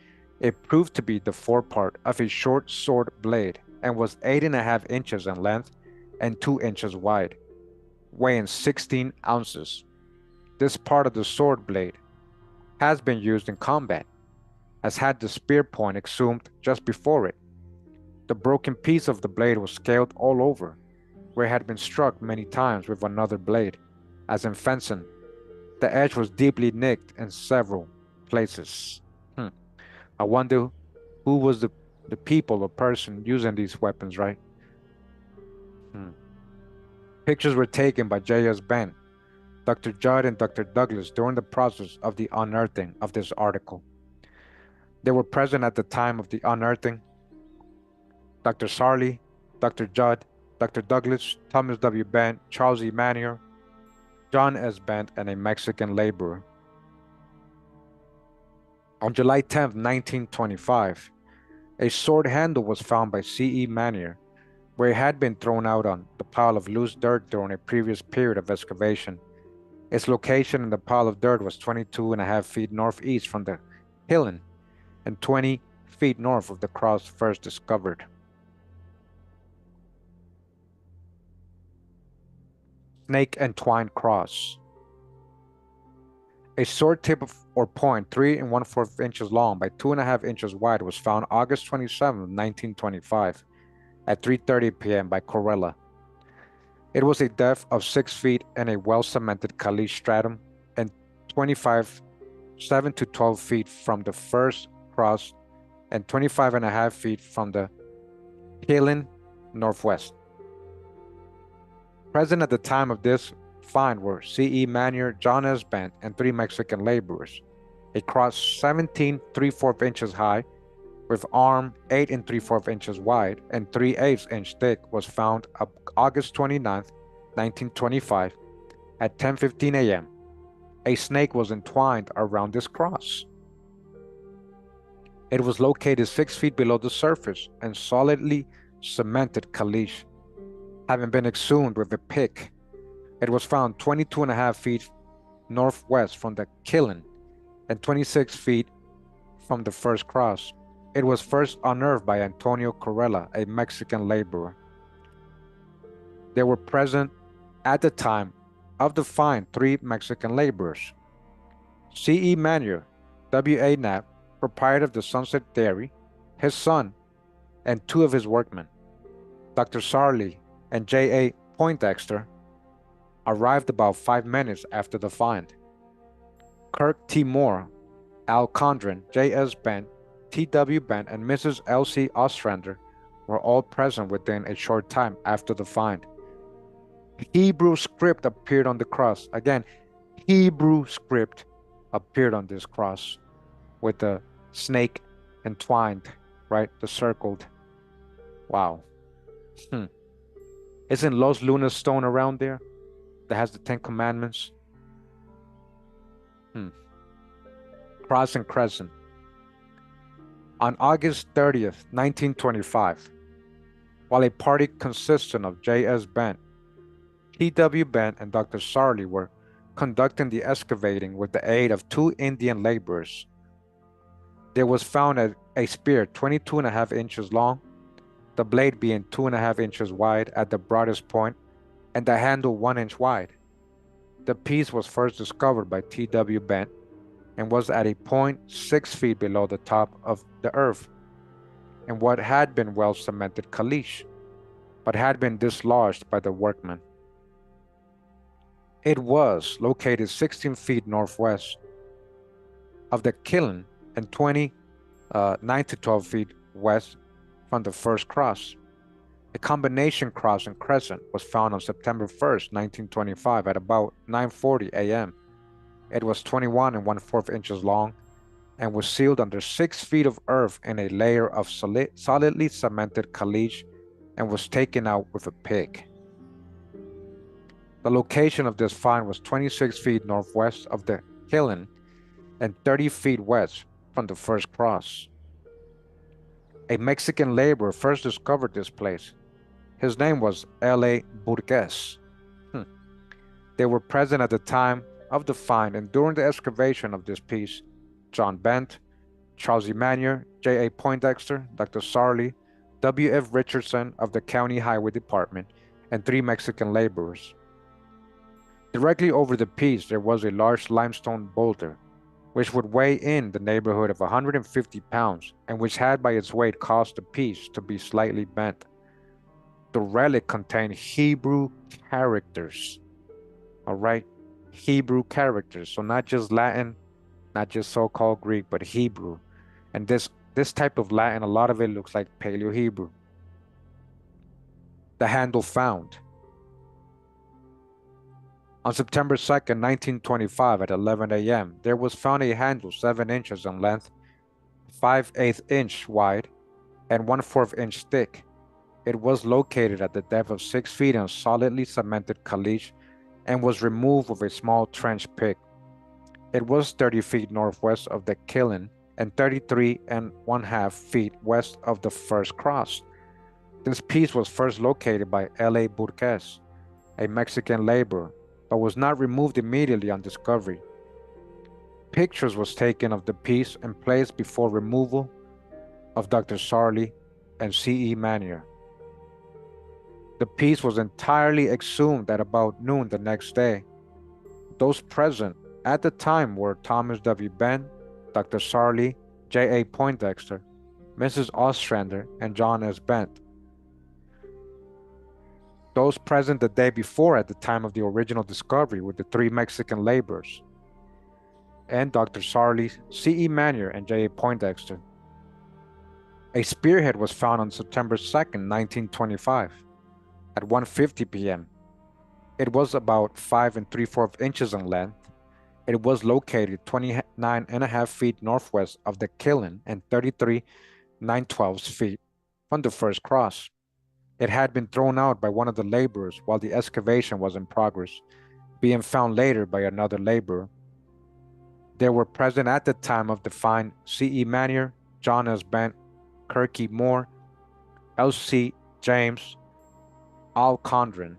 it proved to be the forepart of a short sword blade and was 8 1/2 inches in length and 2 inches wide, weighing 16 ounces. This part of the sword blade has been used in combat, as had the spear point exhumed just before it. The broken piece of the blade was scaled all over, where it had been struck many times with another blade, as in fencing. The edge was deeply nicked in several places. I wonder who was the people or person using these weapons, right? Pictures were taken by J.S. Bent, Dr. Judd, and Dr. Douglas during the process of the unearthing of this article. They were present at the time of the unearthing: Dr. Sarli, Dr. Judd, Dr. Douglas, Thomas W. Bent, Charles E. Manier, John S. Bent, and a Mexican laborer. On July 10, 1925, a sword handle was found by C.E. Manier, where it had been thrown out on the pile of loose dirt during a previous period of excavation. Its location in the pile of dirt was 22.5 feet northeast from the kiln and 20 feet north of the cross first discovered. Snake entwined cross. A sword tip or point 3 1/4 inches long by 2.5 inches wide was found August 27, 1925 at 3:30 p.m. by Corella. It was a depth of 6 feet and a well-cemented caliche stratum and 7 to 12 feet from the first cross and 25.5 feet from the kiln northwest. Present at the time of this find were C.E. Manier, John S. Bent, and 3 Mexican laborers. A cross 17 3/4 inches high with arm 8 3/4 inches wide and 3/8 inch thick was found up August 29, 1925 at 10:15 a.m. A snake was entwined around this cross. It was located 6 feet below the surface and solidly cemented caliche, having been exhumed with a pick. It was found 22.5 feet northwest from the kiln and 26 feet from the first cross. It was first unearthed by Antonio Corella, a Mexican laborer. There were present at the time of the find 3 Mexican laborers: C.E. Manier, W.A. Knapp, proprietor of the Sunset Dairy, his son, and 2 of his workmen. Dr. Sarli and J.A. Poindexter arrived about 5 minutes after the find. Kirk T. Moore, Al Condren, J.S. Bent, T.W. Bent, and Mrs. L.C. Ostrander were all present within a short time after the find. Hebrew script appeared on the cross. Again, Hebrew script appeared on this cross with the snake entwined, right? The circled. Wow. Isn't Los Lunas stone around there that has the 10 commandments? Cross and crescent. On August 30th, 1925, while a party consisting of J.S. Bent, T.W. Bent, and Dr. Sarli were conducting the excavating with the aid of 2 Indian laborers, there was found a spear 22.5 inches long, the blade being 2.5 inches wide at the broadest point, and the handle 1 inch wide. The piece was first discovered by T.W. Bent and was at a point 6 feet below the top of the earth, in what had been well-cemented caliche, but had been dislodged by the workmen. It was located 16 feet northwest of the kiln and 9 to 12 feet west from the first cross. A combination cross and crescent was found on September 1st, 1925 at about 9:40 a.m. It was 21 1/4 inches long and was sealed under 6 feet of earth in a layer of solidly cemented caliche and was taken out with a pick. The location of this find was 26 feet northwest of the kiln and 30 feet west from the first cross. A Mexican laborer first discovered this place. His name was L.A. Burgues. They were present at the time of the find and during the excavation of this piece: John Bent, Charles E. Manier, J.A. Poindexter, Dr. Sarli, W.F. Richardson of the County Highway Department, and 3 Mexican laborers. Directly over the piece there was a large limestone boulder, which would weigh in the neighborhood of 150 pounds and which had by its weight caused the piece to be slightly bent. The relic contained Hebrew characters. All right, Hebrew characters. So not just Latin, not just so-called Greek, but Hebrew. And this type of Latin, a lot of it looks like Paleo-Hebrew. The handle found. On September 2nd, 1925 at 11 a.m., there was found a handle 7 inches in length, 5/8 inch wide, and 1/4 inch thick. It was located at the depth of 6 feet in solidly cemented caliche and was removed with a small trench pick. It was 30 feet northwest of the kiln and 33 1/2 feet west of the first cross. This piece was first located by L.A. Burquez, a Mexican laborer, but was not removed immediately on discovery. Pictures was taken of the piece and placed before removal of Dr. Sarli and C.E. Manier. The piece was entirely exhumed at about noon the next day. Those present at the time were Thomas W. Benn, Dr. Sarli, J.A. Poindexter, Mrs. Ostrander, and John S. Bent. Those present the day before at the time of the original discovery were the three Mexican laborers and Dr. Sarli, C.E. Manier, and J.A. Poindexter. A spearhead was found on September 2nd, 1925 at 1:50 p.m. It was about 5 3/4 inches in length. It was located 29.5 feet northwest of the kiln and 33 9/12 feet from the first cross. It had been thrown out by one of the laborers while the excavation was in progress, being found later by another laborer. There were present at the time of the find C.E. Manier, John S. Bent, Kirky Moore, L.C. James, Al Condren,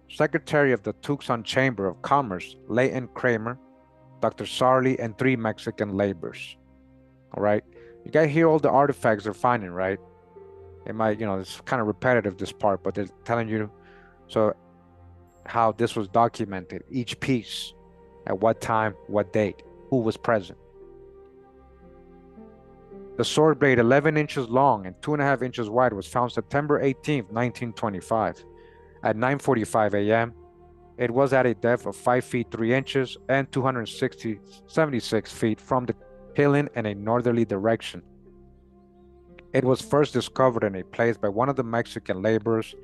Secretary of the Tucson Chamber of Commerce, Leighton Kramer, Dr. Sarli, and three Mexican laborers. All right, you guys hear all the artifacts they're finding, right? It might, it's kind of repetitive, this part, but they're telling you so how this was documented, each piece, at what time, what date, who was present. The sword blade, 11 inches long and 2.5 inches wide, was found September 18th, 1925 at 9:45 a.m. It was at a depth of 5 feet 3 inches and 76 feet from the kiln in a northerly direction. It was first discovered in a place by one of the Mexican laborers,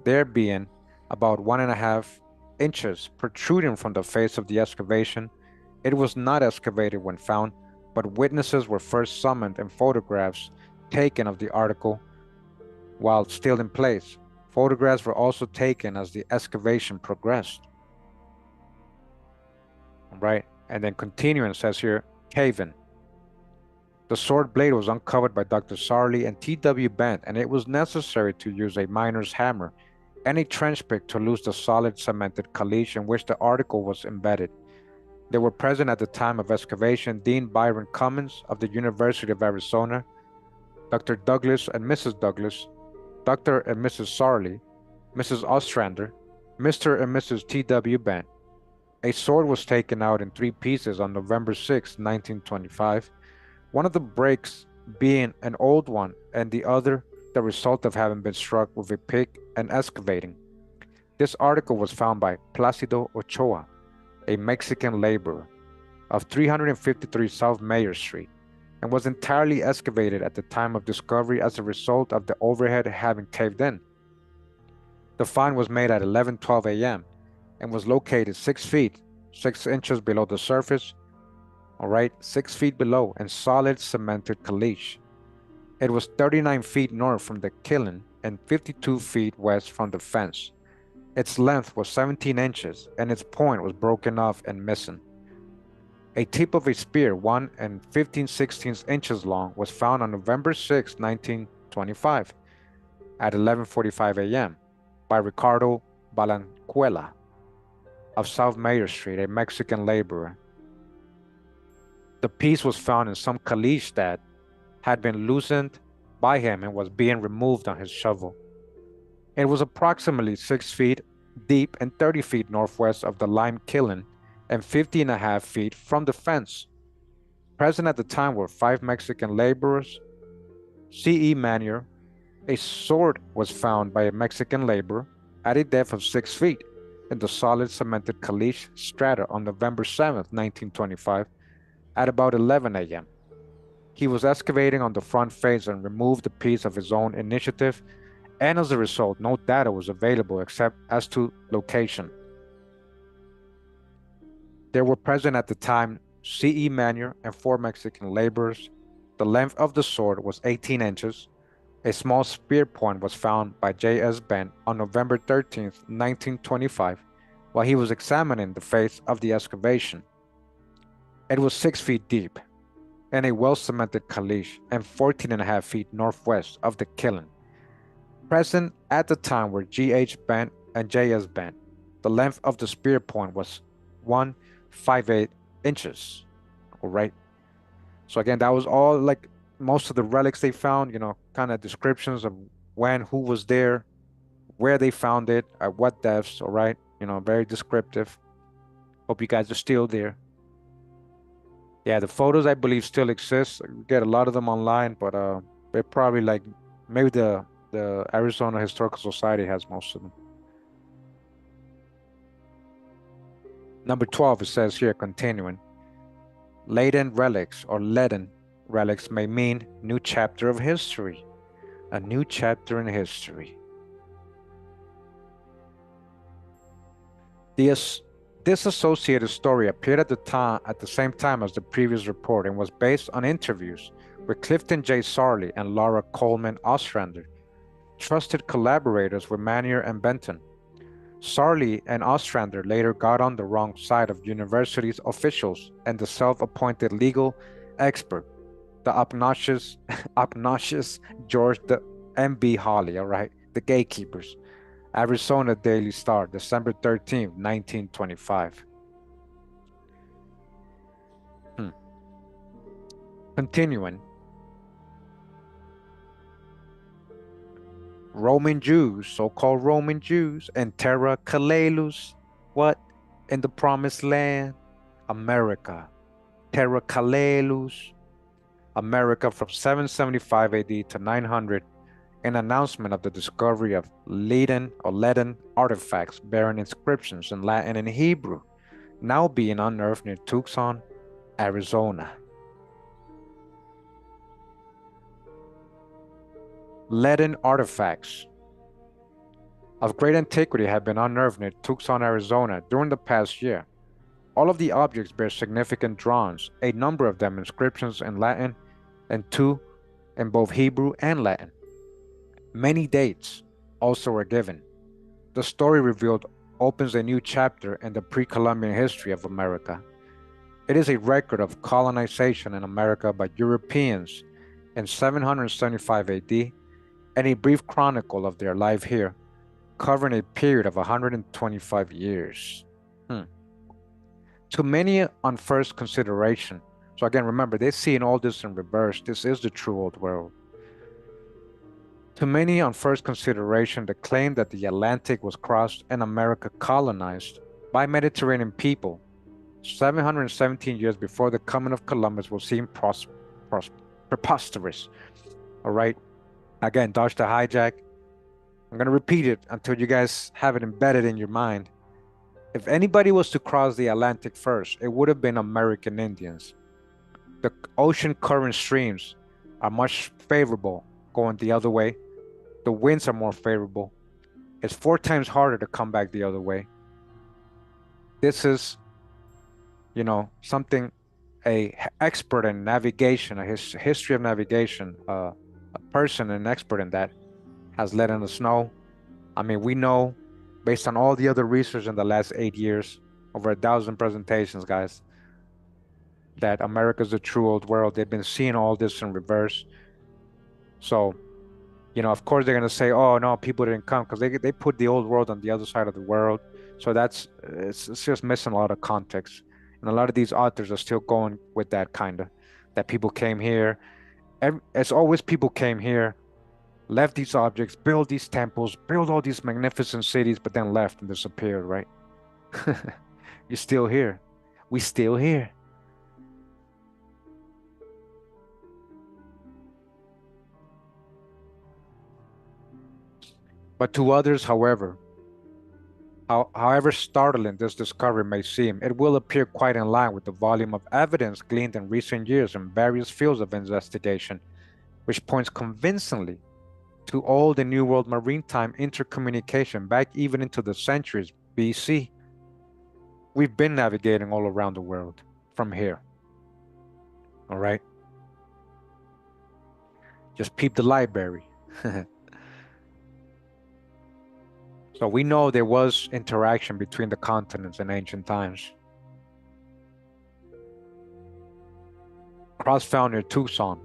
there being about 1.5 inches protruding from the face of the excavation. It was not excavated when found, but witnesses were first summoned and photographs taken of the article while still in place. Photographs were also taken as the excavation progressed. Right, and then continuing, says here, cave-in. The sword blade was uncovered by Dr. Sarli and T.W. Bent, and it was necessary to use a miner's hammer and a trench pick to loose the solid cemented caliche in which the article was embedded. They were present at the time of excavation Dean Byron Cummins of the University of Arizona, Dr. Douglas and Mrs. Douglas, Dr. and Mrs. Sarli, Mrs. Ostrander, Mr. and Mrs. T.W. Bent. A sword was taken out in 3 pieces on November 6, 1925, one of the breaks being an old one and the other the result of having been struck with a pick and excavating. This article was found by Placido Ochoa, a Mexican laborer, of 353 South Mayor Street, and was entirely excavated at the time of discovery as a result of the overhead having caved in. The find was made at 11:12 a.m. and was located 6 feet, 6 inches below the surface, 6 feet below, and solid cemented caliche. It was 39 feet north from the kiln and 52 feet west from the fence. Its length was 17 inches, and its point was broken off and missing. A tip of a spear, 1 15/16 inches long, was found on November 6, 1925, at 11:45 a.m. by Ricardo Balancuela of South Mayor Street, a Mexican laborer. The piece was found in some caliche that had been loosened by him and was being removed on his shovel. It was approximately 6 feet deep and 30 feet northwest of the lime kiln and 50.5 feet from the fence. Present at the time were 5 Mexican laborers, C.E. Manier. A sword was found by a Mexican laborer at a depth of 6 feet in the solid cemented caliche strata on November 7, 1925, at about 11 a.m. He was excavating on the front face and removed the piece of his own initiative, and as a result, no data was available except as to location. There were present at the time C.E. Manier and 4 Mexican laborers. The length of the sword was 18 inches. A small spear point was found by J.S. Bent on November 13, 1925, while he was examining the face of the excavation. It was 6 feet deep and a well-cemented caliche and 14.5 feet northwest of the kiln. Present at the time were GH bent and JS bent. The length of the spear point was 158 inches. All right. So again, that was all like most of the relics they found, kind of descriptions of when, who was there, where they found it, at what depths, all right? Very descriptive. Hope you guys are still there. Yeah, the photos I believe still exist. We get a lot of them online, but they're probably like maybe the Arizona Historical Society has most of them. Number 12, it says here, continuing. Latent relics or leaden relics may mean new chapter of history. A new chapter in history. This associated story appeared at the same time as the previous report and was based on interviews with Clifton J. Sarley and Laura Coleman Ostrander, trusted collaborators with Manier and Benton. Sarley and Ostrander later got on the wrong side of university's officials and the self-appointed legal expert, the obnoxious George M.B. Hawley, all right, the gatekeepers. Arizona Daily Star, December 13th, 1925. Continuing. Roman Jews, so-called Roman Jews, and Terra Calelus, what? In the Promised Land? America. Terra Calelus, America from 775 AD to 900, an announcement of the discovery of leaden artifacts bearing inscriptions in Latin and Hebrew, now being unearthed near Tucson, Arizona. Leaden artifacts of great antiquity have been unearthed near Tucson, Arizona during the past year. All of the objects bear significant drawings, a number of them inscriptions in Latin and 2 in both Hebrew and Latin. Many dates also are given. The story revealed opens a new chapter in the pre-Columbian history of America. It is a record of colonization in America by Europeans in 775 AD and a brief chronicle of their life here, covering a period of 125 years. To many on first consideration, so again, remember, they're seeing all this in reverse. This is the true old world. To many on first consideration, the claim that the Atlantic was crossed and America colonized by Mediterranean people 717 years before the coming of Columbus will seem preposterous. All right. Again, dodge the hijack. I'm going to repeat it until you guys have it embedded in your mind. If anybody was to cross the Atlantic first, it would have been American Indians. The ocean current streams are much favorable going the other way. The winds are more favorable. It's 4 times harder to come back the other way. This is, something a expert in navigation, a history of navigation, a person, an expert in that, has let us know. I mean, we know based on all the other research in the last 8 years, over 1,000 presentations, guys, that America's the true old world. They've been seeing all this in reverse. So, of course they're gonna say, "Oh no, people didn't come," because they put the old world on the other side of the world. So it's just missing a lot of context. And a lot of these authors are still going with that kind of, that people came here. It's always people came here, left these objects, built these temples, built all these magnificent cities, but then left and disappeared, right? You're still here. We still here. But to others, however startling this discovery may seem, it will appear quite in line with the volume of evidence gleaned in recent years in various fields of investigation, which points convincingly to old and New World maritime intercommunication back even into the centuries BC. We've been navigating all around the world from here. All right? Just peep the library. So we know there was interaction between the continents in ancient times. Cross found near Tucson.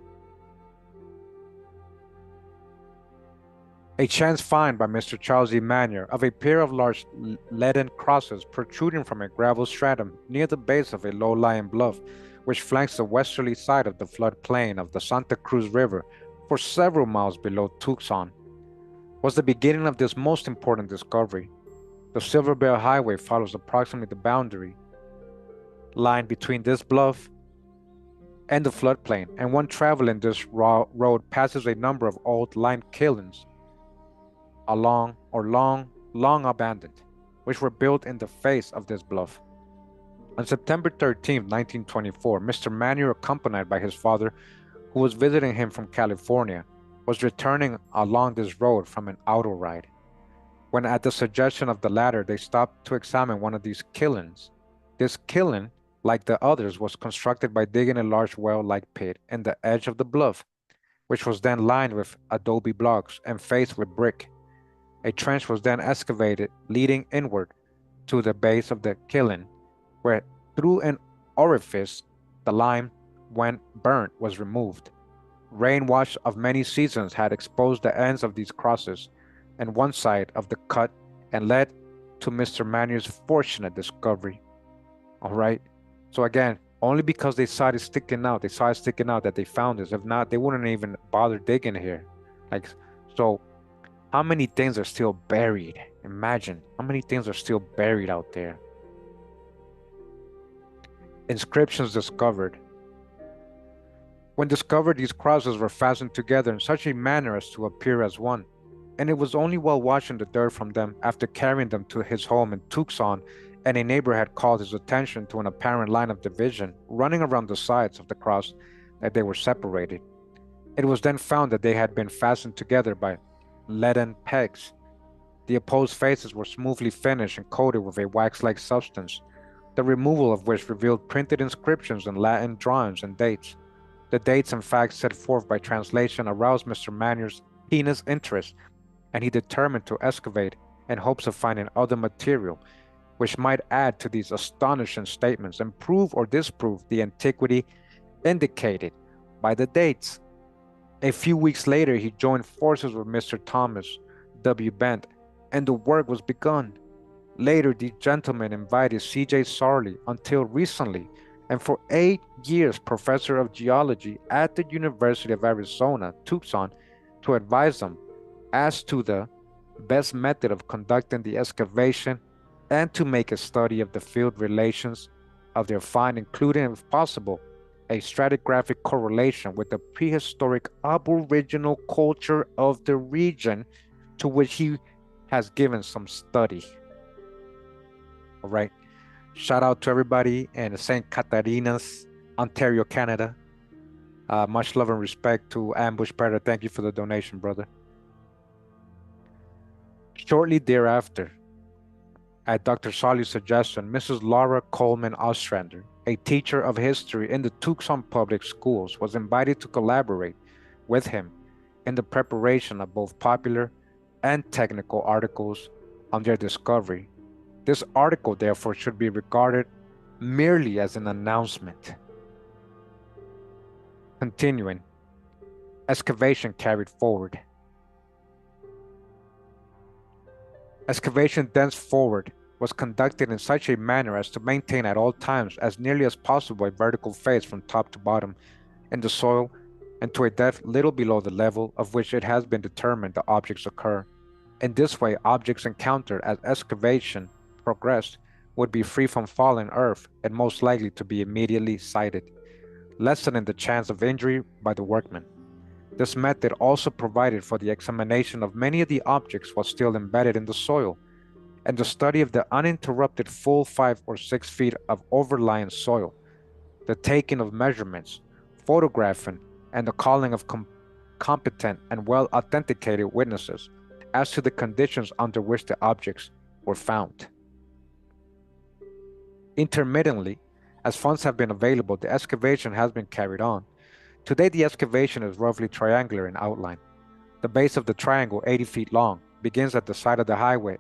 A chance find by Mr. Charles E. Manier of a pair of large leaden crosses protruding from a gravel stratum near the base of a low-lying bluff, which flanks the westerly side of the floodplain of the Santa Cruz River for several miles below Tucson, was the beginning of this most important discovery. The Silver Bear Highway follows approximately the boundary line between this bluff and the floodplain, and one traveling this road passes a number of old lime kilns long abandoned, which were built in the face of this bluff. On September 13, 1924, Mr. Manier, accompanied by his father, who was visiting him from California, was returning along this road from an auto ride, when at the suggestion of the latter, they stopped to examine one of these kilns. This kiln, like the others, was constructed by digging a large well-like pit in the edge of the bluff, which was then lined with adobe blocks and faced with brick. A trench was then excavated, leading inward to the base of the kiln, where through an orifice the lime, when burnt, was removed. Rainwash of many seasons had exposed the ends of these crosses and one side of the cut and led to Mr. Manier's fortunate discovery. All right. So again, only because they saw it sticking out, that they found this. If not, they wouldn't even bother digging here. Like, so how many things are still buried? Imagine how many things are still buried out there. Inscriptions discovered. When discovered, these crosses were fastened together in such a manner as to appear as one, and it was only while washing the dirt from them after carrying them to his home in Tucson, and a neighbor had called his attention to an apparent line of division running around the sides of the cross, that they were separated. It was then found that they had been fastened together by leaden pegs. The opposed faces were smoothly finished and coated with a wax-like substance, the removal of which revealed printed inscriptions and Latin drawings and dates. The dates and facts set forth by translation aroused Mr. Manier's keenest interest, and he determined to excavate in hopes of finding other material which might add to these astonishing statements and prove or disprove the antiquity indicated by the dates. A few weeks later, he joined forces with Mr. Thomas W. Bent, and the work was begun. Later, the gentleman invited C.J. Sarley, until recently, and for 8 years professor of geology at the University of Arizona, Tucson, to advise them as to the best method of conducting the excavation and to make a study of the field relations of their find, including, if possible, a stratigraphic correlation with the prehistoric aboriginal culture of the region to which he has given some study. All right. Shout out to everybody in St. Catharines, Ontario, Canada. Much love and respect to Ambush Predator. Thank you for the donation, brother. Shortly thereafter, at Dr. Sarley's suggestion, Mrs. Laura Coleman Ostrander, a teacher of history in the Tucson public schools, was invited to collaborate with him in the preparation of both popular and technical articles on their discovery. This article, therefore, should be regarded merely as an announcement. Continuing, excavation carried forward. Excavation thenceforward was conducted in such a manner as to maintain at all times as nearly as possible a vertical face from top to bottom in the soil and to a depth little below the level of which it has been determined the objects occur. In this way, objects encountered as excavation progressed would be free from falling earth and most likely to be immediately sighted, lessening the chance of injury by the workmen. This method also provided for the examination of many of the objects while still embedded in the soil, and the study of the uninterrupted full 5 or 6 feet of overlying soil, the taking of measurements, photographing, and the calling of competent and well authenticated witnesses as to the conditions under which the objects were found. Intermittently, as funds have been available, the excavation has been carried on. Today, the excavation is roughly triangular in outline. The base of the triangle, 80 feet long, begins at the side of the highway,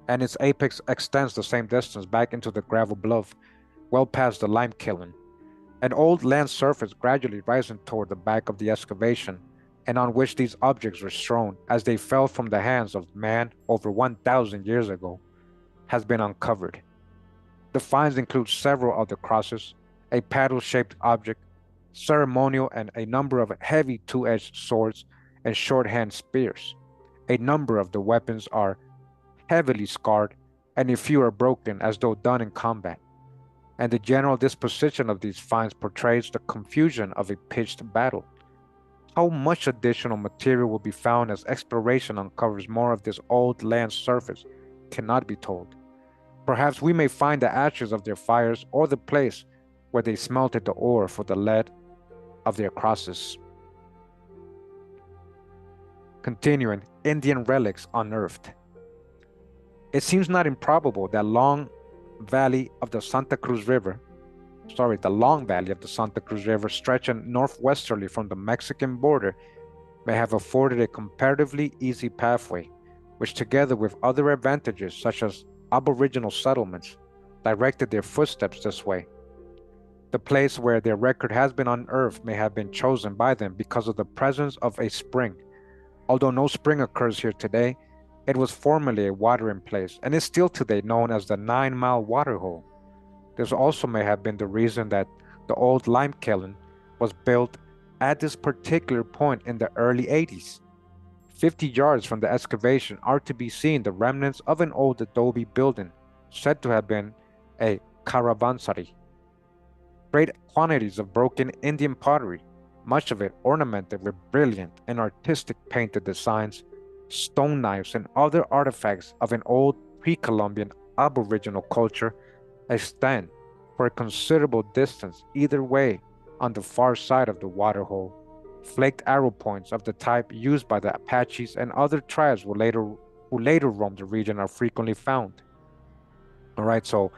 and its apex extends the same distance back into the gravel bluff, well past the lime kiln. An old land surface gradually rising toward the back of the excavation, and on which these objects were strewn as they fell from the hands of man over 1,000 years ago, has been uncovered. The finds include several of the crosses, a paddle-shaped object, ceremonial, and a number of heavy two-edged swords and shorthand spears. A number of the weapons are heavily scarred, and a few are broken as though done in combat. And the general disposition of these finds portrays the confusion of a pitched battle. How much additional material will be found as exploration uncovers more of this old land surface cannot be told. Perhaps we may find the ashes of their fires or the place where they smelted the ore for the lead of their crosses. Continuing, Indian relics unearthed. It seems not improbable that the long valley of the Santa Cruz River, stretching northwesterly from the Mexican border, may have afforded a comparatively easy pathway, which together with other advantages such as aboriginal settlements, directed their footsteps this way. The place where their record has been unearthed may have been chosen by them because of the presence of a spring. Although no spring occurs here today, it was formerly a watering place and is still today known as the 9-Mile Waterhole. This also may have been the reason that the old lime kiln was built at this particular point in the early 80s. 50 yards from the excavation are to be seen the remnants of an old adobe building said to have been a caravanserai. Great quantities of broken Indian pottery, much of it ornamented with brilliant and artistic painted designs, stone knives, and other artifacts of an old pre-Columbian aboriginal culture, extend for a considerable distance either way on the far side of the waterhole. Flaked arrow points of the type used by the Apaches and other tribes who later roamed the region are frequently found. All right, so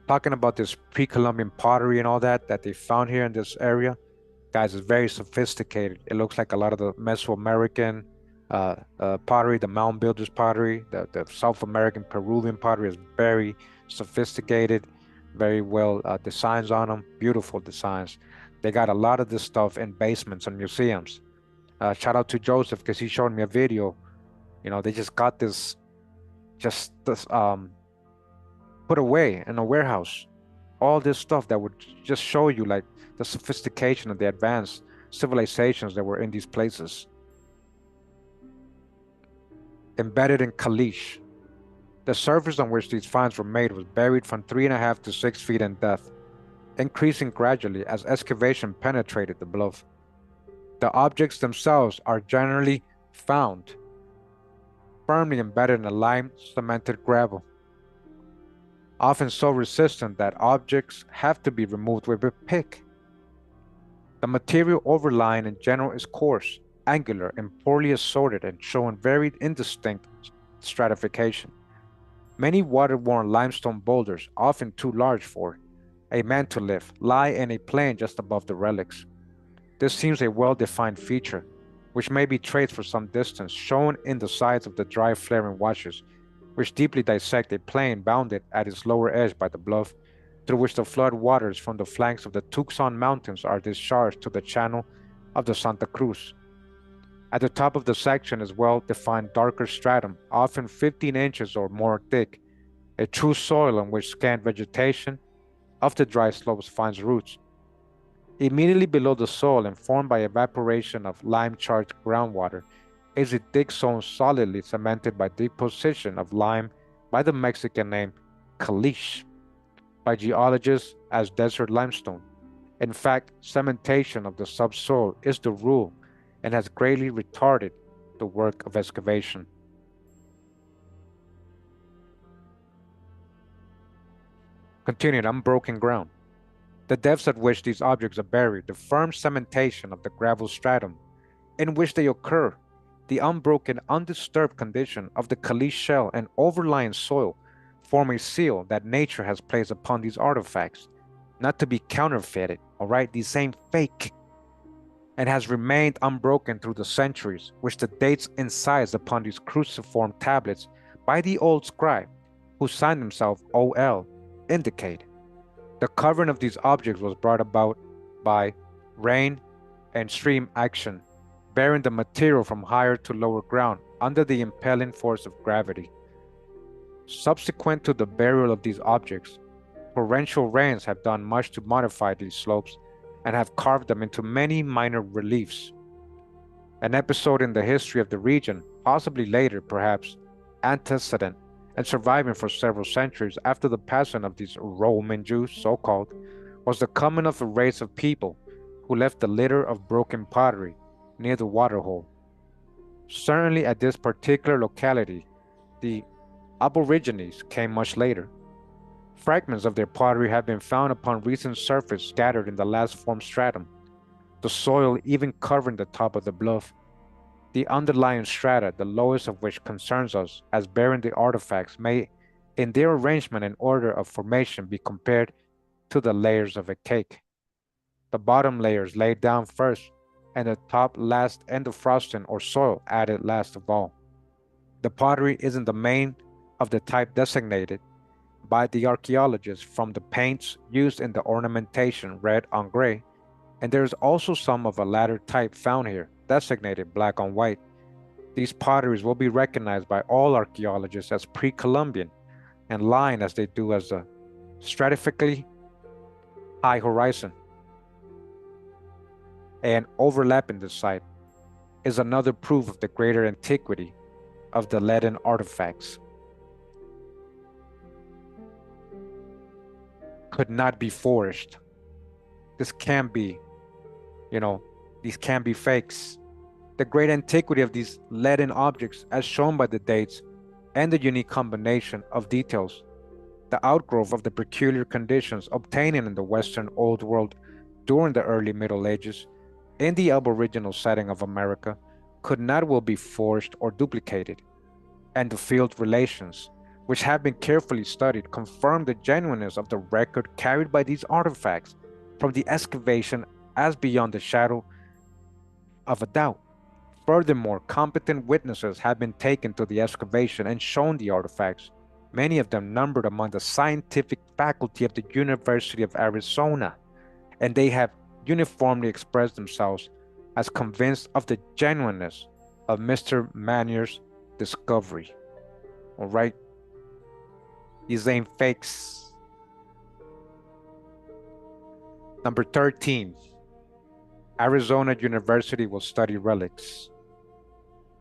talking about this pre-Columbian pottery and all that they found here in this area, guys, is very sophisticated. It looks like a lot of the Mesoamerican pottery, the mound builders pottery, the South American Peruvian pottery is very sophisticated, very well designs on them, beautiful designs. They got a lot of this stuff in basements and museums. Shout out to Joseph because he showed me a video. You know, they just got this put away in a warehouse. All this stuff that would just show you like the sophistication and the advanced civilizations that were in these places. Embedded in caliche. The surface on which these finds were made was buried from 3.5 to 6 feet in depth, increasing gradually as excavation penetrated the bluff. The objects themselves are generally found firmly embedded in a lime-cemented gravel, often so resistant that objects have to be removed with a pick. The material overlying in general is coarse, angular, and poorly assorted and showing very indistinct stratification. Many water-worn limestone boulders, often too large for a man to lift, lie in a plain just above the relics. This seems a well-defined feature, which may be traced for some distance, shown in the sides of the dry flaring washes, which deeply dissect a plain bounded at its lower edge by the bluff, through which the flood waters from the flanks of the Tucson Mountains are discharged to the channel of the Santa Cruz. At the top of the section is well-defined darker stratum, often 15 inches or more thick, a true soil on which scant vegetation of the dry slopes finds roots. Immediately below the soil and formed by evaporation of lime-charged groundwater is a thick zone solidly cemented by deposition of lime by the Mexican name caliche, by geologists as desert limestone. In fact, cementation of the subsoil is the rule and has greatly retarded the work of excavation. Continued, unbroken ground. The depths at which these objects are buried, the firm cementation of the gravel stratum in which they occur, the unbroken, undisturbed condition of the caliche shell and overlying soil form a seal that nature has placed upon these artifacts, not to be counterfeited, all right? These ain't fake, and has remained unbroken through the centuries, which the dates incised upon these cruciform tablets by the old scribe, who signed himself O.L., indicate. The covering of these objects was brought about by rain and stream action, bearing the material from higher to lower ground under the impelling force of gravity. Subsequent to the burial of these objects, torrential rains have done much to modify these slopes and have carved them into many minor reliefs. An episode in the history of the region, possibly later, perhaps antecedent and surviving for several centuries after the passing of these Romani Jews, so-called, was the coming of a race of people who left a litter of broken pottery near the waterhole. Certainly at this particular locality, the Aborigines came much later. Fragments of their pottery have been found upon recent surface scattered in the last formed stratum, the soil even covering the top of the bluff. The underlying strata, the lowest of which concerns us as bearing the artifacts, may, in their arrangement and order of formation, be compared to the layers of a cake. The bottom layers laid down first, and the top last, and the frosting or soil added last of all. The pottery isn't the main of the type designated by the archaeologist from the paints used in the ornamentation red on gray, and there is also some of a latter type found here, designated black on white. These potteries will be recognized by all archaeologists as pre-Columbian and lying as they do as a stratigraphically high horizon. And overlapping the site is another proof of the greater antiquity of the leaden artifacts. Could not be forged. This can't be, these can't be fakes. The great antiquity of these leaden objects, as shown by the dates and the unique combination of details, the outgrowth of the peculiar conditions obtaining in the Western Old World during the early Middle Ages in the aboriginal setting of America, could not well be forged or duplicated, and the field relations, which have been carefully studied, confirm the genuineness of the record carried by these artifacts from the excavation as beyond the shadow of a doubt. Furthermore, competent witnesses have been taken to the excavation and shown the artifacts, many of them numbered among the scientific faculty of the University of Arizona, and they have uniformly expressed themselves as convinced of the genuineness of Mr. Manier's discovery. All right? These ain't fakes. Number 13, Arizona University will study relics.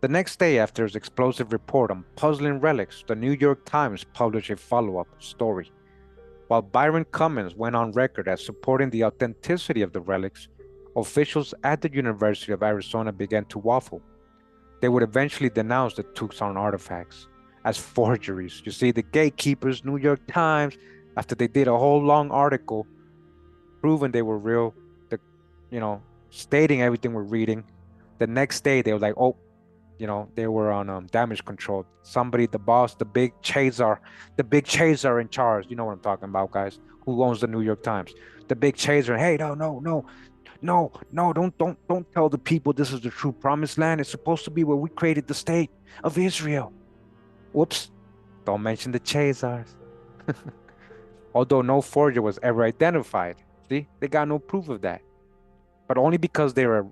The next day after his explosive report on puzzling relics, the New York Times published a follow-up story. While Byron Cummings went on record as supporting the authenticity of the relics, officials at the University of Arizona began to waffle. They would eventually denounce the Tucson artifacts as forgeries. You see, the gatekeepers, New York Times, after they did a whole long article proving they were real, stating everything we're reading, the next day they were like, oh, they were on damage control. Somebody, the boss, the big chaser in charge. You know what I'm talking about, guys, who owns the New York Times. The big chaser, hey, no, don't tell the people this is the true promised land. It's supposed to be where we created the state of Israel. Whoops, don't mention the chasers. Although no forger was ever identified. See, they got no proof of that. But only because they're a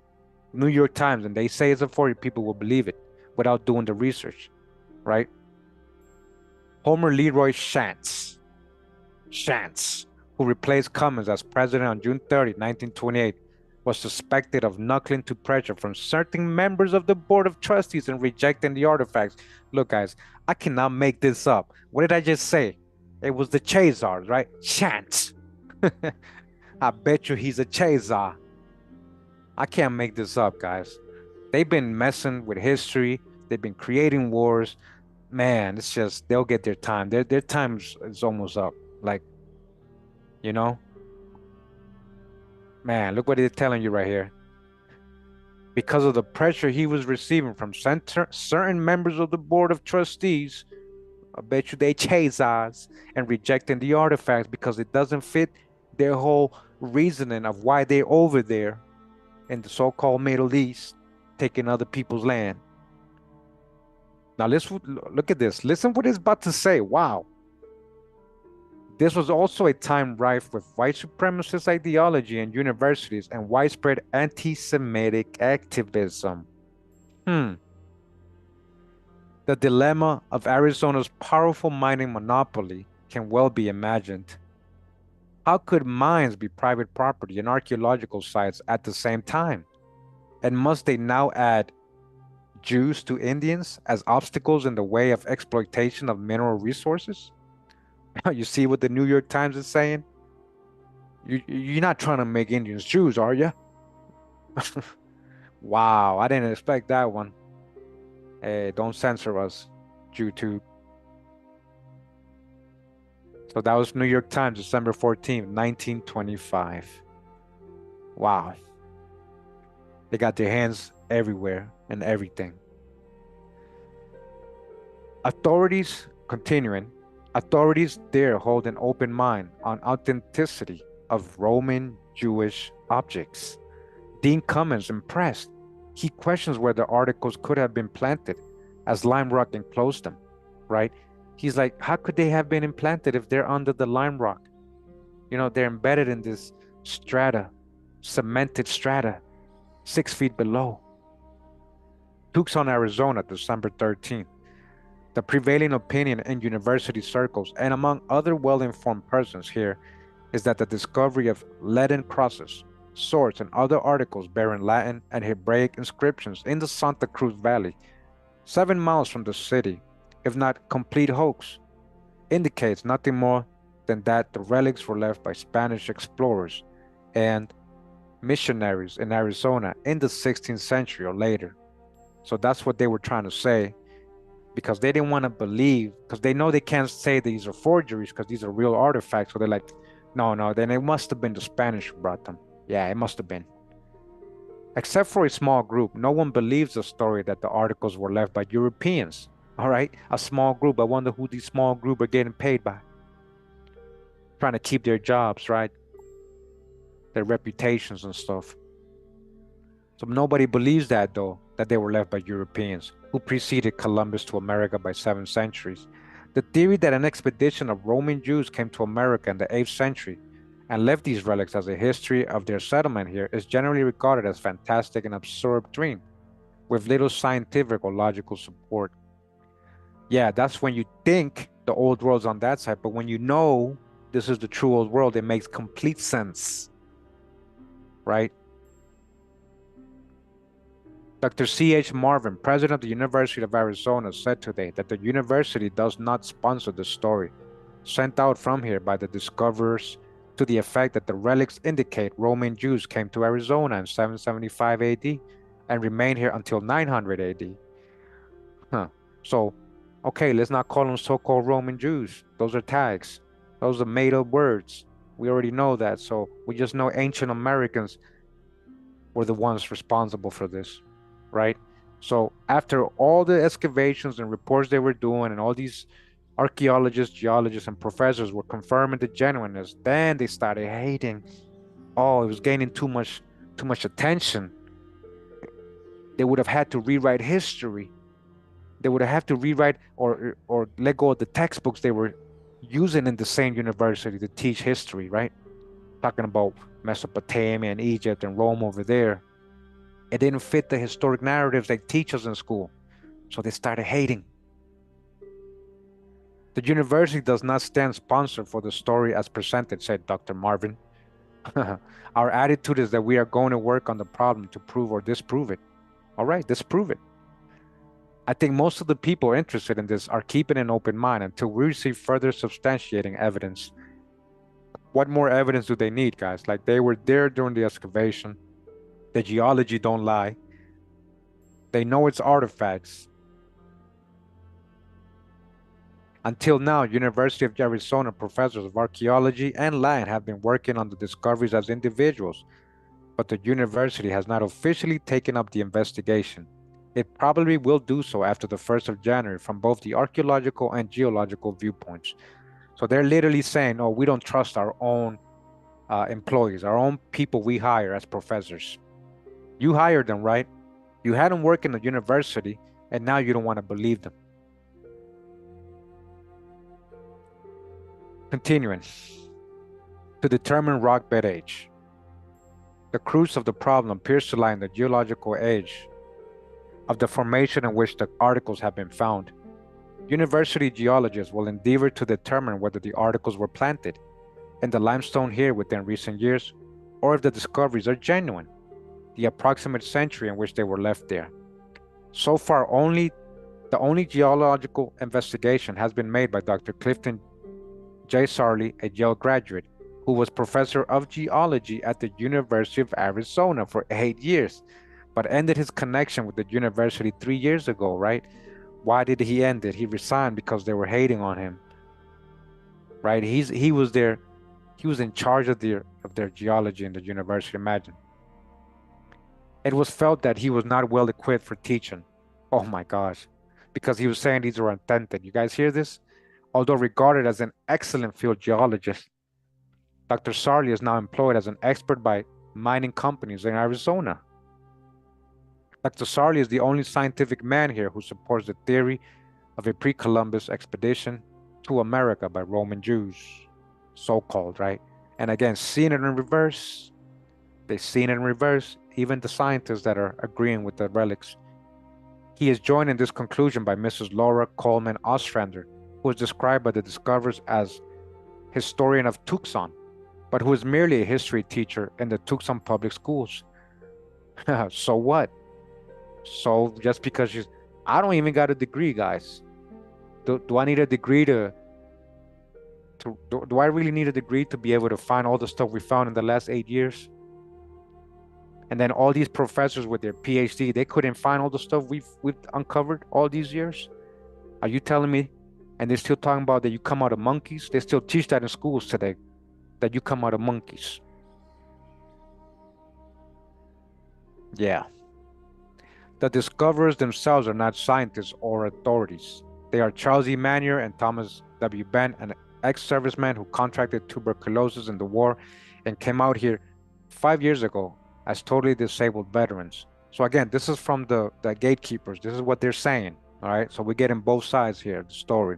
New York Times and they say it's a forgery, people will believe it without doing the research, right? Homer Leroy Shantz, who replaced Cummings as president on June 30, 1928, was suspected of knuckling to pressure from certain members of the Board of Trustees and rejecting the artifacts. Look, guys, I cannot make this up. What did I just say? It was the Chazars, right? Shantz. I bet you he's a Chazar. I can't make this up, guys. They've been messing with history. They've been creating wars. Man, it's just, they'll get their time. Their time is almost up. Like, man, look what they're telling you right here. Because of the pressure he was receiving from certain members of the Board of Trustees, I bet you they chase us and rejecting the artifacts because it doesn't fit their whole reasoning of why they're over there in the so-called Middle East, taking other people's land. Now let's look at this. Listen what it's about to say. Wow. This was also a time rife with white supremacist ideology in universities and widespread anti-Semitic activism. Hmm. The dilemma of Arizona's powerful mining monopoly can well be imagined. How could mines be private property and archaeological sites at the same time? And must they now add Jews to Indians as obstacles in the way of exploitation of mineral resources? You see what the New York Times is saying? You're not trying to make Indians Jews, are you? Wow, I didn't expect that one. Hey, don't censor us, YouTube. So that was New York Times, December 14th, 1925. Wow. They got their hands everywhere and everything. Continuing, authorities there hold an open mind on authenticity of Roman Jewish objects. Dean Cummins impressed. He questions whether articles could have been planted as lime rock enclosed them, right? He's like, how could they have been implanted if they're under the lime rock? You know, they're embedded in this strata, cemented strata, 6 feet below. Tucson, Arizona, December 13th. The prevailing opinion in university circles and among other well-informed persons here is that the discovery of leaden crosses, swords, and other articles bearing Latin and Hebraic inscriptions in the Santa Cruz Valley, 7 miles from the city, if not complete hoax, indicates nothing more than that the relics were left by Spanish explorers and missionaries in Arizona in the 16th century or later. So that's what they were trying to say, because they didn't want to believe, because they know they can't say these are forgeries because these are real artifacts. So they're like, no, then it must have been the Spanish who brought them. Yeah, it must have been. Except for a small group, no one believes the story that the articles were left by Europeans. All right, a small group. I wonder who these small group are getting paid by. Trying to keep their jobs, right? Their reputations and stuff. So nobody believes that, though, that they were left by Europeans who preceded Columbus to America by 7 centuries. The theory that an expedition of Roman Jews came to America in the 8th century and left these relics as a history of their settlement here is generally regarded as fantastic and absurd dream with little scientific or logical support. Yeah, that's when you think the old world's on that side, but when you know this is the true old world, it makes complete sense, right? Dr. C.H. Marvin, president of the University of Arizona, said today that the university does not sponsor the story sent out from here by the discoverers to the effect that the relics indicate Roman Jews came to Arizona in 775 AD and remained here until 900 AD. Huh. So, okay, let's not call them so-called Roman Jews. Those are tags. Those are made-up words. We already know that. So we just know ancient Americans were the ones responsible for this, right? So after all the excavations and reports they were doing and all these archaeologists, geologists, and professors were confirming the genuineness, then they started hating. Oh, it was gaining too much attention. They would have had to rewrite history. They would have had to rewrite or let go of the textbooks they were using in the same university to teach history, right? Talking about Mesopotamia and Egypt and Rome over there. It didn't fit the historic narratives they teach us in school. So they started hating. The university does not stand sponsor for the story as presented, said Dr. Marvin. Our attitude is that we are going to work on the problem to prove or disprove it. All right, disprove it. I think most of the people interested in this are keeping an open mind until we receive further substantiating evidence. What more evidence do they need, guys? Like, they were there during the excavation. The geology don't lie. They know it's artifacts. Until now, University of Arizona professors of archaeology and Latin have been working on the discoveries as individuals, but the university has not officially taken up the investigation. It probably will do so after the 1st of January from both the archaeological and geological viewpoints. So they're literally saying, oh, we don't trust our own employees, our own people we hire as professors. You hired them, right? You had them work in the university, and now you don't want to believe them. Continuing, to determine rock bed age. The crux of the problem appears to lie in the geological age of the formation in which the articles have been found. University geologists will endeavor to determine whether the articles were planted in the limestone here within recent years, or if the discoveries are genuine, the approximate century in which they were left there. So far, the only geological investigation has been made by Dr. Clifton J. Sarley, a Yale graduate, who was professor of geology at the University of Arizona for 8 years, but ended his connection with the university 3 years ago, right? Why did he end it? He resigned because they were hating on him, right? He was in charge of their geology in the university. Imagine. It was felt that he was not well equipped for teaching. Oh my gosh, because he was saying these were authentic. You guys hear this? Although regarded as an excellent field geologist, Dr. Sarley is now employed as an expert by mining companies in Arizona. Dr. Sarley is the only scientific man here who supports the theory of a pre-Columbus expedition to America by Roman Jews, so-called, right? And again, seeing it in reverse, they've seen it in reverse, even the scientists that are agreeing with the relics. He is joined in this conclusion by Mrs. Laura Coleman Ostrander, who is described by the discoverers as historian of Tucson, but who is merely a history teacher in the Tucson public schools. So what? So just because I don't even got a degree, guys. Do I need a degree do I really need a degree to be able to find all the stuff we found in the last 8 years? And then all these professors with their PhD, they couldn't find all the stuff we've uncovered all these years? Are you telling me? And they're still talking about that you come out of monkeys? They still teach that in schools today, that you come out of monkeys. Yeah. The discoverers themselves are not scientists or authorities. They are Charles E. Manier and Thomas W. Benn, an ex-serviceman who contracted tuberculosis in the war and came out here 5 years ago as totally disabled veterans. So again, this is from the gatekeepers. This is what they're saying, all right? So we're getting both sides here of the story.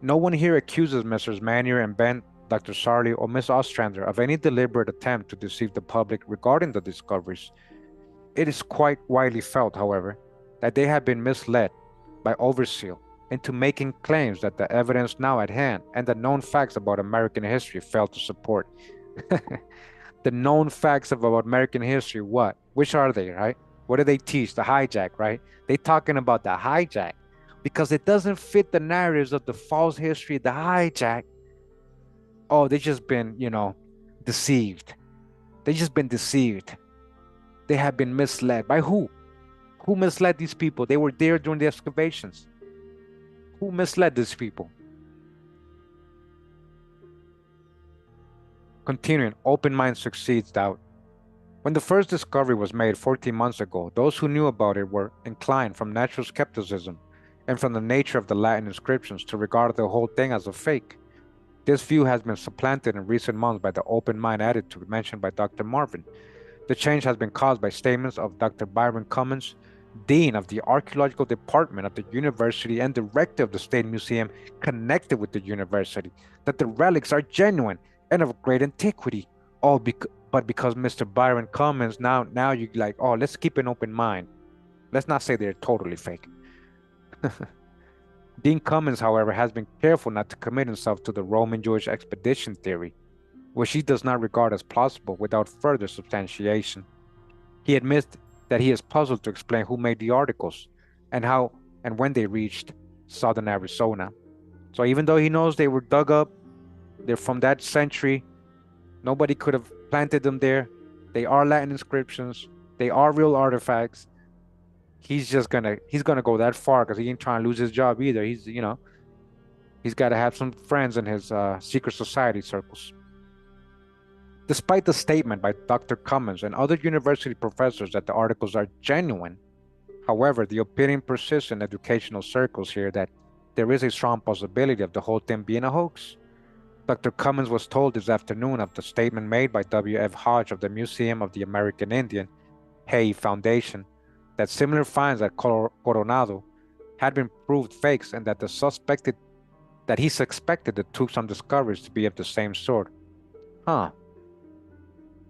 No one here accuses Messrs. Manier and Benn, Dr. Sarley, or Miss Ostrander of any deliberate attempt to deceive the public regarding the discoveries. It is quite widely felt, however, that they have been misled by overzeal into making claims that the evidence now at hand and the known facts about American history fail to support. The known facts about American history, what? Which are they, right? What do they teach? The hijack, right? They talking about the hijack because it doesn't fit the narratives of the false history, the hijack. Oh, they just been, deceived. They just been deceived. They have been misled. By who? Who misled these people? They were there during the excavations. Who misled these people? Continuing, open mind succeeds doubt. When the first discovery was made 14 months ago, those who knew about it were inclined from natural skepticism and from the nature of the Latin inscriptions to regard the whole thing as a fake. This view has been supplanted in recent months by the open mind attitude mentioned by Dr. Marvin. The change has been caused by statements of Dr. Byron Cummins, Dean of the Archaeological Department of the University and Director of the State Museum connected with the university, that the relics are genuine and of great antiquity. But because Mr. Byron Cummins, now you like, oh, let's keep an open mind. Let's not say they're totally fake. Dean Cummins, however, has been careful not to commit himself to the Roman Jewish expedition theory, which he does not regard as plausible without further substantiation. He admits that he is puzzled to explain who made the articles and how and when they reached southern Arizona. So even though he knows they were dug up, they're from that century, nobody could have planted them there. They are Latin inscriptions. They are real artifacts. He's gonna go that far because he ain't trying to lose his job either. He's got to have some friends in his secret society circles. Despite the statement by Dr. Cummins and other university professors that the articles are genuine, however, the opinion persists in educational circles here that there is a strong possibility of the whole thing being a hoax. Dr. Cummins was told this afternoon of the statement made by W.F. Hodge of the Museum of the American Indian, Hay Foundation, that similar finds at Coronado had been proved fakes and that he suspected the Tucson discoveries to be of the same sort. Huh.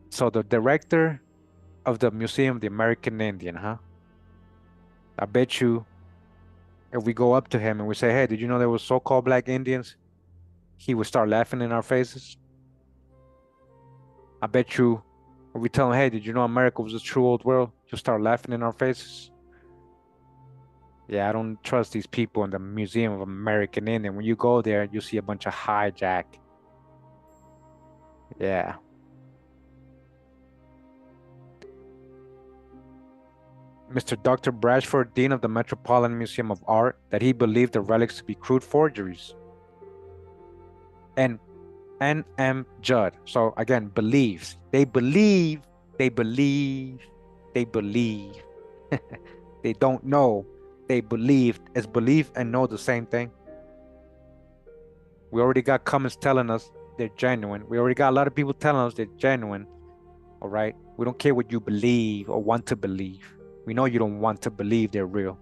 So the director of the Museum of the American Indian, huh? I bet you if we go up to him and we say, hey, did you know there was so-called black Indians? He would start laughing in our faces. I bet you if we tell him, hey, did you know America was a true old world? He'll start laughing in our faces. Yeah, I don't trust these people in the Museum of American Indian. When you go there, you see a bunch of hijack. Yeah. Mr. Dr. Brashford, Dean of the Metropolitan Museum of Art, that he believed the relics to be crude forgeries. And N.M. Judd. So again, believes. They believe, they believe, they believe. They don't know. They believe. Is believe and know the same thing? We already got comments telling us they're genuine. We already got a lot of people telling us they're genuine. All right. We don't care what you believe or want to believe. We know you don't want to believe they're real.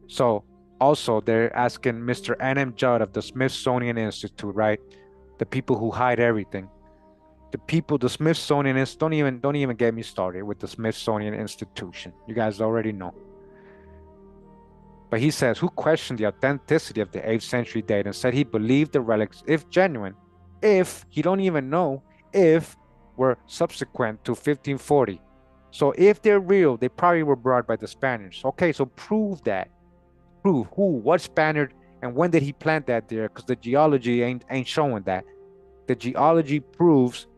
So also they're asking Mr. N.M. Judd of the Smithsonian Institute, right? The people who hide everything. The people, the Smithsonian is don't even get me started with the Smithsonian Institution. You guys already know. But he says, who questioned the authenticity of the 8th century date and said he believed the relics, if genuine, if he don't even know if were subsequent to 1540. So if they're real, they probably were brought by the Spaniards. Okay, so prove that. Prove who, what Spaniard, and when did he plant that there? Because the geology ain't showing that. The geology proves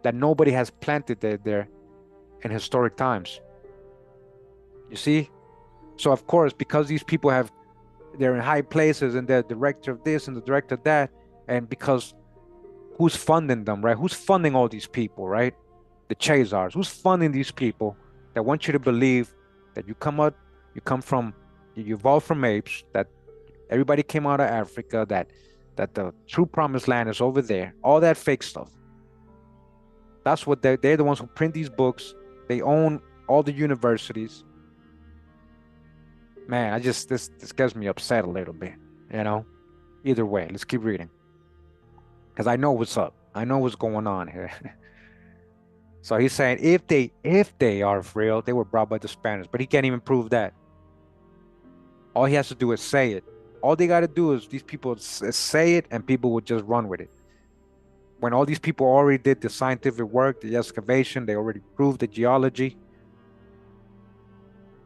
that nobody has planted it there in historic times. You see? So of course, because these people they're in high places and they're director of this and the director of that, and because who's funding them, right? Who's funding all these people, right? The Chazars. Who's funding these people that want you to believe that you you evolved from apes, that everybody came out of Africa, that the true promised land is over there, all that fake stuff. That's what they're the ones who print these books. They own all the universities. Man, this gets me upset a little bit, you know. Either way, let's keep reading. Because I know what's up. I know what's going on here. So he's saying if they are real, they were brought by the Spaniards, but he can't even prove that. All he has to do is say it. All they got to do is these people say it and people would just run with it. When all these people already did the scientific work, the excavation, they already proved the geology.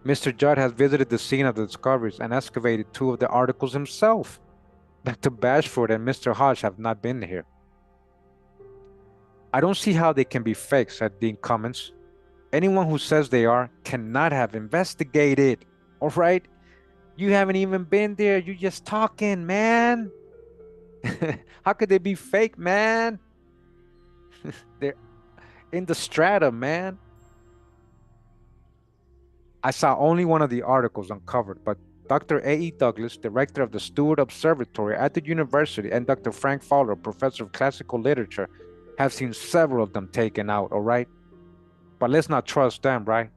Mr. Judd has visited the scene of the discoveries and excavated 2 of the articles himself. Dr. Bashford and Mr. Hodge have not been here. I don't see how they can be fake, said Dean Cummins. Anyone who says they are cannot have investigated. All right? You haven't even been there. You're just talking, man. How could they be fake, man? They're in the strata, man. I saw only one of the articles uncovered, but Dr. A.E. Douglas, director of the Stewart Observatory at the university, and Dr. Frank Fowler, professor of classical literature, have seen several of them taken out, all right? But let's not trust them, right?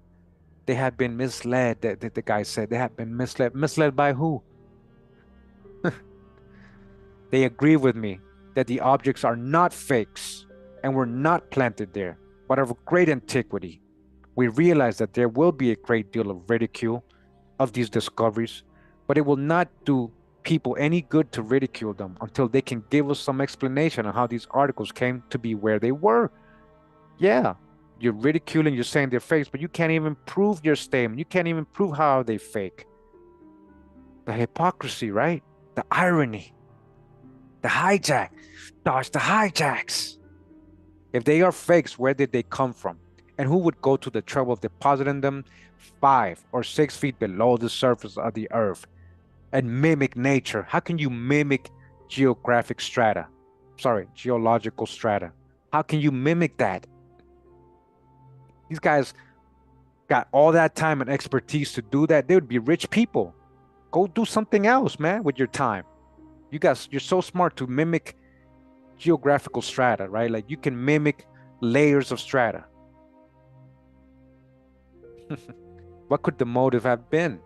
They have been misled, the guy said. They have been misled. Misled by who? They agree with me that the objects are not fakes and were not planted there, but of great antiquity. We realize that there will be a great deal of ridicule of these discoveries, but it will not do people any good to ridicule them until they can give us some explanation on how these articles came to be where they were. Yeah, you're ridiculing, you're saying they're fakes, but you can't even prove your statement. You can't even prove how they fake. The hypocrisy, right? The irony, the hijack. Gosh, the hijacks. If they are fakes, where did they come from? And who would go to the trouble of depositing them 5 or 6 feet below the surface of the earth and mimic nature? How can you mimic geographic strata? Sorry, geological strata. How can you mimic that? These guys got all that time and expertise to do that. They would be rich people. Go do something else, man, with your time. You're so smart to mimic geographical strata, right? Like you can mimic layers of strata. What could the motive have been?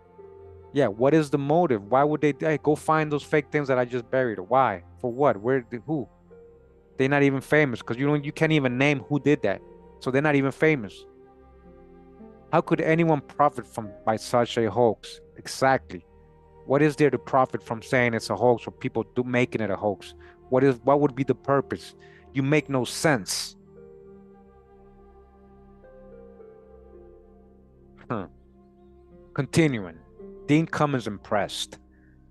Yeah, what is the motive? Why would they go find those fake things that I just buried? Why? For what? Where? Who? They're not even famous because you can't even name who did that. So they're not even famous. How could anyone profit from by such a hoax? Exactly. What is there to profit from saying it's a hoax or people do making it a hoax? What would be the purpose? You make no sense. Huh. Continuing. Dean Cummins impressed.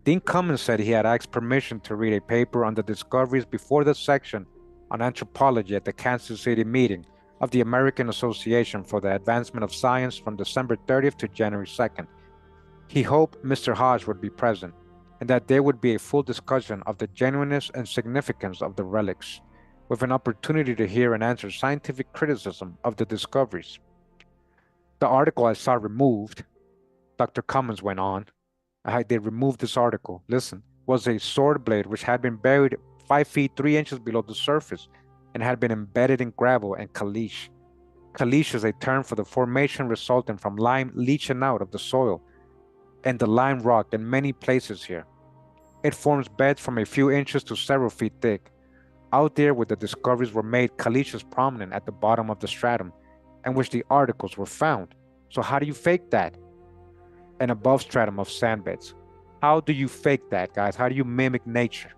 Dean Cummins said he had asked permission to read a paper on the discoveries before the section on anthropology at the Kansas City meeting of the American Association for the Advancement of Science from December 30th to January 2nd. He hoped Mr. Hodge would be present and that there would be a full discussion of the genuineness and significance of the relics, with an opportunity to hear and answer scientific criticism of the discoveries. The article I saw removed, Dr. Cummins went on, they removed this article, listen, was a sword blade which had been buried 5 feet 3 inches below the surface and had been embedded in gravel and caliche. Caliche is a term for the formation resulting from lime leaching out of the soil and the lime rock in many places here. It forms beds from a few inches to several feet thick. Out there where the discoveries were made, caliche is prominent at the bottom of the stratum in which the articles were found. So how do you fake that? An above stratum of sand beds. How do you fake that, guys? How do you mimic nature?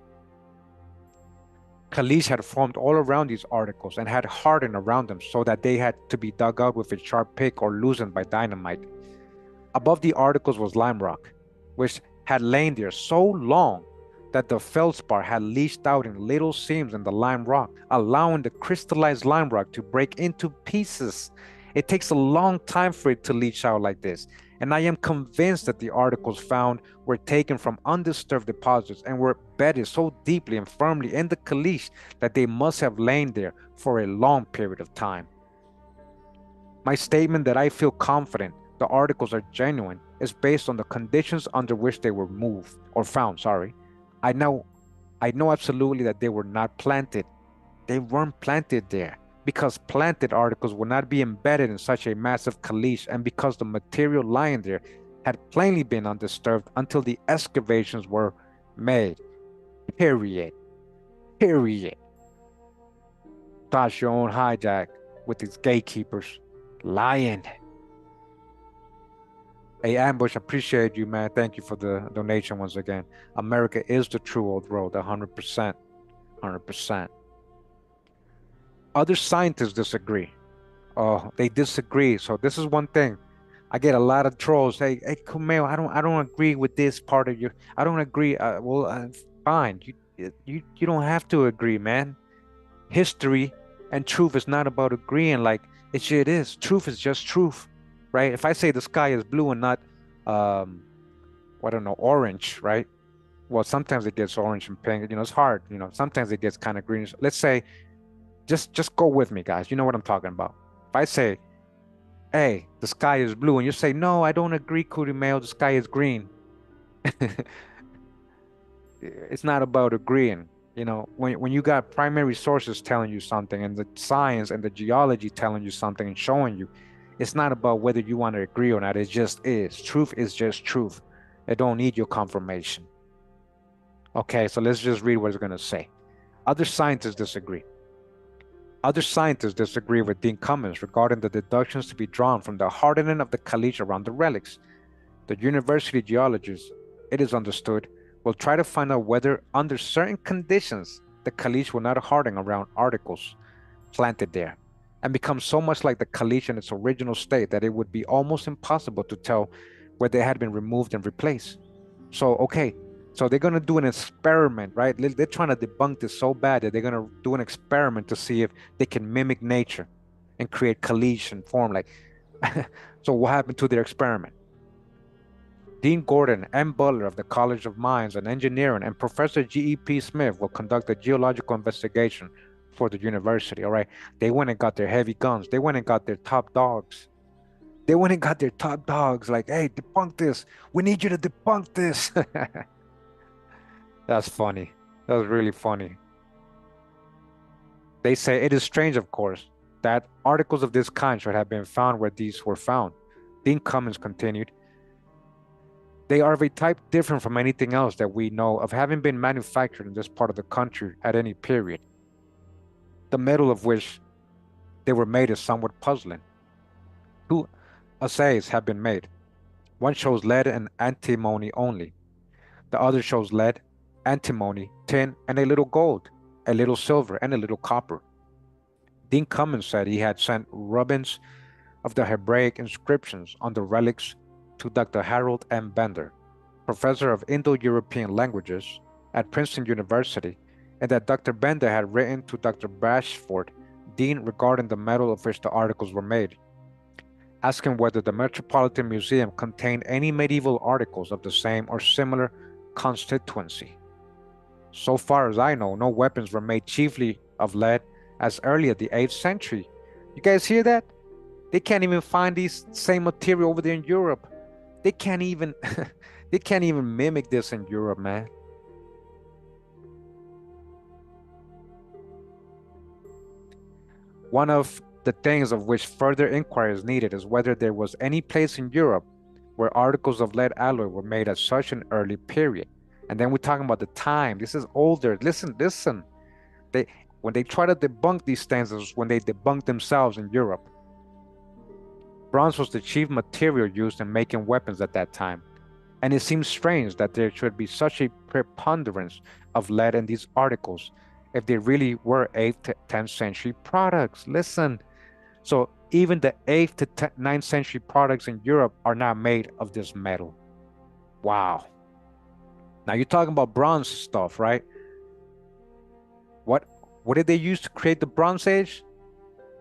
Caliche had formed all around these articles and had hardened around them so that they had to be dug out with a sharp pick or loosened by dynamite. Above the articles was lime rock, which had lain there so long that the feldspar had leached out in little seams in the lime rock, allowing the crystallized lime rock to break into pieces. It takes a long time for it to leach out like this, and I am convinced that the articles found were taken from undisturbed deposits and were bedded so deeply and firmly in the caliche that they must have lain there for a long period of time. My statement that I feel confident the articles are genuine is based on the conditions under which they were moved or found, sorry. I know absolutely that they were not planted. They weren't planted there because planted articles would not be embedded in such a massive caliche and because the material lying there had plainly been undisturbed until the excavations were made. Period. Period. Thought your own hijack with these gatekeepers. Lying. Hey, Ambush, appreciate you, man. Thank you for the donation once again. America is the true old road, 100%. 100%. Other scientists disagree. Oh, they disagree. So this is one thing. I get a lot of trolls. Hey, Kurimeo, I don't agree with this part of your. I don't agree. Fine. You don't have to agree, man. History and truth is not about agreeing. Like it is. Truth is just truth, right? If I say the sky is blue and not, I don't know, orange, right? Well, sometimes it gets orange and pink. You know, it's hard. You know, sometimes it gets kind of greenish. Let's say, just go with me, guys. You know what I'm talking about. If I say, hey, the sky is blue, and you say, no, I don't agree, Kurimeo, the sky is green. It's not about agreeing. You know, when you got primary sources telling you something and the science and the geology telling you something and showing you, it's not about whether you want to agree or not. It just is. Truth is just truth. It don't need your confirmation. Okay, so let's just read what it's going to say. Other scientists disagree. Other scientists disagree with Dean Cummins regarding the deductions to be drawn from the hardening of the caliche around the relics. The university geologists, it is understood, will try to find out whether, under certain conditions, the caliche will not harden around articles planted there and become so much like the caliche in its original state that it would be almost impossible to tell where they had been removed and replaced. So, okay, so they're going to do an experiment, right? They're trying to debunk this so bad that they're going to do an experiment to see if they can mimic nature and create caliche and form like. So what happened to their experiment? Dean Gordon M. Butler of the College of Mines and Engineering and Professor G.E.P. Smith will conduct a geological investigation for the university, all right? They went and got their heavy guns. They went and got their top dogs. They went and got their top dogs like, hey, debunk this. We need you to debunk this. That's funny. That was really funny. They say it is strange, of course, that articles of this kind should have been found where these were found. Dean Cummins continued, they are of a type different from anything else that we know of having been manufactured in this part of the country at any period. The metal of which they were made is somewhat puzzling. Two, assays have been made. One shows lead and antimony only. The other shows lead, antimony, tin, and a little gold, a little silver, and a little copper. Dean Cummins said he had sent rubbings of the Hebraic inscriptions on the relics to Dr. Harold M. Bender, professor of Indo-European languages at Princeton University, and that Dr. Bender had written to Dr. Bashford, dean, regarding the metal of which the articles were made, asking whether the Metropolitan Museum contained any medieval articles of the same or similar constituency. So far as I know, no weapons were made chiefly of lead as early as the 8th century. You guys hear that? They can't even find these same material over there in Europe. They can't even they can't even mimic this in Europe, man. One of the things of which further inquiry is needed is whether there was any place in Europe where articles of lead alloy were made at such an early period. And then we're talking about the time. This is older. Listen. When they try to debunk these things is when they debunk themselves in Europe. Bronze was the chief material used in making weapons at that time, and it seems strange that there should be such a preponderance of lead in these articles if they really were 8th to 10th century products. Listen, so even the 8th to 9th century products in Europe are not made of this metal. Wow. Now you're talking about bronze stuff, right? What did they use to create the Bronze Age?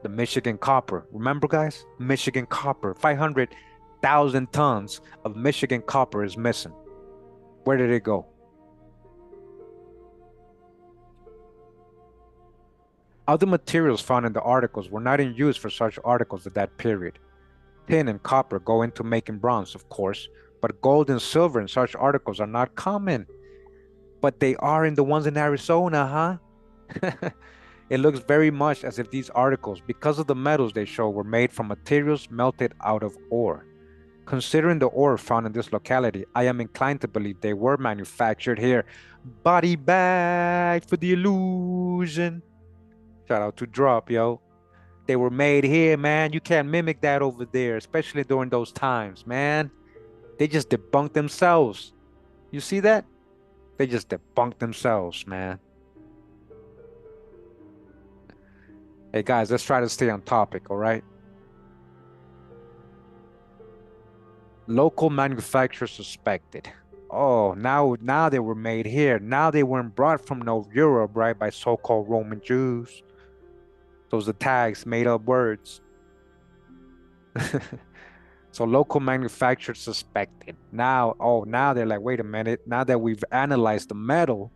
The Michigan copper. Remember, guys? Michigan copper. 500,000 tons of Michigan copper is missing. Where did it go? Other materials found in the articles were not in use for such articles at that period. Tin and copper go into making bronze, of course, but gold and silver in such articles are not common. But they are in the ones in Arizona, huh? It looks very much as if these articles, because of the metals they show, were made from materials melted out of ore. Considering the ore found in this locality, I am inclined to believe they were manufactured here. Body bag for the illusion. Shout out to Drop, yo. They were made here, man. You can't mimic that over there, especially during those times, man. They just debunked themselves. You see that? They just debunked themselves, man. Hey guys, let's try to stay on topic, all right? Local manufacturers suspected. Oh, now they were made here. Now they weren't brought from no Europe, right, by so-called Roman Jews. Those are tags, made up words. So local manufacturers suspected. Now they're like, wait a minute. Now that we've analyzed the metal,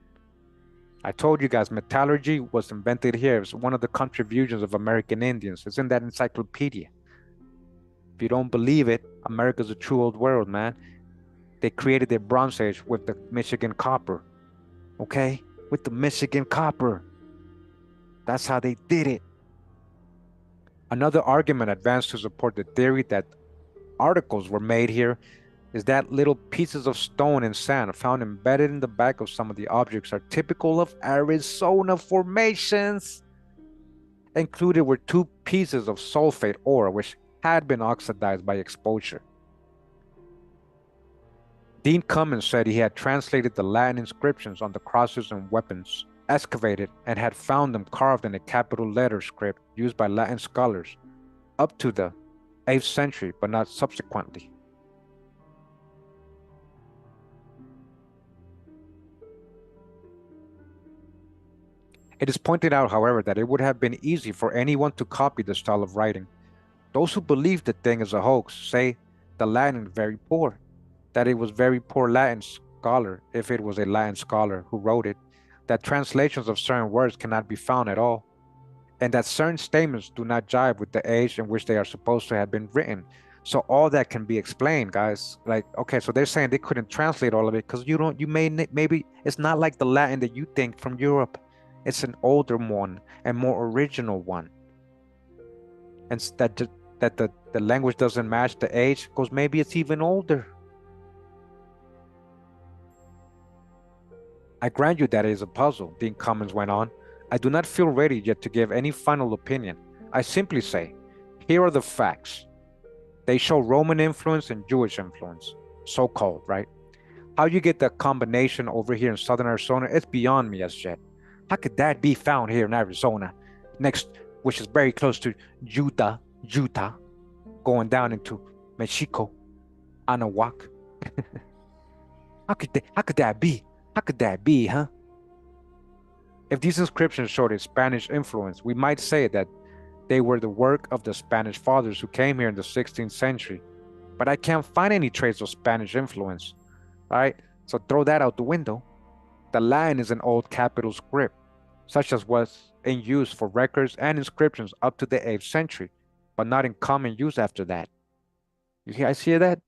I told you guys, metallurgy was invented here. It's one of the contributions of American Indians. It's in that encyclopedia. If you don't believe it, America's a true old world, man. They created their Bronze Age with the Michigan copper. Okay? With the Michigan copper. That's how they did it. Another argument advanced to support the theory that articles were made here is that little pieces of stone and sand found embedded in the back of some of the objects are typical of Arizona formations. Included were 2 pieces of sulfate ore which had been oxidized by exposure. Dean Cummins said he had translated the Latin inscriptions on the crosses and weapons, excavated, and had found them carved in a capital letter script used by Latin scholars up to the 8th century, but not subsequently. It is pointed out, however, that it would have been easy for anyone to copy the style of writing. Those who believe the thing is a hoax say the Latin is very poor, that it was very poor Latin scholar, if it was a Latin scholar who wrote it, that translations of certain words cannot be found at all, and that certain statements do not jive with the age in which they are supposed to have been written. So all that can be explained, guys. Like, okay, so they're saying they couldn't translate all of it because maybe it's not like the Latin that you think from Europe. It's an older one and more original one. And that the language doesn't match the age because maybe it's even older. I grant you that it is a puzzle, Dean Cummins went on. I do not feel ready yet to give any final opinion. I simply say, here are the facts. They show Roman influence and Jewish influence, so-called, right? How you get the combination over here in southern Arizona, it's beyond me as yet. How could that be found here in Arizona, next, which is very close to Utah, going down into Mexico, Anahuac? How could that be? How could that be, huh? If these inscriptions showed a Spanish influence, we might say that they were the work of the Spanish fathers who came here in the 16th century. But I can't find any trace of Spanish influence. All right, so throw that out the window. The Latin is an old capital script, such as was in use for records and inscriptions up to the 8th century, but not in common use after that. You guys hear that?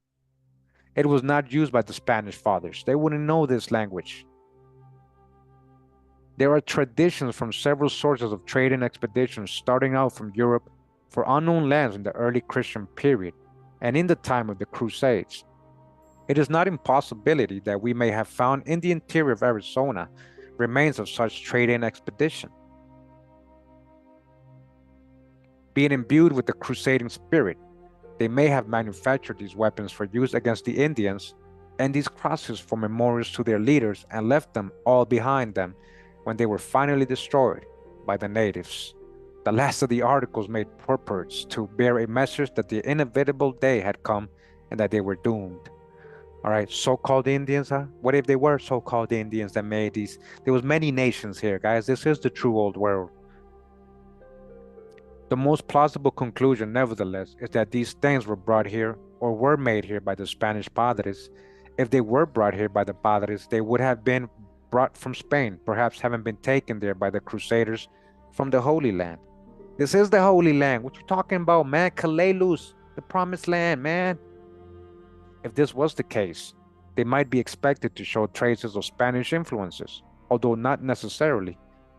It was not used by the Spanish fathers. They wouldn't know this language. There are traditions from several sources of trading expeditions starting out from Europe for unknown lands in the early Christian period and in the time of the Crusades. It is not impossibility that we may have found in the interior of Arizona remains of such trading expedition. Being imbued with the crusading spirit, they may have manufactured these weapons for use against the Indians and these crosses for memorials to their leaders and left them all behind them when they were finally destroyed by the natives. The last of the articles made purports to bear a message that the inevitable day had come and that they were doomed. All right, so-called Indians, huh? What if they were so-called Indians that made these? There was many nations here, guys. This is the true old world. The most plausible conclusion, nevertheless, is that these things were brought here or were made here by the Spanish padres. If they were brought here by the padres, they would have been brought from Spain, perhaps having been taken there by the Crusaders from the Holy Land. This is the Holy Land. What you talking about, man? Kalalus, the Promised Land, man. If this was the case, they might be expected to show traces of Spanish influences, although not necessarily.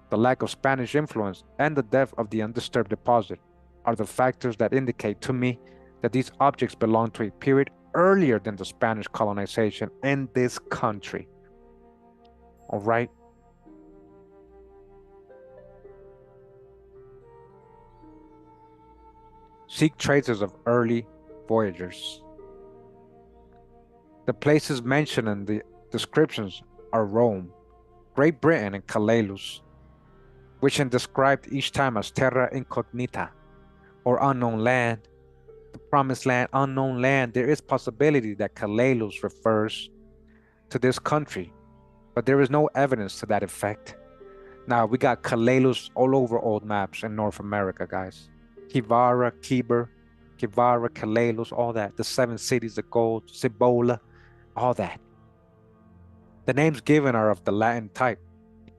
The lack of Spanish influence and the depth of the undisturbed deposit are the factors that indicate to me that these objects belong to a period earlier than the Spanish colonization in this country. All right. Seek traces of early voyagers. The places mentioned in the descriptions are Rome, Great Britain, and Kalalus, which is described each time as terra incognita, or unknown land, the promised land, unknown land. There is possibility that Kalalus refers to this country, but there is no evidence to that effect. Now, we got Kalalus all over old maps in North America, guys. Kivara, Kiber, Kivara, Kalalus, all that. The 7 cities of gold, Cibola, all that. The names given are of the Latin type,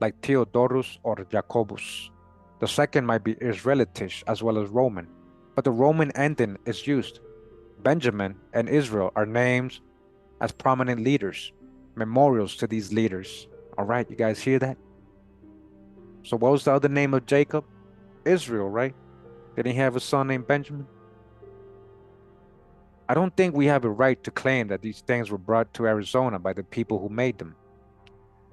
like Theodorus or Jacobus. The second might be Israelitish as well as Roman, but the Roman ending is used. Benjamin and Israel are names as prominent leaders, memorials to these leaders. All right, you guys hear that? So what was the other name of Jacob? Israel, right? Didn't he have a son named Benjamin? I don't think we have a right to claim that these things were brought to Arizona by the people who made them.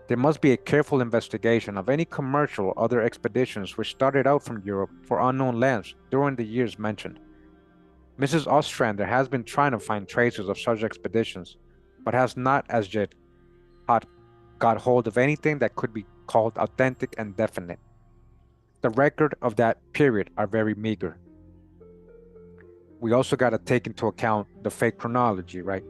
There must be a careful investigation of any commercial or other expeditions which started out from Europe for unknown lands during the years mentioned. Mrs. Ostrander has been trying to find traces of such expeditions, but has not as yet got hold of anything that could be called authentic and definite. The record of that period are very meager. We also got to take into account the fake chronology, right?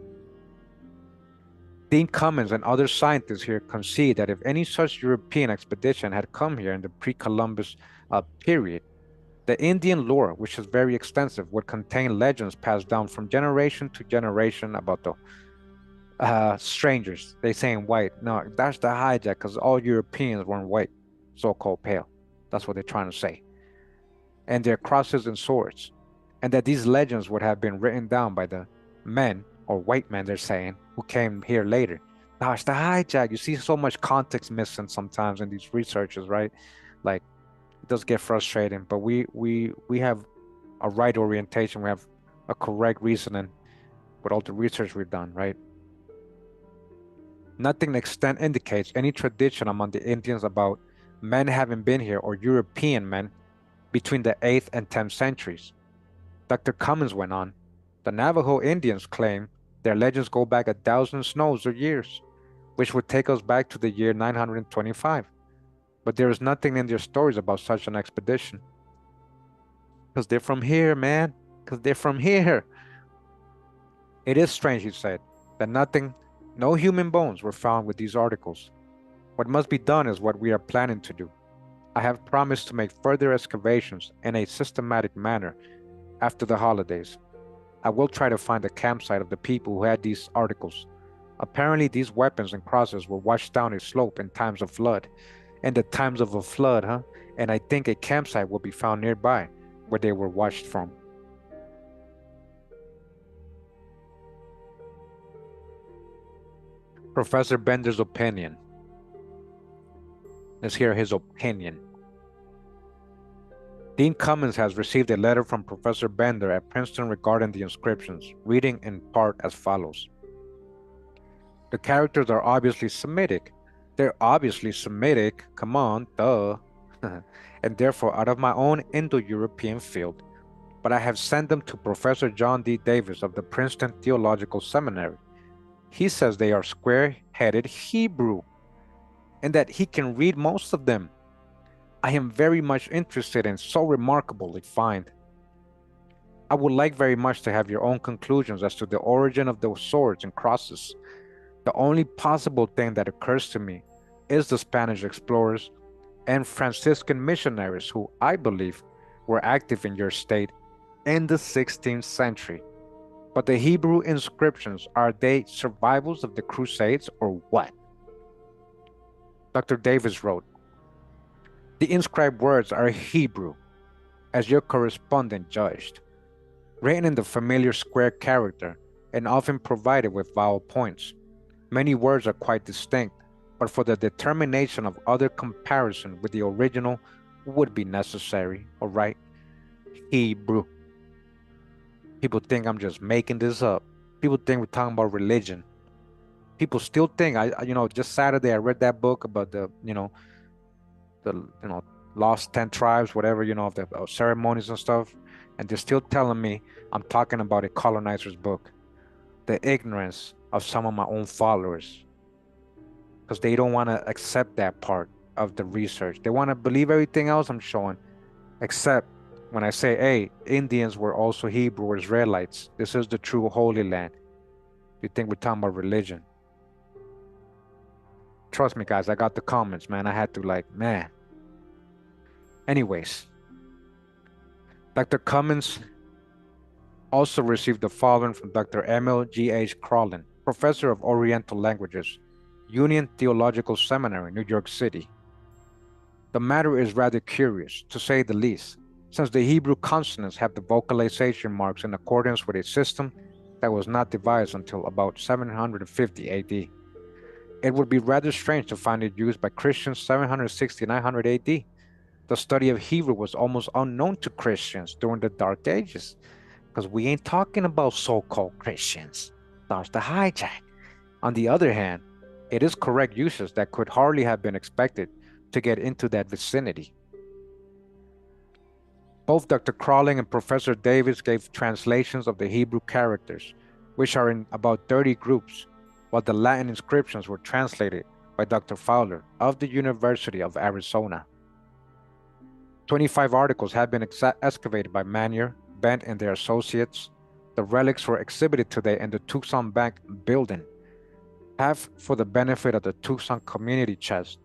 Dean Cummins and other scientists here concede that if any such European expedition had come here in the pre-Columbus period, the Indian lore, which is very extensive, would contain legends passed down from generation to generation about the strangers. They saying white. No, that's the hijack because all Europeans weren't white, so-called pale. That's what they're trying to say. And their crosses and swords. And that these legends would have been written down by the men, or white men, they're saying, who came here later. Gosh, the hijack. You see so much context missing sometimes in these researches, right? Like, it does get frustrating, but we have a right orientation. We have a correct reasoning with all the research we've done, right? Nothing extent indicates any tradition among the Indians about men having been here or European men between the 8th and 10th centuries. Dr. Cummins went on, The Navajo Indians claim their legends go back 1,000 snows or years, which would take us back to the year 925. But there is nothing in their stories about such an expedition. Because they're from here, man. Because they're from here. It is strange, he said, that no human bones were found with these articles. What must be done is what we are planning to do. I have promised to make further excavations in a systematic manner after the holidays. I will try to find the campsite of the people who had these articles. Apparently, these weapons and crosses were washed down a slope in times of flood. In the times of a flood, huh? And I think a campsite will be found nearby where they were washed from. Professor Bender's opinion. Let's hear his opinion. Dean Cummins has received a letter from Professor Bender at Princeton regarding the inscriptions, reading in part as follows. The characters are obviously Semitic. They're obviously Semitic, come on, duh. And therefore out of my own Indo-European field, but I have sent them to Professor John D. Davis of the Princeton Theological Seminary. He says they are square-headed Hebrew, and that he can read most of them. I am very much interested and so remarkably find. I would like very much to have your own conclusions as to the origin of those swords and crosses. The only possible thing that occurs to me is the Spanish explorers and Franciscan missionaries who, I believe, were active in your state in the 16th century. But the Hebrew inscriptions, are they survivals of the Crusades or what? Dr. Davis wrote, the inscribed words are Hebrew, as your correspondent judged, written in the familiar square character and often provided with vowel points. Many words are quite distinct, but for the determination of other comparison with the original would be necessary, all right? Hebrew. People think I'm just making this up. People think we're talking about religion. People still think, just Saturday I read that book about the lost 10 tribes, whatever, of the ceremonies and stuff, and they're still telling me I'm talking about a colonizer's book. The ignorance of some of my own followers, because they don't want to accept that part of the research. They want to believe everything else I'm showing, except when I say, hey, Indians were also Hebrew or Israelites. This is the true Holy Land. You think we're talking about religion? Trust me, guys, I got the comments, man. I had to man. Anyways, Dr. Cummins also received the following from Dr. Emil G.H. Crowlin, Professor of Oriental Languages, Union Theological Seminary, New York City. The matter is rather curious, to say the least, since the Hebrew consonants have the vocalization marks in accordance with a system that was not devised until about 750 AD. It would be rather strange to find it used by Christians 760-900 AD. The study of Hebrew was almost unknown to Christians during the Dark Ages, because we ain't talking about so-called Christians. That's the hijack. On the other hand, it is correct usage that could hardly have been expected to get into that vicinity. Both Dr. Crowling and Professor Davis gave translations of the Hebrew characters, which are in about 30 groups, while the Latin inscriptions were translated by Dr. Fowler of the University of Arizona. 25 articles have been excavated by Manier, Bent, and their associates. The relics were exhibited today in the Tucson Bank building, half for the benefit of the Tucson Community Chest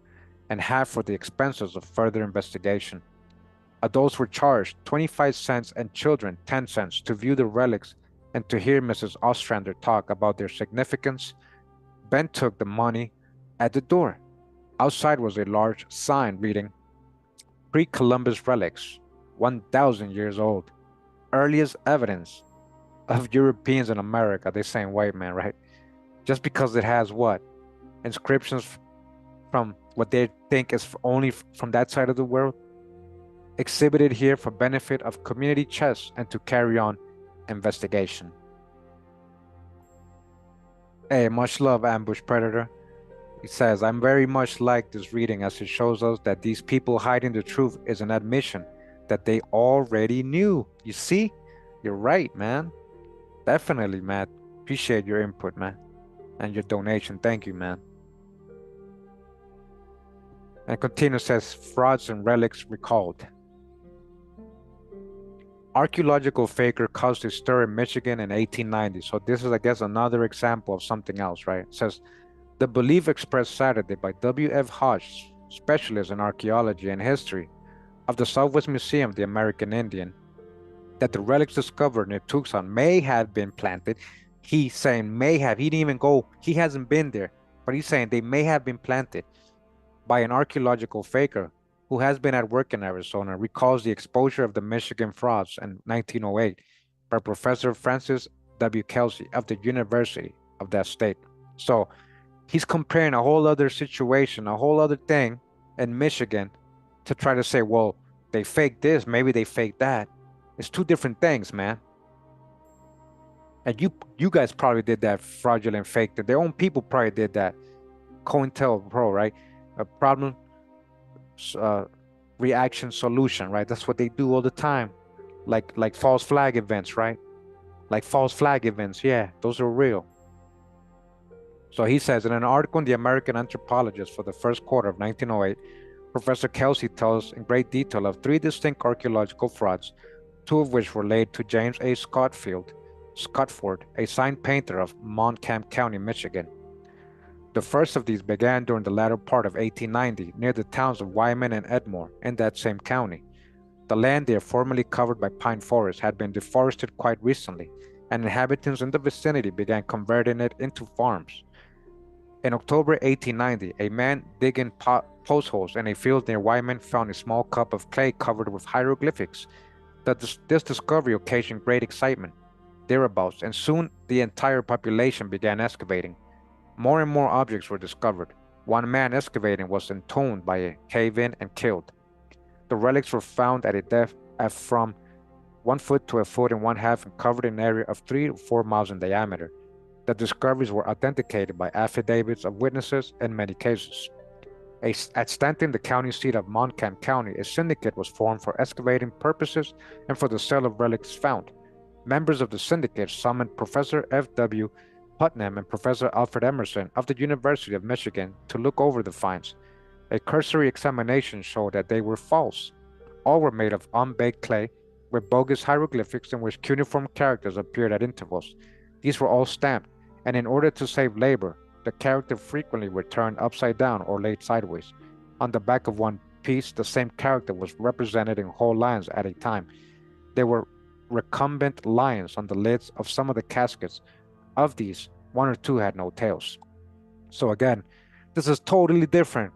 and half for the expenses of further investigation. Adults were charged 25 cents and children 10 cents to view the relics and to hear Mrs. Ostrander talk about their significance. Bent took the money at the door. Outside was a large sign reading, Pre-Columbus relics, 1,000 years old. Earliest evidence of Europeans in America. They're saying white man, right? Just because it has what? Inscriptions from what they think is only from that side of the world. Exhibited here for benefit of community chests and to carry on investigation. Hey, much love, Ambush Predator. He says, I'm very much like this reading as it shows us that these people hiding the truth is an admission that they already knew. You see? You're right, man. Definitely, Matt. Appreciate your input, man, and your donation. Thank you, man. And continues says frauds and relics recalled. Archaeological faker caused a stir in Michigan in 1890. So this is, I guess, another example of something else, right? It says the belief expressed Saturday by W.F. Hodge, specialist in archaeology and history of the Southwest Museum of the American Indian, that the relics discovered near Tucson may have been planted. He's saying may have. He didn't even go. He hasn't been there, but he's saying they may have been planted by an archaeological faker who has been at work in Arizona, recalls the exposure of the Michigan frauds in 1908 by Professor Francis W. Kelsey of the University of that state. So he's comparing a whole other situation, a whole other thing in Michigan to try to say, well, they faked this, maybe they faked that. It's two different things, man. And you guys probably did that fraudulent fake. Their own people probably did that. COINTELPRO, right? A problem uh, reaction solution, right? That's what they do all the time. Like false flag events, right? Like false flag events, yeah, those are real. So he says in an article in the American Anthropologist for the first quarter of 1908, Professor Kelsey tells in great detail of three distinct archaeological frauds, two of which were laid to James A. Scottford, a sign painter of Montcalm County, Michigan. The first of these began during the latter part of 1890 near the towns of Wyman and Edmore in that same county. The land there, formerly covered by pine forests, had been deforested quite recently, and inhabitants in the vicinity began converting it into farms. In October 1890, a man digging post holes in a field near Wyman found a small cup of clay covered with hieroglyphics. This discovery occasioned great excitement thereabouts, and soon the entire population began excavating. More and more objects were discovered. One man excavating was entombed by a cave-in and killed. The relics were found at a depth of from 1 foot to 1.5 feet and covered an area of 3 to 4 miles in diameter. The discoveries were authenticated by affidavits of witnesses in many cases. At Stanton, the county seat of Montcalm County, a syndicate was formed for excavating purposes and for the sale of relics found. Members of the syndicate summoned Professor F.W. Putnam and Professor Alfred Emerson of the University of Michigan to look over the finds. A cursory examination showed that they were false. All were made of unbaked clay with bogus hieroglyphics in which cuneiform characters appeared at intervals. These were all stamped, and in order to save labor, the character frequently were turned upside down or laid sideways. On the back of one piece, the same character was represented in whole lines at a time. There were recumbent lions on the lids of some of the caskets. Of these, one or two had no tails. So again, this is totally different.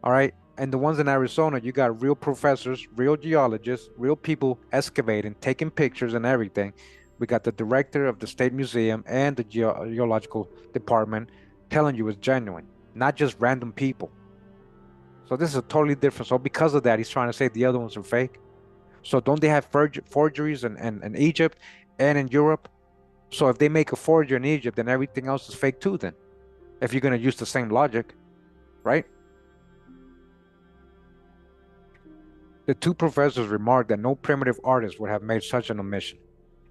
All right. And the ones in Arizona, you got real professors, real geologists, real people excavating, taking pictures and everything. We got the director of the state museum and the geological department telling you it's genuine, not just random people. So this is a totally different. So because of that, he's trying to say the other ones are fake. So don't they have forgeries in Egypt and in Europe? So if they make a forgery in Egypt, then everything else is fake too then. If you're going to use the same logic, right? The two professors remarked that no primitive artist would have made such an omission.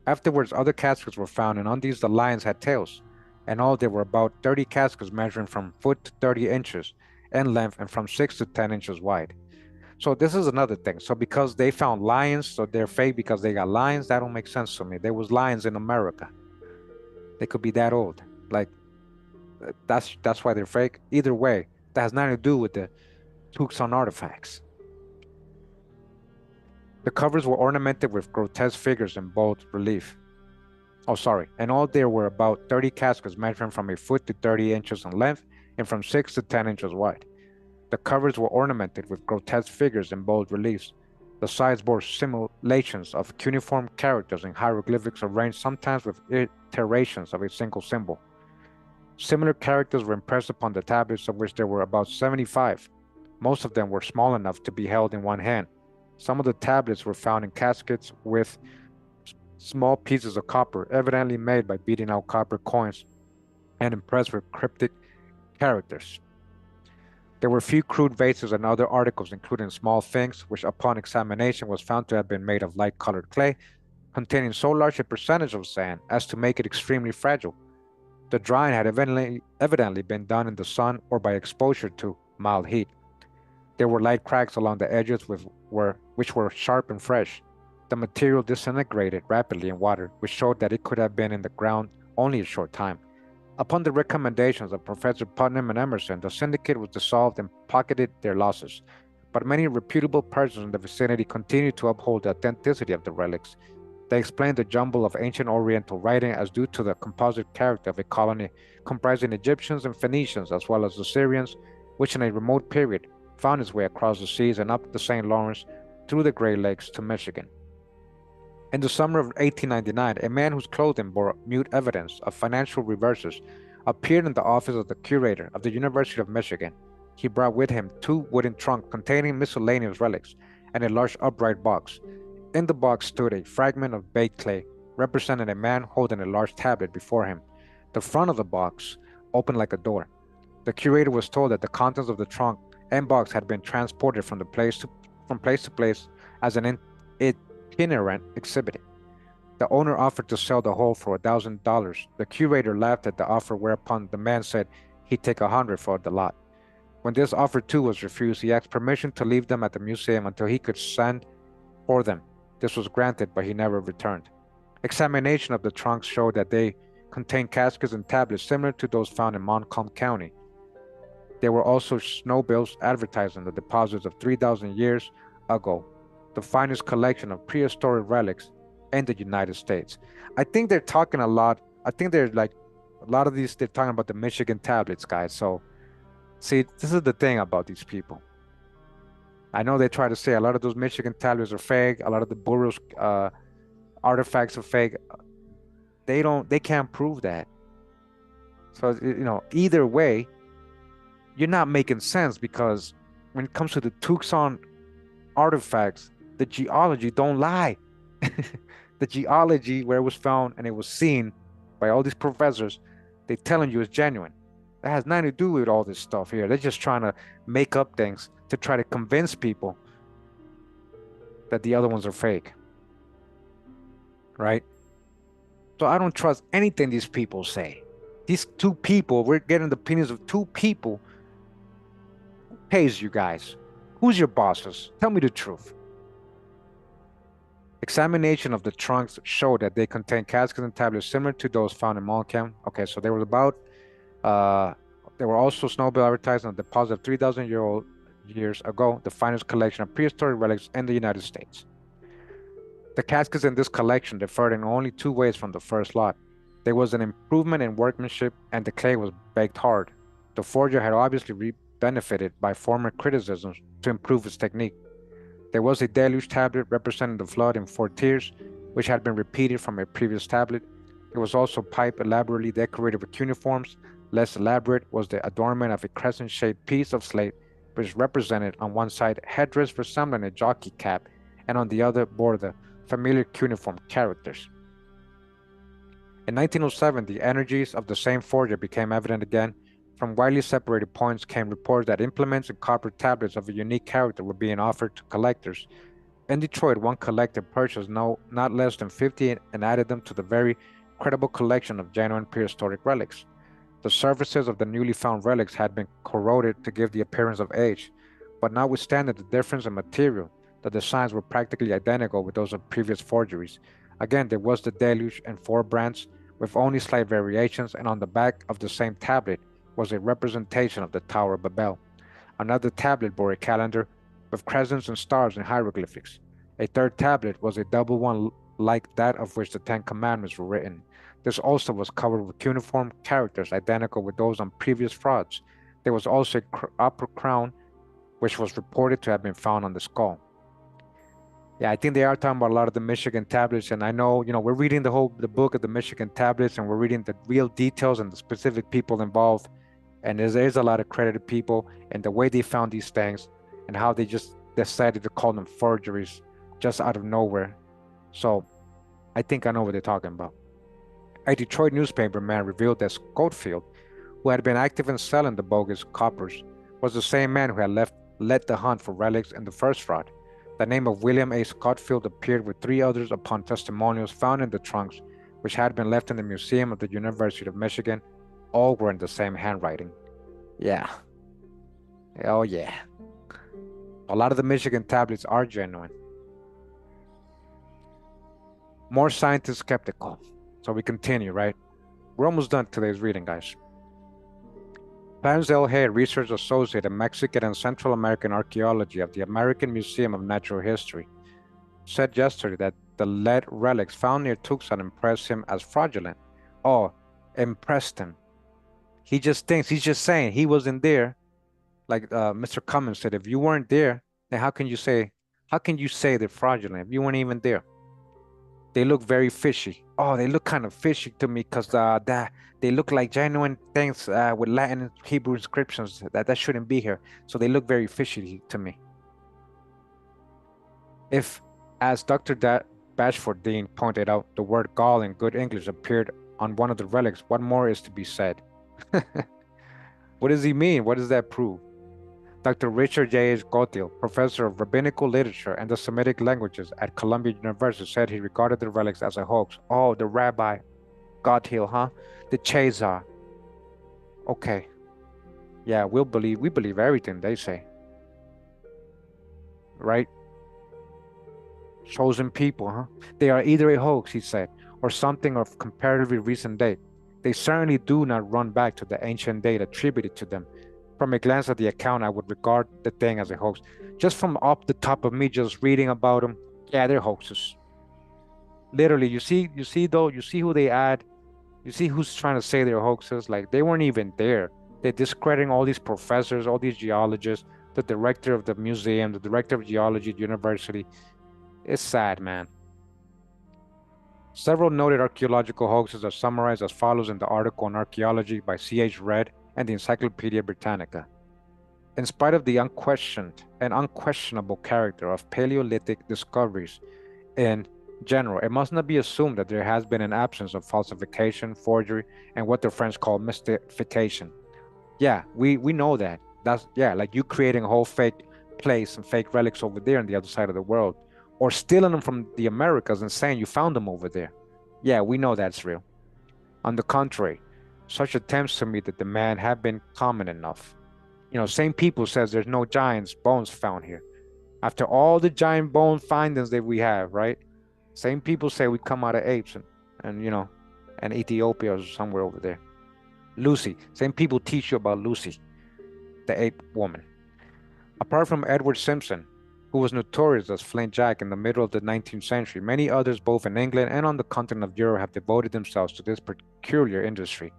Afterwards, other caskets were found, and on these the lions had tails. In all, there were about 30 caskets measuring from foot to 30 inches in length and from 6 to 10 inches wide. So this is another thing. So because they found lions, so they're fake because they got lions, that don't make sense to me. There was lions in America. They could be that old. Like that's why they're fake. Either way, that has nothing to do with the Tucson artifacts. The covers were ornamented with grotesque figures in bold relief. Oh, sorry. In all, there were about 30 caskets measuring from a foot to 30 inches in length and from 6 to 10 inches wide. The covers were ornamented with grotesque figures in bold reliefs. The sides bore simulations of cuneiform characters and hieroglyphics arranged sometimes with iterations of a single symbol. Similar characters were impressed upon the tablets, of which there were about 75. Most of them were small enough to be held in one hand. Some of the tablets were found in caskets with small pieces of copper, evidently made by beating out copper coins and impressed with cryptic characters. There were few crude vases and other articles, including small things, which upon examination was found to have been made of light-colored clay, containing so large a percentage of sand as to make it extremely fragile. The drying had evidently been done in the sun or by exposure to mild heat. There were light cracks along the edges which were sharp and fresh. The material disintegrated rapidly in water, which showed that it could have been in the ground only a short time. Upon the recommendations of Professor Putnam and Emerson, the syndicate was dissolved and pocketed their losses. But many reputable persons in the vicinity continued to uphold the authenticity of the relics. They explained the jumble of ancient Oriental writing as due to the composite character of a colony comprising Egyptians and Phoenicians as well as Assyrians, which in a remote period found its way across the seas and up the St. Lawrence through the Great Lakes to Michigan. In the summer of 1899, a man whose clothing bore mute evidence of financial reverses appeared in the office of the curator of the University of Michigan. He brought with him 2 wooden trunks containing miscellaneous relics and a large upright box. In the box stood a fragment of baked clay, representing a man holding a large tablet before him. The front of the box opened like a door. The curator was told that the contents of the trunk and box had been transported from place to place as an itinerant exhibit. The owner offered to sell the whole for $1,000. The curator laughed at the offer, whereupon the man said he'd take $100 for the lot. When this offer too was refused, he asked permission to leave them at the museum until he could send for them. This was granted, but he never returned. Examination of the trunks showed that they contained caskets and tablets similar to those found in Montcalm County. There were also snow bills advertising the deposits of 3,000 years ago, the finest collection of prehistoric relics in the United States. I think they're talking a lot. I think they're like a lot of these, they're talking about the Michigan tablets, guys. So, see, this is the thing about these people. I know they try to say a lot of those Michigan tablets are fake. A lot of the Burroughs artifacts are fake. They can't prove that. So, either way, you're not making sense, because when it comes to the Tucson artifacts, the geology don't lie. The geology where it was found and it was seen by all these professors, they're telling you it's genuine. That has nothing to do with all this stuff here. They're just trying to make up things to try to convince people that the other ones are fake. Right? So I don't trust anything these people say. These 2 people, we're getting the opinions of 2 people. Who pays you guys? Who's your bosses? Tell me the truth. Examination of the trunks showed that they contained caskets and tablets similar to those found in Montcalm. Okay, so there were also snowbill advertising on the deposit of 3,000 years ago, the finest collection of prehistoric relics in the United States. The caskets in this collection differed in only 2 ways from the first lot. There was an improvement in workmanship, and the clay was baked hard. The forger had obviously benefited by former criticisms to improve his technique. There was a deluge tablet representing the flood in 4 tiers, which had been repeated from a previous tablet. There was also pipe elaborately decorated with cuneiforms. Less elaborate was the adornment of a crescent-shaped piece of slate, which represented on one side headdress resembling a jockey cap, and on the other bore the familiar cuneiform characters. In 1907, the energies of the same forger became evident again. From widely separated points came reports that implements and copper tablets of a unique character were being offered to collectors. In Detroit, one collector purchased not less than 50 and added them to the very credible collection of genuine prehistoric relics. The surfaces of the newly found relics had been corroded to give the appearance of age, but notwithstanding the difference in material, the designs were practically identical with those of previous forgeries. Again, there was the deluge and 4 brands with only slight variations, and on the back of the same tablet was a representation of the Tower of Babel. Another tablet bore a calendar with crescents and stars and hieroglyphics. A 3rd tablet was a double one like that of which the 10 Commandments were written. This also was covered with cuneiform characters identical with those on previous frauds. There was also an upper crown, which was reported to have been found on the skull. Yeah, I think they are talking about a lot of the Michigan tablets, and I know, we're reading the book of the Michigan tablets, and we're reading the real details and the specific people involved, and there's a lot of credited people, and the way they found these things, and how they just decided to call them forgeries just out of nowhere. So, I think I know what they're talking about. A Detroit newspaper man revealed that Schofield, who had been active in selling the bogus coppers, was the same man who had led the hunt for relics in the first fraud. The name of William A. Scottfield appeared with 3 others upon testimonials found in the trunks, which had been left in the Museum of the University of Michigan. All were in the same handwriting. Yeah. Oh, yeah. A lot of the Michigan tablets are genuine. More scientists skeptical. So we continue, right? We're almost done today's reading, guys. Clarence L. Hay, Research Associate in Mexican and Central American Archaeology of the American Museum of Natural History, said yesterday that the lead relics found near Tucson impressed him as fraudulent. Oh, impressed him. He just thinks, he's just saying he wasn't there. Like Mr. Cummins said, if you weren't there, then how can you say they're fraudulent if you weren't even there? They look very fishy. Oh, they look kind of fishy to me because they look like genuine things with Latin and Hebrew inscriptions that shouldn't be here. So they look very fishy to me. If, as Dr. Bashford Dean pointed out, the word Gaul in good English appeared on one of the relics, what more is to be said? What does he mean? What does that prove? Dr. Richard J.H. Gotiel, professor of rabbinical literature and the Semitic languages at Columbia University, said he regarded the relics as a hoax. Oh, the Rabbi Gotiel, huh? The Chazar. Okay. Yeah, we believe everything they say. Right? Chosen people, huh? They are either a hoax, he said, or something of comparatively recent date. They certainly do not run back to the ancient date attributed to them. From a glance at the account, I would regard the thing as a hoax. Just from up the top of me, just reading about them, yeah, they're hoaxes. Literally, you see who they add, you see who's trying to say they're hoaxes. Like they weren't even there. They're discrediting all these professors, all these geologists, the director of the museum, the director of geology at the university. It's sad, man. Several noted archaeological hoaxes are summarized as follows in the article on archaeology by C.H. Redd and the Encyclopedia Britannica. In spite of the unquestioned and unquestionable character of Paleolithic discoveries in general, it must not be assumed that there has been an absence of falsification, forgery, and what the French call mystification. Yeah, we know that. That's, yeah, like you creating a whole fake place and fake relics over there on the other side of the world, or stealing them from the Americas and saying you found them over there. Yeah, we know that's real. On the contrary, such attempts to meet the demand have been common enough. You know, same people says there's no giants bones found here. After all the giant bone findings that we have, right? Same people say we come out of apes and you know, and Ethiopia or somewhere over there. Lucy, same people teach you about Lucy, the ape woman. Apart from Edward Simpson, who was notorious as Flint Jack in the middle of the 19th century, many others both in England and on the continent of Europe have devoted themselves to this peculiar industry.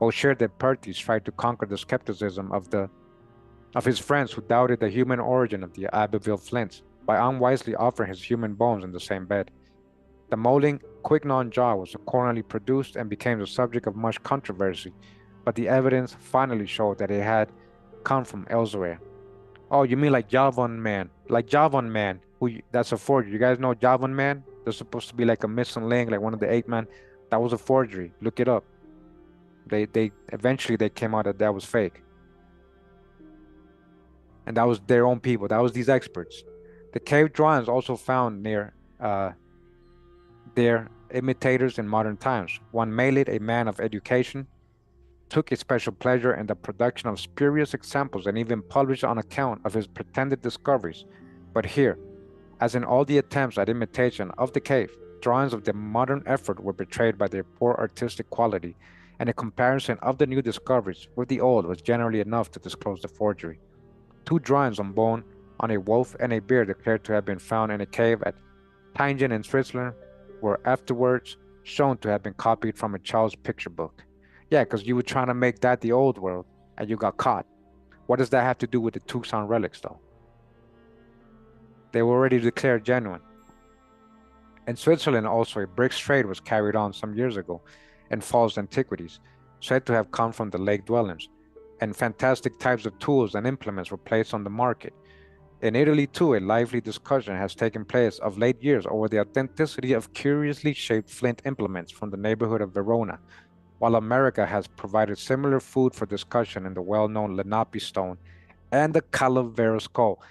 Both Perthes tried to conquer the skepticism of his friends who doubted the human origin of the Abbeville flints by unwisely offering his human bones in the same bed. The molding Quignon jaw was accordingly produced and became the subject of much controversy, but the evidence finally showed that it had come from elsewhere. Oh, you mean like Javon Man? Like Javon Man, that's a forgery. You guys know Javon Man? There's supposed to be like a missing link, like one of the 8 men. That was a forgery. Look it up. They eventually they came out that that was fake. And that was their own people. That was these experts. The cave drawings also found near their imitators in modern times. One Maillet, a man of education, took a special pleasure in the production of spurious examples and even published an account of his pretended discoveries. But here, as in all the attempts at imitation of the cave, drawings of the modern effort were betrayed by their poor artistic quality, and a comparison of the new discoveries with the old was generally enough to disclose the forgery. 2 drawings on bone, on a wolf and a bear declared to have been found in a cave at Tingen in Switzerland were afterwards shown to have been copied from a child's picture book. Yeah, because you were trying to make that the old world and you got caught. What does that have to do with the Tucson relics, though? They were already declared genuine. In Switzerland, also, a brick trade was carried on some years ago in false antiquities, said to have come from the lake dwellings, and fantastic types of tools and implements were placed on the market. In Italy, too, a lively discussion has taken place of late years over the authenticity of curiously shaped flint implements from the neighborhood of Verona, while America has provided similar food for discussion in the well-known Lenape stone and the Calavera skull.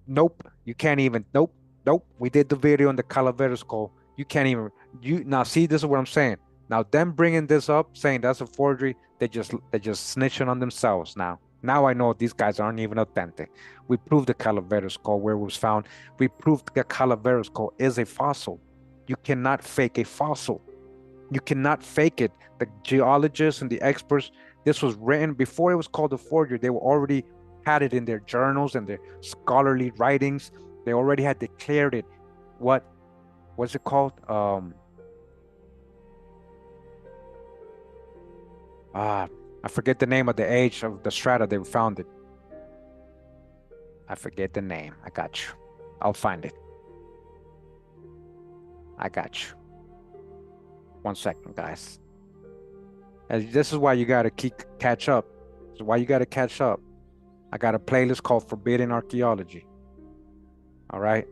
Nope, you can't even. Nope, nope. We did the video on the Calaveras skull. You can't even. You now see. This is what I'm saying. Now them bringing this up, saying that's a forgery, they just snitching on themselves now. Now I know these guys aren't even authentic. We proved the Calaveras skull where it was found. We proved the Calaveras skull is a fossil. You cannot fake a fossil. You cannot fake it. The geologists and the experts, this was written before it was called a forgery. They were already had it in their journals and their scholarly writings. They already had declared it. What's it called? I forget the name of the age of the strata they found it. I forget the name. I got you. I'll find it. I got you. 1 second, guys. And this is why you gotta catch up. This is why you gotta catch up. I got a playlist called Forbidden Archaeology. All right.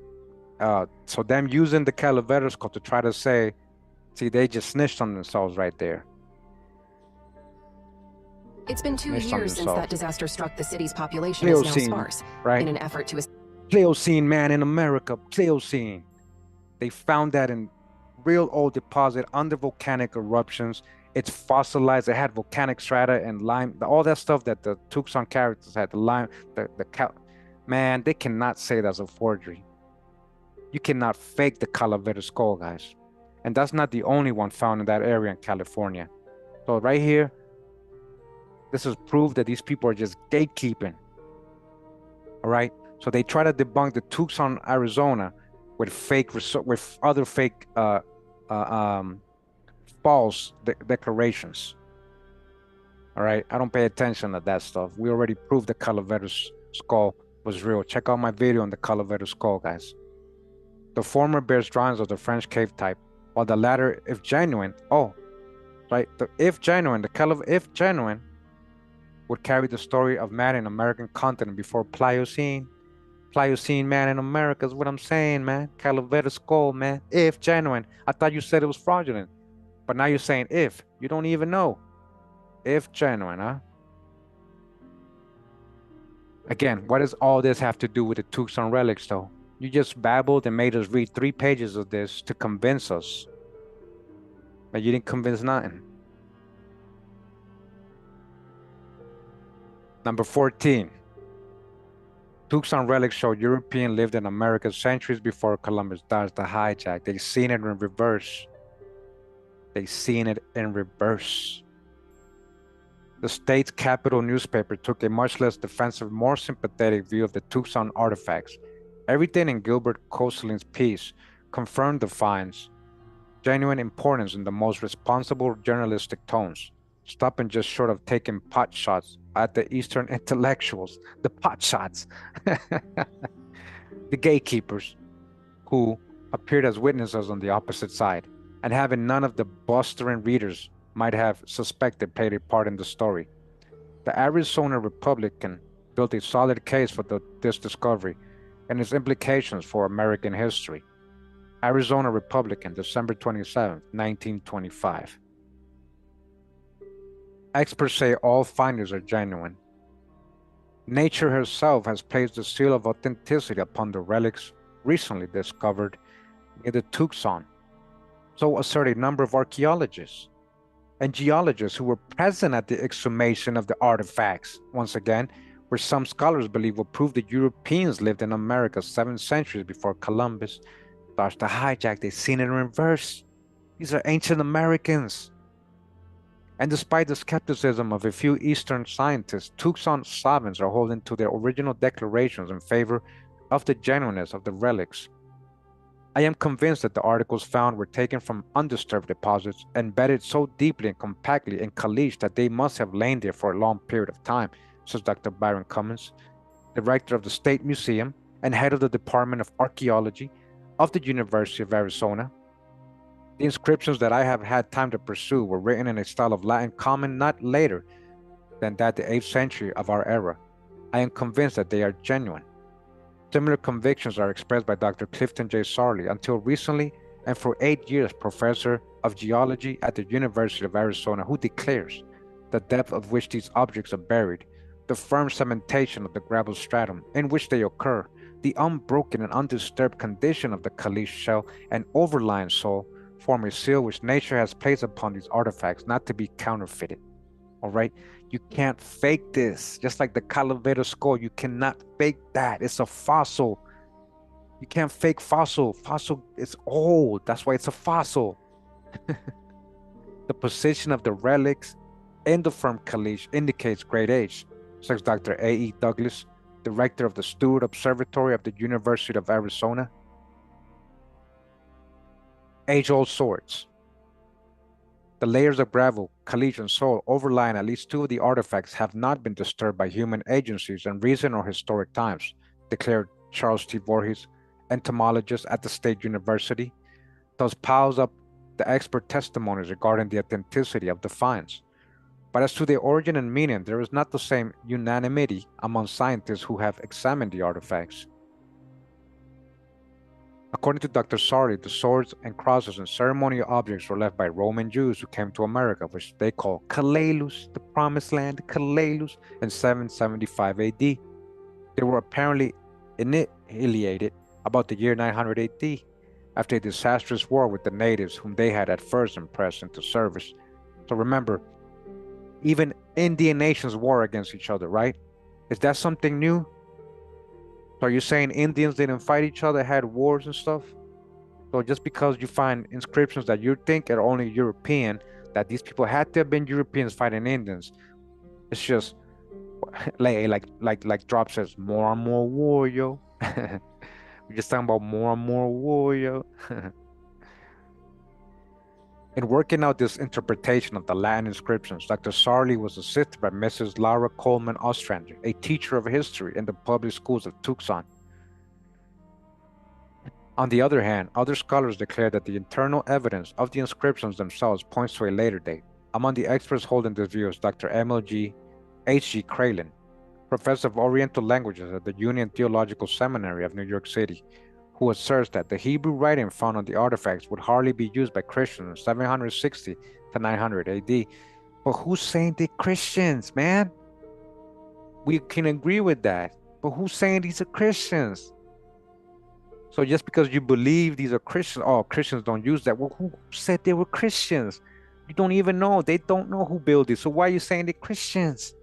So them using the Calaveras code to try to say, see, they just snitched on themselves right there. It's been 2 years since that disaster struck. The city's population Pliocene, is now sparse. Right? In an effort to... Pliocene, man, in America, Pliocene. They found that in real old deposit under volcanic eruptions. It's fossilized. It had volcanic strata and lime, all that stuff that the Tucson characters had, the lime, man, they cannot say that's a forgery. You cannot fake the Calavera skull, guys. And that's not the only one found in that area in California. So right here, this is proof that these people are just gatekeeping. All right. So they try to debunk the Tucson, Arizona, with other fake false declarations. All right. I don't pay attention to that stuff. We already proved the Calaveras skull was real. Check out my video on the Calaveras skull, guys. The former bears drawings of the French cave type, while the latter, if genuine, if genuine would carry the story of man in American continent before Pliocene. Pliocene man in America is what I'm saying, man. Calaveras skull, man. If genuine. I thought you said it was fraudulent. But now you're saying if. You don't even know. If genuine, huh? Again, what does all this have to do with the Tucson relics, though? You just babbled and made us read 3 pages of this to convince us. But you didn't convince nothing. Number 14. Tucson relics show European lived in America centuries before Columbus dodged the hijack. They seen it in reverse. They seen it in reverse. The state's capital newspaper took a much less defensive, more sympathetic view of the Tucson artifacts. Everything in Gilbert Koselin's piece confirmed the finds' genuine importance in the most responsible journalistic tones, stopping just short of taking pot shots at the Eastern intellectuals, the pot shots, the gatekeepers, who appeared as witnesses on the opposite side, and having none of the blustering readers might have suspected played a part in the story. The Arizona Republican built a solid case for this discovery and its implications for American history. Arizona Republican, December 27, 1925. Experts say all findings are genuine. Nature herself has placed the seal of authenticity upon the relics recently discovered near the Tucson. So assert a number of archaeologists and geologists who were present at the exhumation of the artifacts, once again, where some scholars believe will prove that Europeans lived in America 7 centuries before Columbus dodged the hijack. They've seen it in reverse. These are ancient Americans. And despite the skepticism of a few Eastern scientists, Tucson savants are holding to their original declarations in favor of the genuineness of the relics. I am convinced that the articles found were taken from undisturbed deposits, embedded so deeply and compactly in caliche that they must have lain there for a long period of time, says Dr. Byron Cummins, director of the State Museum and head of the Department of Archaeology of the University of Arizona. The inscriptions that I have had time to pursue were written in a style of Latin common not later than that the 8th century of our era. I am convinced that they are genuine. Similar convictions are expressed by Dr. Clifton J. Sarley, until recently and for 8 years professor of geology at the University of Arizona, who declares the depth of which these objects are buried, the firm cementation of the gravel stratum in which they occur, The unbroken and undisturbed condition of the caliche shell and overlying soul form a seal which nature has placed upon these artifacts, not to be counterfeited. All right? You can't fake this. Just like the Calavera skull, you cannot fake that. It's a fossil. You can't fake fossil. Fossil is old. That's why it's a fossil. The position of the relics in the firm caliche indicates great age, says Dr. A.E. Douglas, director of the Stewart Observatory of the University of Arizona. Age-old swords. The layers of gravel, caliche, and soil overlying at least two of the artifacts have not been disturbed by human agencies in recent or historic times, declared Charles T. Voorhees, entomologist at the State University. Thus piles up the expert testimonies regarding the authenticity of the finds. But as to their origin and meaning, there is not the same unanimity among scientists who have examined the artifacts. According to Dr. Sarli, the swords and crosses and ceremonial objects were left by Roman Jews who came to America, which they call Kalalus, the Promised Land, Kalalus, in 775 AD. They were apparently annihilated about the year 900 AD, after a disastrous war with the natives whom they had at first impressed into service. So remember, even Indian nations war against each other, right? Is that something new? So are you saying Indians didn't fight each other, had wars and stuff? So just because you find inscriptions that you think are only European, that these people had to have been Europeans fighting Indians, it's just like Drop says, more and more war, yo. We're just talking about more and more war, yo. In working out this interpretation of the Latin inscriptions, Dr. Sarli was assisted by Mrs. Laura Coleman Ostrander, a teacher of history in the public schools of Tucson. On the other hand, other scholars declare that the internal evidence of the inscriptions themselves points to a later date. Among the experts holding this view is Dr. H.G. Cralin, professor of Oriental languages at the Union Theological Seminary of New York City, who asserts that the Hebrew writing found on the artifacts would hardly be used by Christians in 760 to 900 AD. But who's saying they're Christians, man? We can agree with that. But who's saying these are Christians? So just because you believe these are Christians, oh, Christians don't use that. Well, who said they were Christians? You don't even know. They don't know who built it. So why are you saying they're Christians?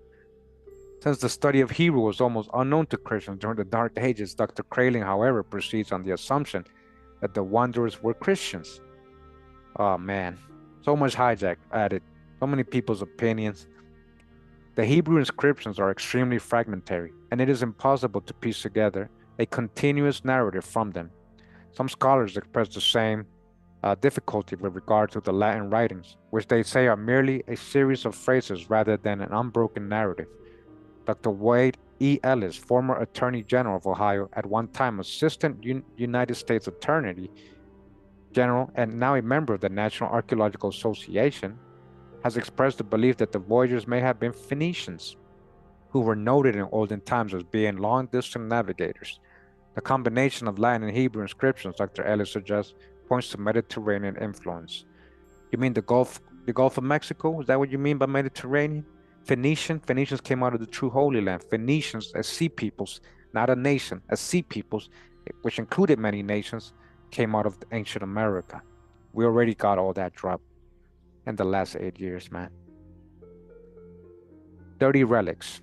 Since the study of Hebrew was almost unknown to Christians during the Dark Ages, Dr. Cralin, however, proceeds on the assumption that the wanderers were Christians. Oh man, so much hijack added, so many people's opinions. The Hebrew inscriptions are extremely fragmentary, and it is impossible to piece together a continuous narrative from them. Some scholars express the same difficulty with regard to the Latin writings, which they say are merely a series of phrases rather than an unbroken narrative. Dr. Wade E. Ellis, former Attorney General of Ohio, at one time Assistant United States Attorney General and now a member of the National Archaeological Association, has expressed the belief that the voyagers may have been Phoenicians, who were noted in olden times as being long-distance navigators. The combination of Latin and Hebrew inscriptions, Dr. Ellis suggests, points to Mediterranean influence. You mean the Gulf of Mexico? Is that what you mean by Mediterranean? Phoenicians came out of the true Holy Land. Phoenicians as sea peoples, not a nation, as sea peoples, which included many nations, came out of ancient America. We already got all that dropped in the last 8 years, man. 30 relics.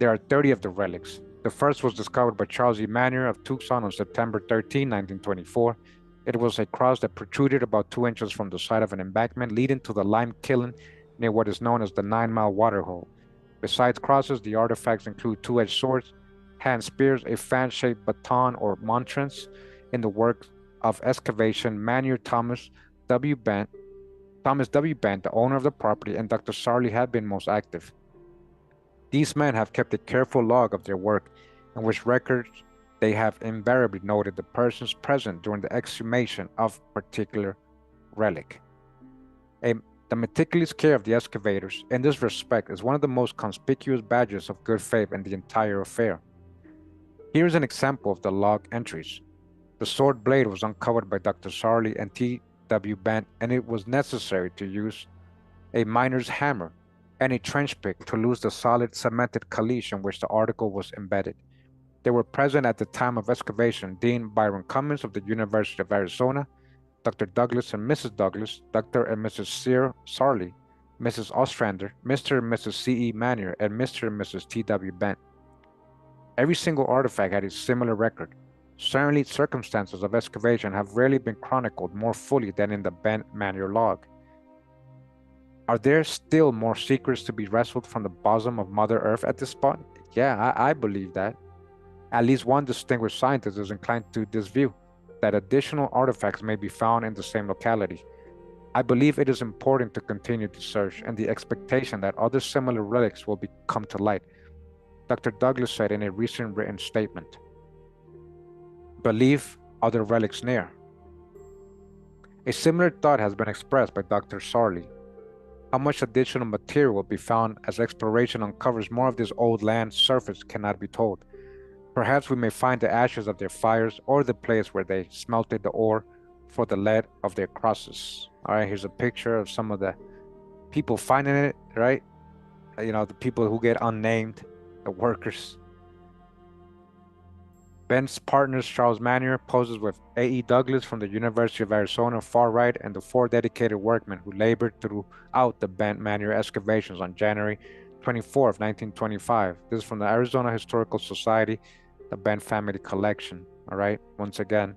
There are 30 of the relics. The first was discovered by Charles E. Manier of Tucson on September 13, 1924. It was a cross that protruded about 2 inches from the side of an embankment leading to the lime kiln near what is known as the 9-Mile Waterhole. Besides crosses, the artifacts include 2-edged swords, hand spears, a fan-shaped baton or monstrance. In the work of excavation, Manier Thomas W. Bent, the owner of the property, and Dr. Sarli have been most active. These men have kept a careful log of their work, in which records they have invariably noted the persons present during the exhumation of particular relic. The meticulous care of the excavators in this respect is one of the most conspicuous badges of good faith in the entire affair. Here is an example of the log entries. The sword blade was uncovered by Dr. Sarli and T.W. Bent, and it was necessary to use a miner's hammer and a trench pick to loose the solid cemented caliche in which the article was embedded. They were present at the time of excavation. Dean Byron Cummins of the University of Arizona, Dr. Douglas and Mrs. Douglas, Dr. and Mrs. Sear Sarley, Mrs. Ostrander, Mr. and Mrs. C.E. Manier, and Mr. and Mrs. T.W. Bent. Every single artifact had a similar record. Certainly, circumstances of excavation have rarely been chronicled more fully than in the Bent Manier log. Are there still more secrets to be wrestled from the bosom of Mother Earth at this spot? Yeah, I believe that. At least one distinguished scientist is inclined to this view, that additional artifacts may be found in the same locality. I believe it is important to continue the search and the expectation that other similar relics will come to light. Dr. Douglas said in a recent written statement, "Believe other relics near." A similar thought has been expressed by Dr. Sarley. How much additional material will be found as exploration uncovers more of this old land surface cannot be told. Perhaps we may find the ashes of their fires or the place where they smelted the ore for the lead of their crosses. All right, here's a picture of some of the people finding it, right? You know, the people who get unnamed, the workers. Bent's partners, Charles Manier, poses with A.E. Douglas from the University of Arizona, far right, and the 4 dedicated workmen who labored throughout the Bent Manier excavations on January 24th, 1925. This is from the Arizona Historical Society, the Bent Family Collection. All right, once again,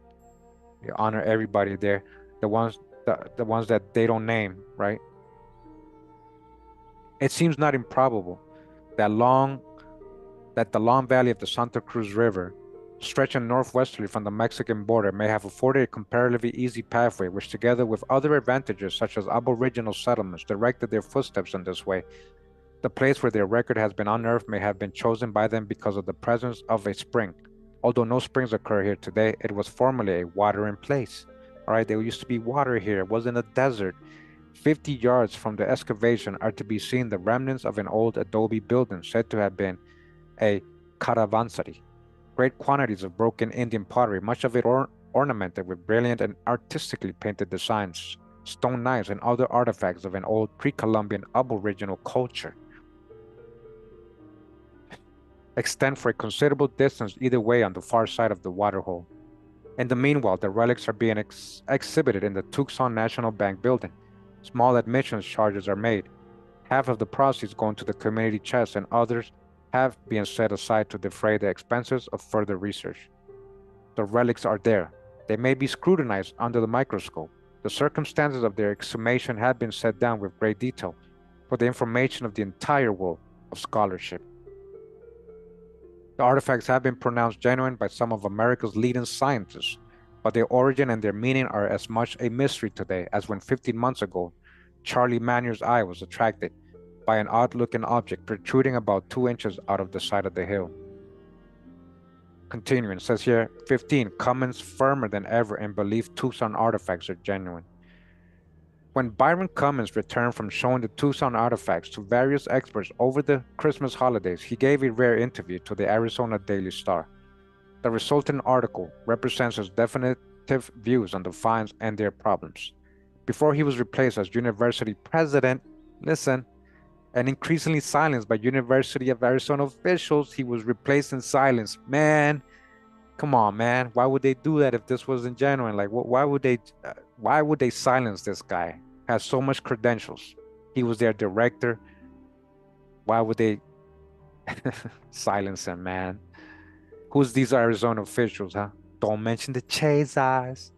you honor everybody there, the ones that they don't name, right? It seems not improbable that the long valley of the Santa Cruz River, stretching northwesterly from the Mexican border, may have afforded a comparatively easy pathway, which together with other advantages such as aboriginal settlements directed their footsteps in this way. The place where their record has been unearthed may have been chosen by them because of the presence of a spring. Although no springs occur here today, it was formerly a watering place. All right, there used to be water here. It wasn't a desert. 50 yards from the excavation are to be seen the remnants of an old adobe building said to have been a caravansary. Great quantities of broken Indian pottery, much of it ornamented with brilliant and artistically painted designs, stone knives, and other artifacts of an old pre-Columbian aboriginal culture, extend for a considerable distance either way on the far side of the waterhole. In the meanwhile, the relics are being exhibited in the Tucson National Bank building. Small admissions charges are made. Half of the proceeds going to the community chest and others have been set aside to defray the expenses of further research. The relics are there. They may be scrutinized under the microscope. The circumstances of their exhumation have been set down with great detail for the information of the entire world of scholarship. The artifacts have been pronounced genuine by some of America's leading scientists, but their origin and their meaning are as much a mystery today as when 15 months ago, Charlie Manier's eye was attracted by an odd-looking object protruding about 2 inches out of the side of the hill. Continuing, says here, 15, Cummins firmer than ever in belief Tucson artifacts are genuine. When Byron Cummins returned from showing the Tucson artifacts to various experts over the Christmas holidays, he gave a rare interview to the Arizona Daily Star. The resulting article represents his definitive views on the finds and their problems. Before he was replaced as university president, listen, and increasingly silenced by University of Arizona officials, he was replaced in silence. Man, come on, man. Why would they do that if this wasn't genuine? Like, why would they silence this guy? Has so much credentials. He was their director. Why would they silence him, man? Who's these Arizona officials, huh? Don't mention the Chase eyes.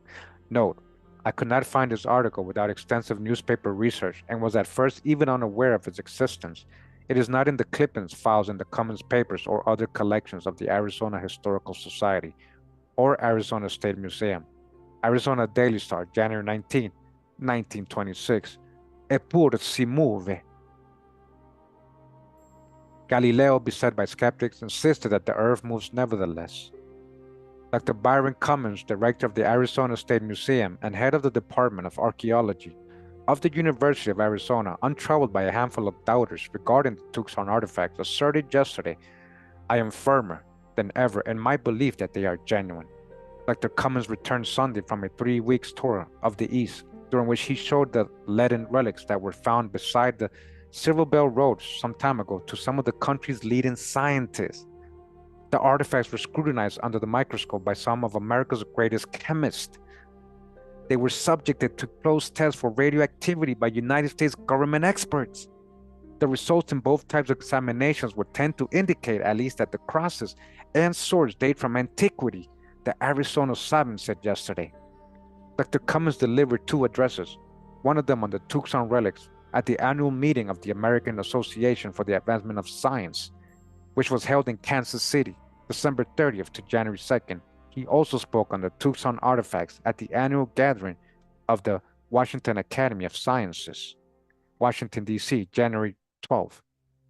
Note, I could not find this article without extensive newspaper research and was at first even unaware of its existence. It is not in the clippings files in the Cummins papers or other collections of the Arizona Historical Society or Arizona State Museum. Arizona Daily Star, January 19, 1926. Eppur si muove. Galileo, beset by skeptics, insisted that the Earth moves nevertheless. Dr. Byron Cummins, director of the Arizona State Museum and head of the Department of Archaeology of the University of Arizona, untroubled by a handful of doubters regarding the Tucson artifacts, asserted yesterday, "I am firmer than ever in my belief that they are genuine." Dr. Cummins returned Sunday from a 3-week tour of the East, during which he showed the leaden relics that were found beside the Silver Bell Road some time ago to some of the country's leading scientists. The artifacts were scrutinized under the microscope by some of America's greatest chemists. They were subjected to close tests for radioactivity by United States government experts. The results in both types of examinations would tend to indicate at least that the crosses and swords date from antiquity, the Arizona savant said yesterday. Dr. Cummins delivered 2 addresses, one of them on the Tucson relics at the annual meeting of the American Association for the Advancement of Science, which was held in Kansas City, December 30th to January 2nd. He also spoke on the Tucson artifacts at the annual gathering of the Washington Academy of Sciences, Washington, D.C., January 12th.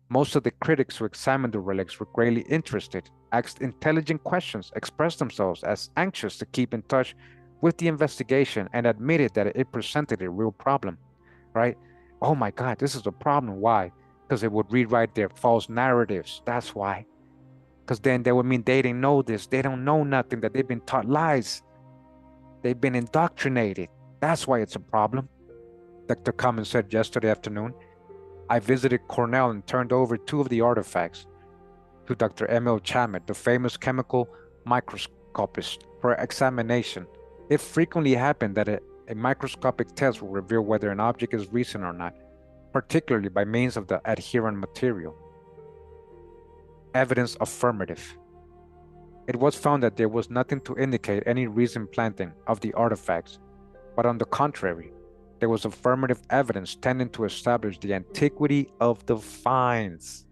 Most of the critics who examined the relics were greatly interested, asked intelligent questions, expressed themselves as anxious to keep in touch with the investigation, and admitted that it presented a real problem, right? Oh my God, this is a problem. Why? Because it would rewrite their false narratives. That's why. Because then they would mean they didn't know this. They don't know nothing, that they've been taught lies. They've been indoctrinated. That's why it's a problem. Dr. Cummins said yesterday afternoon, I visited Cornell and turned over 2 of the artifacts to Dr. Emil Chamet, the famous chemical microscopist, for examination. It frequently happened that a microscopic test will reveal whether an object is recent or not, particularly by means of the adherent material. Evidence affirmative. It was found that there was nothing to indicate any recent planting of the artifacts, but on the contrary, there was affirmative evidence tending to establish the antiquity of the finds.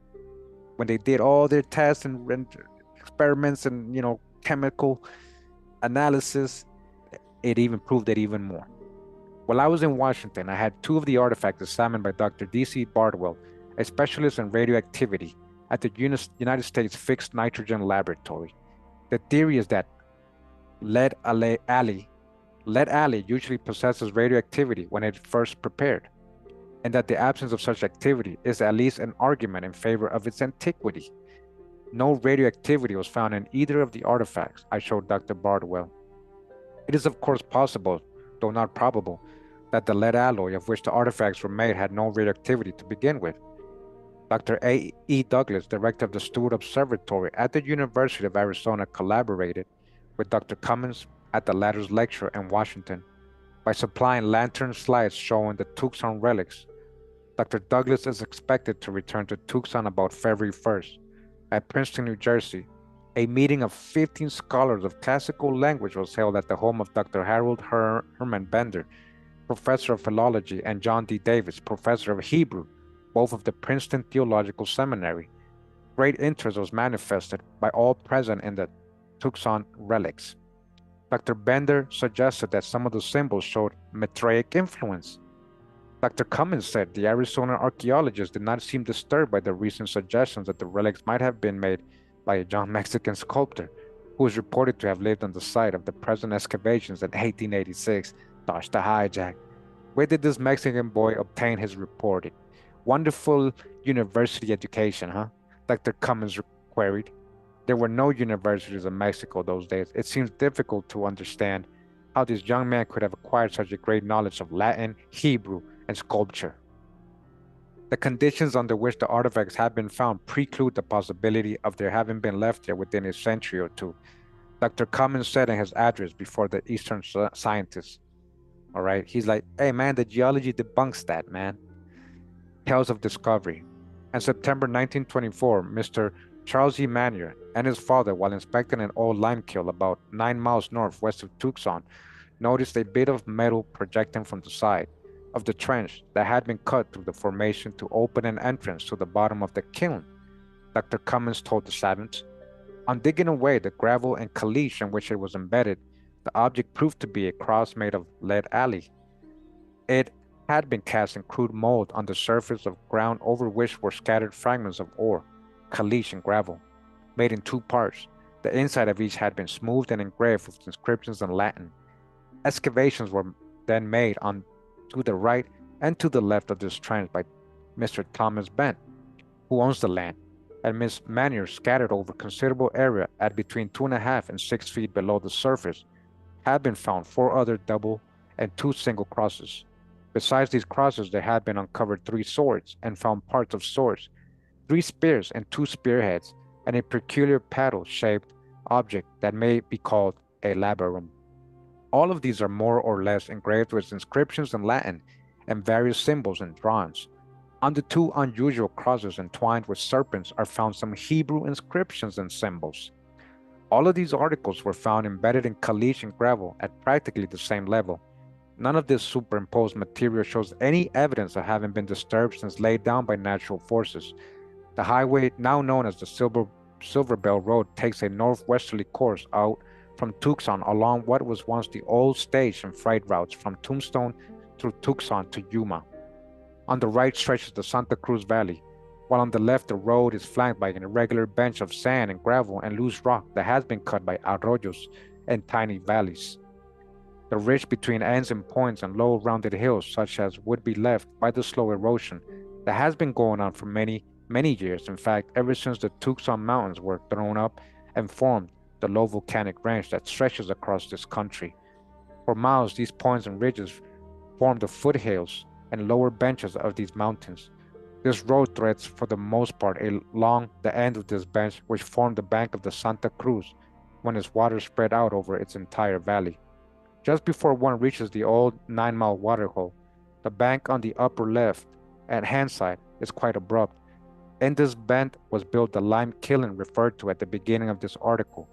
When they did all their tests and experiments and, chemical analysis, it even proved it even more. While I was in Washington, I had 2 of the artifacts examined by Dr. D.C. Bardwell, a specialist in radioactivity at the United States Fixed Nitrogen Laboratory. The theory is that lead alley usually possesses radioactivity when it's first prepared, and that the absence of such activity is at least an argument in favor of its antiquity. No radioactivity was found in either of the artifacts, I showed Dr. Bardwell. It is of course possible, though not probable, that the lead alloy of which the artifacts were made had no radioactivity to begin with. Dr. A. E. Douglas, director of the Stewart Observatory at the University of Arizona, collaborated with Dr. Cummins at the latter's lecture in Washington by supplying lantern slides showing the Tucson relics. Dr. Douglas is expected to return to Tucson about February 1st. At Princeton, New Jersey, a meeting of 15 scholars of classical language was held at the home of Dr. Harold Herman Bender, professor of philology, and John D. Davis, professor of Hebrew, both of the Princeton Theological Seminary. Great interest was manifested by all present in the Tucson relics. Dr. Bender suggested that some of the symbols showed Mithraic influence. Dr. Cummins said the Arizona archaeologists did not seem disturbed by the recent suggestions that the relics might have been made by a young Mexican sculptor who was reported to have lived on the site of the present excavations in 1886. Dodge the hijack. Where did this Mexican boy obtain his reporting? Wonderful university education, huh? Dr. Cummins queried. There were no universities in Mexico those days. It seems difficult to understand how this young man could have acquired such a great knowledge of Latin, Hebrew, and sculpture. The conditions under which the artifacts have been found preclude the possibility of their having been left there within a century or 2. Dr. Cummins said in his address before the Eastern scientists. All right, he's like, hey man, the geology debunks that, man. Tales of discovery. In September 1924, Mr. Charles E. Manier and his father, while inspecting an old limekiln about 9 miles northwest of Tucson, noticed a bit of metal projecting from the side of the trench that had been cut through the formation to open an entrance to the bottom of the kiln. Dr. Cummins told the savants. On digging away the gravel and caliche in which it was embedded, the object proved to be a cross made of lead alley. It had been cast in crude mold on the surface of ground over which were scattered fragments of ore, caliche, and gravel, made in 2 parts. The inside of each had been smoothed and engraved with inscriptions in Latin. Excavations were then made on to the right and to the left of this trench by Mr. Thomas Bent, who owns the land, and Miss Manier scattered over considerable area at between 2.5 and 6 feet below the surface. Had been found 4 other double and 2 single crosses. Besides these crosses, there had been uncovered 3 swords and found parts of swords, 3 spears and 2 spearheads, and a peculiar paddle-shaped object that may be called a labarum. All of these are more or less engraved with inscriptions in Latin and various symbols and drawings. On the two unusual crosses entwined with serpents are found some Hebrew inscriptions and symbols. All of these articles were found embedded in caliche and gravel at practically the same level. None of this superimposed material shows any evidence of having been disturbed since laid down by natural forces. The highway, now known as the Silver Bell Road, takes a northwesterly course out from Tucson along what was once the old stage and freight routes from Tombstone through Tucson to Yuma. On the right stretches the Santa Cruz Valley, while on the left the road is flanked by an irregular bench of sand and gravel and loose rock that has been cut by arroyos and tiny valleys. The ridge between ends and points and low rounded hills such as would be left by the slow erosion that has been going on for many years, in fact ever since the Tucson Mountains were thrown up and formed the low volcanic range that stretches across this country. For miles these points and ridges form the foothills and lower benches of these mountains. This road threads for the most part along the end of this bench which formed the bank of the Santa Cruz when its water spread out over its entire valley. Just before one reaches the old 9-mile waterhole, the bank on the upper left and hand side is quite abrupt. In this bend was built the lime kiln referred to at the beginning of this article.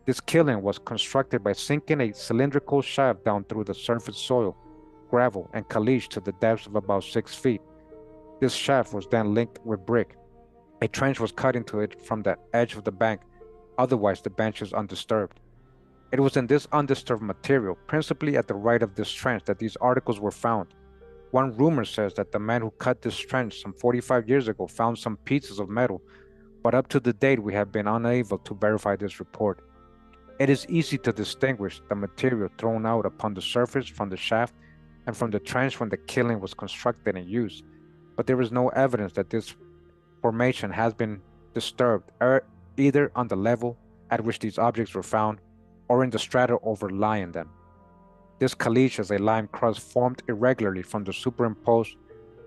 This kiln was constructed by sinking a cylindrical shaft down through the surface soil, gravel, and caliche to the depths of about 6 feet. This shaft was then linked with brick. A trench was cut into it from the edge of the bank, otherwise the bench is undisturbed. It was in this undisturbed material, principally at the right of this trench, that these articles were found. One rumor says that the man who cut this trench some 45 years ago found some pieces of metal, but up to the date we have been unable to verify this report. It is easy to distinguish the material thrown out upon the surface from the shaft and from the trench when the kiln was constructed and used, but there is no evidence that this formation has been disturbed either on the level at which these objects were found or in the strata overlying them. This caliche is a lime crust formed irregularly from the superimposed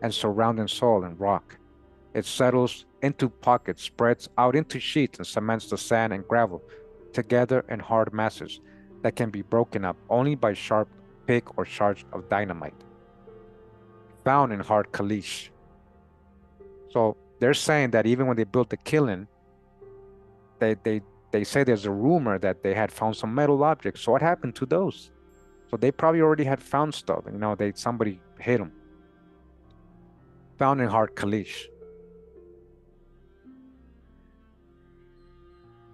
and surrounding soil and rock. It settles into pockets, spreads out into sheets, and cements the sand and gravel together in hard masses that can be broken up only by sharp pick or charge of dynamite. Found in hard caliche. So they're saying that even when they built the kiln, they say there's a rumor that they had found some metal objects. So what happened to those? So they probably already had found stuff. Somebody hit them. Found in hard caliche.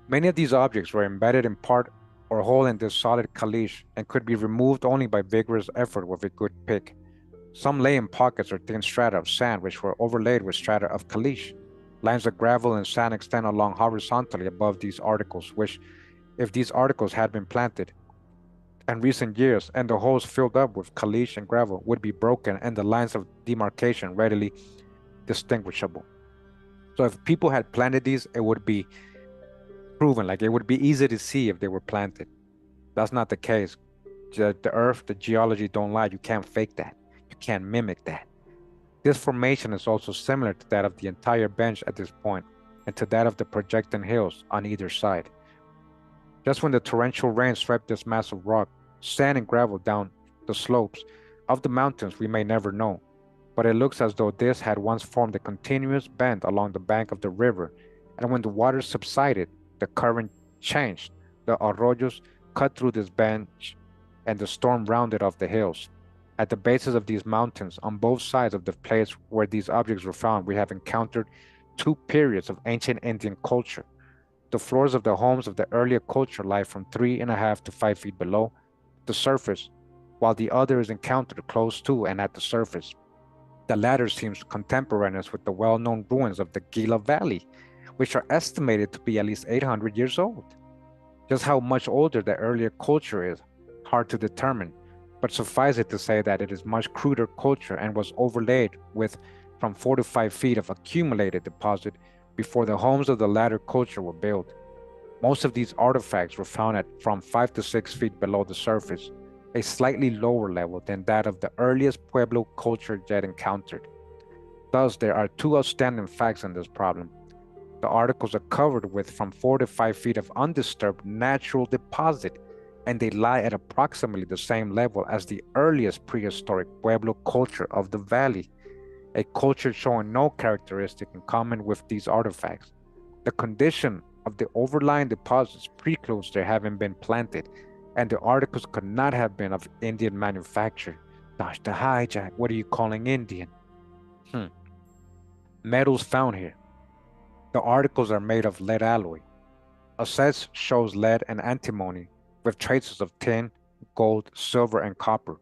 Many of these objects were embedded in part or whole in this solid caliche and could be removed only by vigorous effort with a good pick. Some lay in pockets or thin strata of sand which were overlaid with strata of caliche. Lines of gravel and sand extend along horizontally above these articles, which, if these articles had been planted in recent years and the holes filled up with caliche and gravel, would be broken and the lines of demarcation readily distinguishable. So if people had planted these, it would be proven, like it would be easy to see if they were planted. That's not the case. The earth, the geology don't lie. You can't fake that. You can't mimic that. This formation is also similar to that of the entire bench at this point and to that of the projecting hills on either side. Just when the torrential rain swept this mass of rock, sand and gravel down the slopes of the mountains, we may never know, but it looks as though this had once formed a continuous bend along the bank of the river, and when the water subsided, the current changed. The arroyos cut through this bench, and the storm rounded off the hills. At the bases of these mountains, on both sides of the place where these objects were found, we have encountered two periods of ancient Indian culture. The floors of the homes of the earlier culture lie from 3.5 to 5 feet below the surface, while the other is encountered close to and at the surface. The latter seems contemporaneous with the well-known ruins of the Gila Valley, which are estimated to be at least 800 years old. Just how much older the earlier culture is, hard to determine, but suffice it to say that it is much cruder culture and was overlaid with from 4 to 5 feet of accumulated deposit before the homes of the latter culture were built. Most of these artifacts were found at from 5 to 6 feet below the surface, a slightly lower level than that of the earliest Pueblo culture yet encountered. Thus, there are two outstanding facts in this problem. The articles are covered with from 4 to 5 feet of undisturbed natural deposit, and they lie at approximately the same level as the earliest prehistoric Pueblo culture of the valley, a culture showing no characteristic in common with these artifacts. The condition of the overlying deposits precludes their having been planted, and the articles could not have been of Indian manufacture. Gosh, the hijack, what are you calling Indian? Metals found here. The articles are made of lead alloy. Assess shows lead and antimony with traces of tin, gold, silver, and copper.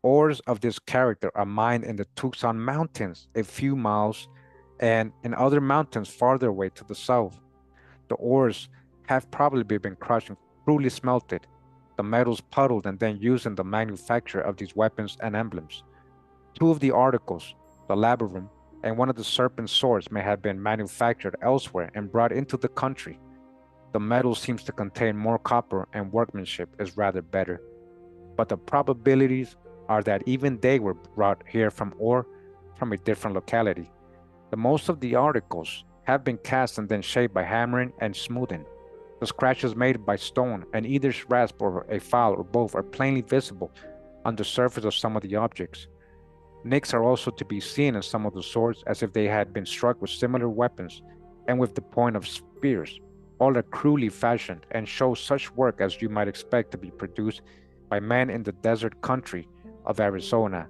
Ores of this character are mined in the Tucson Mountains a few miles and in other mountains farther away to the south. The ores have probably been crushed and crudely smelted, the metals puddled and then used in the manufacture of these weapons and emblems. Two of the articles, the labyrinth and one of the serpent swords, may have been manufactured elsewhere and brought into the country. The metal seems to contain more copper and workmanship is rather better, but the probabilities are that even they were brought here from ore from a different locality. The most of the articles have been cast and then shaped by hammering and smoothing. The scratches made by stone and either rasp or a file or both are plainly visible on the surface of some of the objects. Nicks are also to be seen in some of the swords as if they had been struck with similar weapons and with the point of spears. All are crudely fashioned and show such work as you might expect to be produced by men in the desert country of Arizona,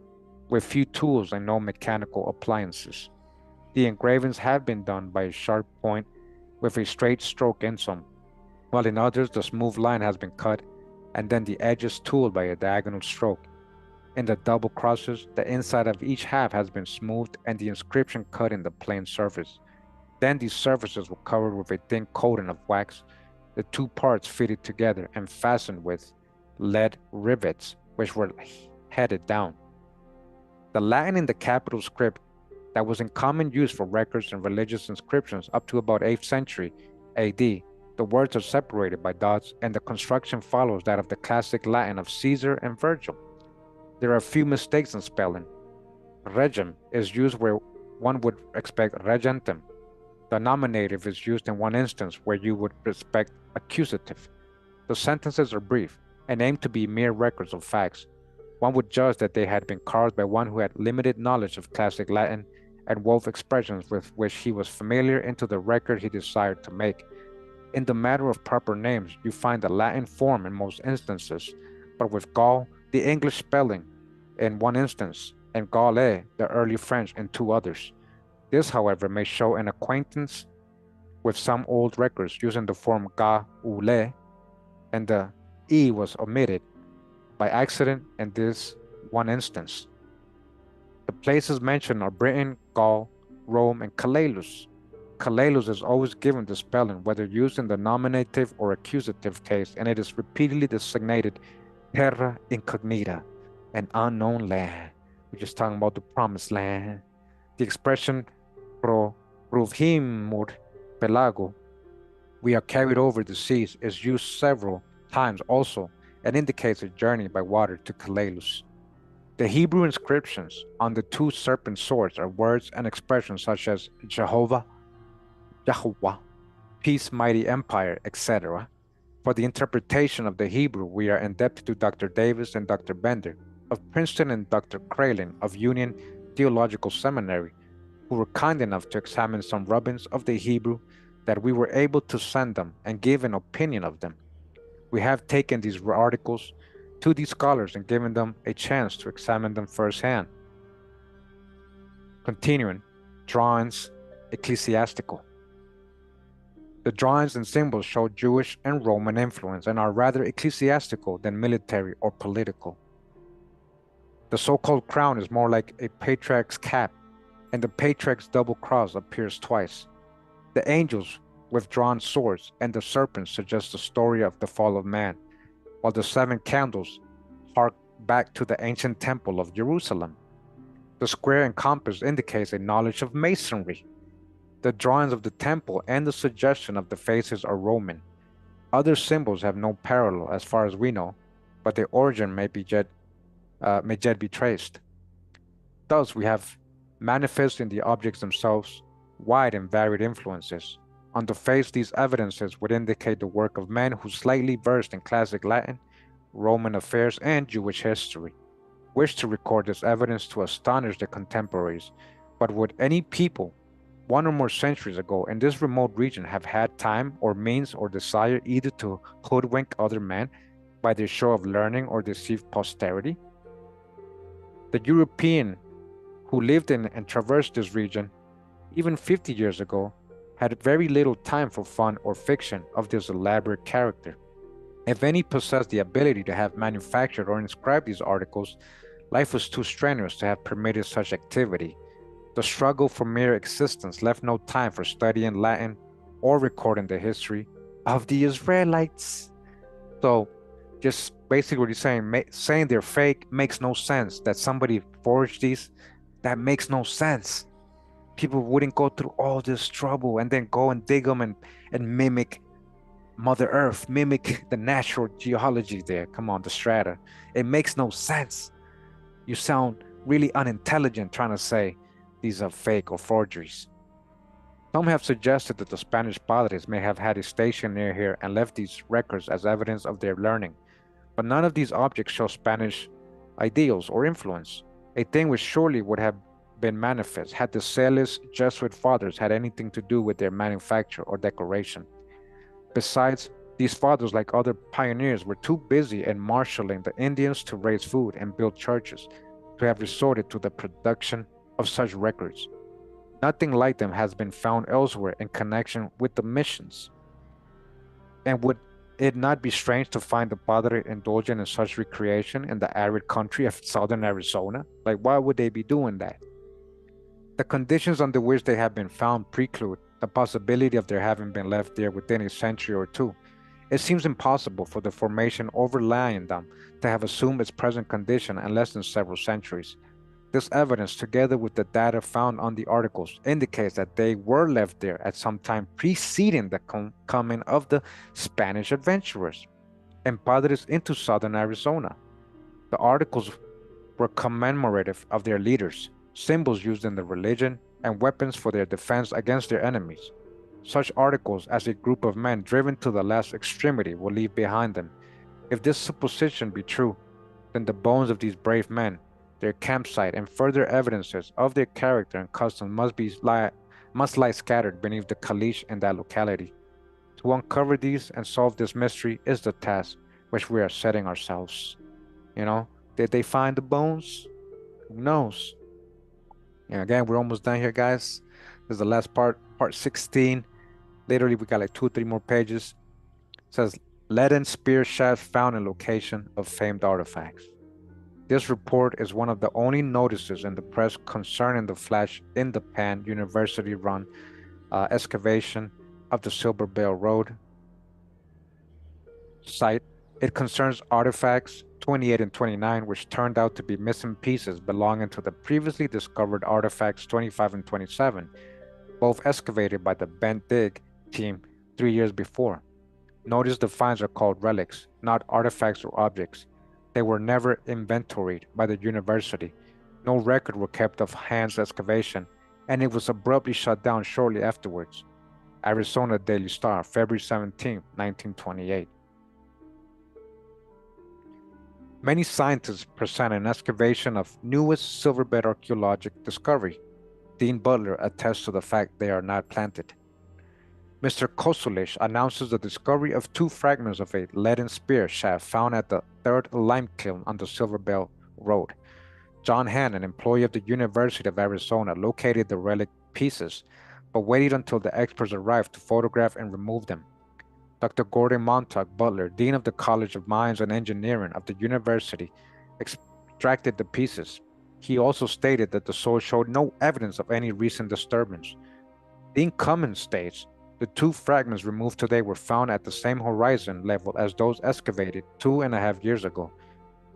with few tools and no mechanical appliances. The engravings have been done by a sharp point with a straight stroke in some, while in others the smooth line has been cut and then the edges tooled by a diagonal stroke. In the double crosses, the inside of each half has been smoothed and the inscription cut in the plain surface. Then these surfaces were covered with a thin coating of wax, the two parts fitted together and fastened with lead rivets, which were headed down. The Latin in the capital script that was in common use for records and religious inscriptions up to about 8th century AD, the words are separated by dots and the construction follows that of the classic Latin of Caesar and Virgil. There are a few mistakes in spelling. Regem is used where one would expect regentem. The nominative is used in one instance where you would expect accusative. The sentences are brief and aim to be mere records of facts. One would judge that they had been carved by one who had limited knowledge of classic Latin and wove expressions with which he was familiar into the record he desired to make. In the matter of proper names, you find the Latin form in most instances, but with Gaul, the English spelling in one instance, and Gaule, the early French, in two others. This, however, may show an acquaintance with some old records using the form Gaule, and the E was omitted by accident in this one instance. The places mentioned are Britain, Gaul, Rome, and Calalus. Calalus is always given the spelling, whether used in the nominative or accusative case, and it is repeatedly designated terra incognita, an unknown land. We're just talking about the promised land. The expression pro ruvimur pelago, we are carried over the seas, is used several times also and indicates a journey by water to Calalus. The Hebrew inscriptions on the two serpent swords are words and expressions such as Jehovah, Yahuwah, peace, mighty empire, etc. For the interpretation of the Hebrew, we are indebted to Dr. Davis and Dr. Bender of Princeton and Dr. Kralin of Union Theological Seminary, who were kind enough to examine some rubbings of the Hebrew that we were able to send them and give an opinion of them. We have taken these articles to these scholars and given them a chance to examine them firsthand. Continuing, drawings, ecclesiastical. The drawings and symbols show Jewish and Roman influence and are rather ecclesiastical than military or political. The so-called crown is more like a patriarch's cap, and the patriarch's double cross appears twice. The angels with drawn swords and the serpents suggest the story of the fall of man, while the 7 candles hark back to the ancient temple of Jerusalem. The square and compass indicates a knowledge of masonry. The drawings of the temple and the suggestion of the faces are Roman. Other symbols have no parallel as far as we know, but their origin may yet be traced. Thus, we have manifest in the objects themselves wide and varied influences. On the face, these evidences would indicate the work of men who slightly versed in classic Latin, Roman affairs, and Jewish history, wished to record this evidence to astonish their contemporaries. But would any people, one or more centuries ago, in this remote region have had time or means or desire either to hoodwink other men by their show of learning or deceive posterity? The European who lived in and traversed this region, even 50 years ago, had very little time for fun or fiction of this elaborate character. If any possessed the ability to have manufactured or inscribed these articles, life was too strenuous to have permitted such activity. The struggle for mere existence left no time for studying Latin or recording the history of the Israelites. So, just basically what he's saying, saying they're fake makes no sense. That somebody forged these, that makes no sense. People wouldn't go through all this trouble and then go and dig them and mimic Mother Earth, mimic the natural geology there. Come on, the strata. It makes no sense. You sound really unintelligent trying to say these are fake or forgeries. Some have suggested that the Spanish padres may have had a station near here and left these records as evidence of their learning, but none of these objects show Spanish ideals or influence, a thing which surely would have been manifest had the zealous Jesuit fathers had anything to do with their manufacture or decoration. Besides, these fathers, like other pioneers, were too busy in marshaling the Indians to raise food and build churches to have resorted to the production of such records. Nothing like them has been found elsewhere in connection with the missions. And would it not be strange to find the padre indulging in such recreation in the arid country of southern Arizona? Like, why would they be doing that? The conditions under which they have been found preclude the possibility of their having been left there within a century or two. It seems impossible for the formation overlying them to have assumed its present condition in less than several centuries. This evidence, together with the data found on the articles, indicates that they were left there at some time preceding the coming of the Spanish adventurers and padres into southern Arizona. The articles were commemorative of their leaders, symbols used in the religion, and weapons for their defense against their enemies. Such articles as a group of men driven to the last extremity will leave behind them. If this supposition be true, then the bones of these brave men, their campsite, and further evidences of their character and customs must lie scattered beneath the caliche in that locality. To uncover these and solve this mystery is the task which we are setting ourselves. You know, did they find the bones? Who knows? And again, we're almost done here, guys. This is the last part, part 16. Literally, we got like 2-3 more pages. It says, leaden spear shaft found in location of famed artifacts. This report is one of the only notices in the press concerning the flash in the pan university-run excavation of the Silver Bell Road site. It concerns artifacts 28 and 29, which turned out to be missing pieces belonging to the previously discovered artifacts 25 and 27, both excavated by the Bent Dig team 3 years before. Notice the finds are called relics, not artifacts or objects. They were never inventoried by the university. No record were kept of Hand's excavation, and it was abruptly shut down shortly afterwards. Arizona Daily Star, February 17, 1928. Many scientists present an excavation of newest silverbed archaeological discovery. Dean Butler attests to the fact they are not planted. Mr. Kosulish announces the discovery of 2 fragments of a leaden spear shaft found at the 3rd lime kiln on the Silver Bell Road. John Hand, an employee of the University of Arizona, located the relic pieces, but waited until the experts arrived to photograph and remove them. Dr. Gordon Montauk Butler, Dean of the College of Mines and Engineering of the university, extracted the pieces. He also stated that the soil showed no evidence of any recent disturbance. Dean Cummins states, the 2 fragments removed today were found at the same horizon level as those excavated 2.5 years ago.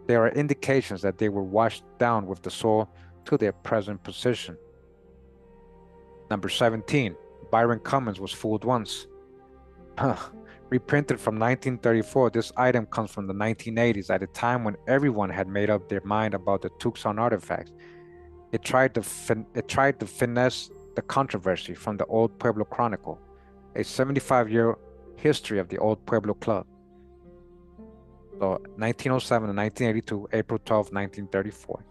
There are indications that they were washed down with the soil to their present position. Number 17, Byron Cummins was fooled once. Reprinted from 1934, this item comes from the 1980s, at a time when everyone had made up their mind about the Tucson artifacts. It tried to finesse The Controversy from the Old Pueblo Chronicle, a 75-year history of the Old Pueblo Club. So 1907 to 1982, April 12, 1934.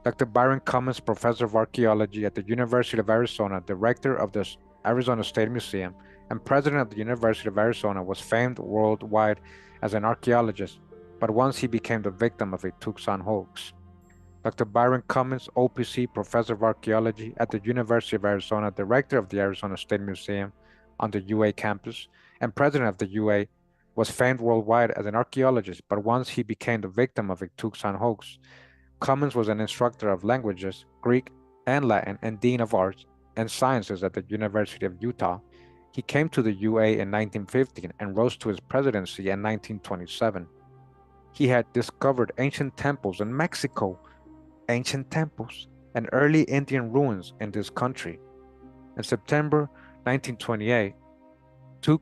Dr. Byron Cummins, professor of archaeology at the University of Arizona, director of the Arizona State Museum, and president of the University of Arizona, was famed worldwide as an archaeologist, but once he became the victim of a Tucson hoax. Dr. Byron Cummins, OPC, professor of archaeology at the University of Arizona, director of the Arizona State Museum on the UA campus, and president of the UA, was famed worldwide as an archaeologist, but once he became the victim of a Tucson hoax. Cummins was an instructor of languages, Greek and Latin, and dean of arts and sciences at the University of Utah. He came to the UA in 1915 and rose to his presidency in 1927. He had discovered ancient temples in Mexico, and early Indian ruins in this country. In September 1928, two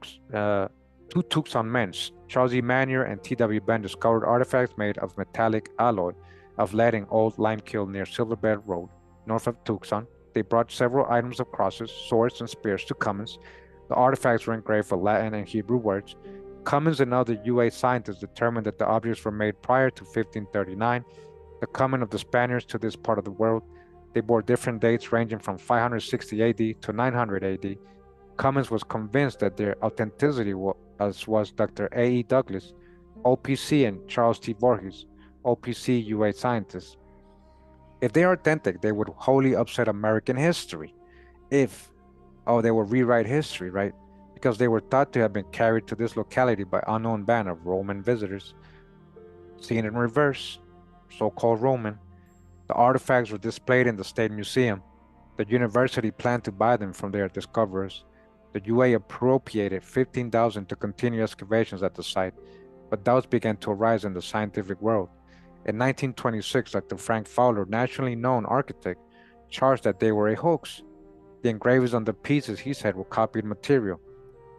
Tucson men, Charles E. Manier and T.W. Ben, discovered artifacts made of metallic alloy of lead in old limekiln near Silverbed Road, north of Tucson. They brought several items of crosses, swords, and spears to Cummins. The artifacts were engraved with Latin and Hebrew words. Cummins and other UA scientists determined that the objects were made prior to 1539, the coming of the Spaniards to this part of the world. They bore different dates ranging from 560 AD to 900 AD. Cummins was convinced that their authenticity, as was Dr. A.E. Douglas, OPC, and Charles T. Voorhees, OPC UA scientists. If they are authentic, they would wholly upset American history. They would rewrite history, right? Because they were thought to have been carried to this locality by unknown band of Roman visitors. Seen in reverse, so-called Roman. The artifacts were displayed in the State Museum. The university planned to buy them from their discoverers. The UA appropriated $15,000 to continue excavations at the site, but doubts began to arise in the scientific world. In 1926, Dr. Frank Fowler, nationally known architect, charged that they were a hoax. The engravings on the pieces, he said, were copied material.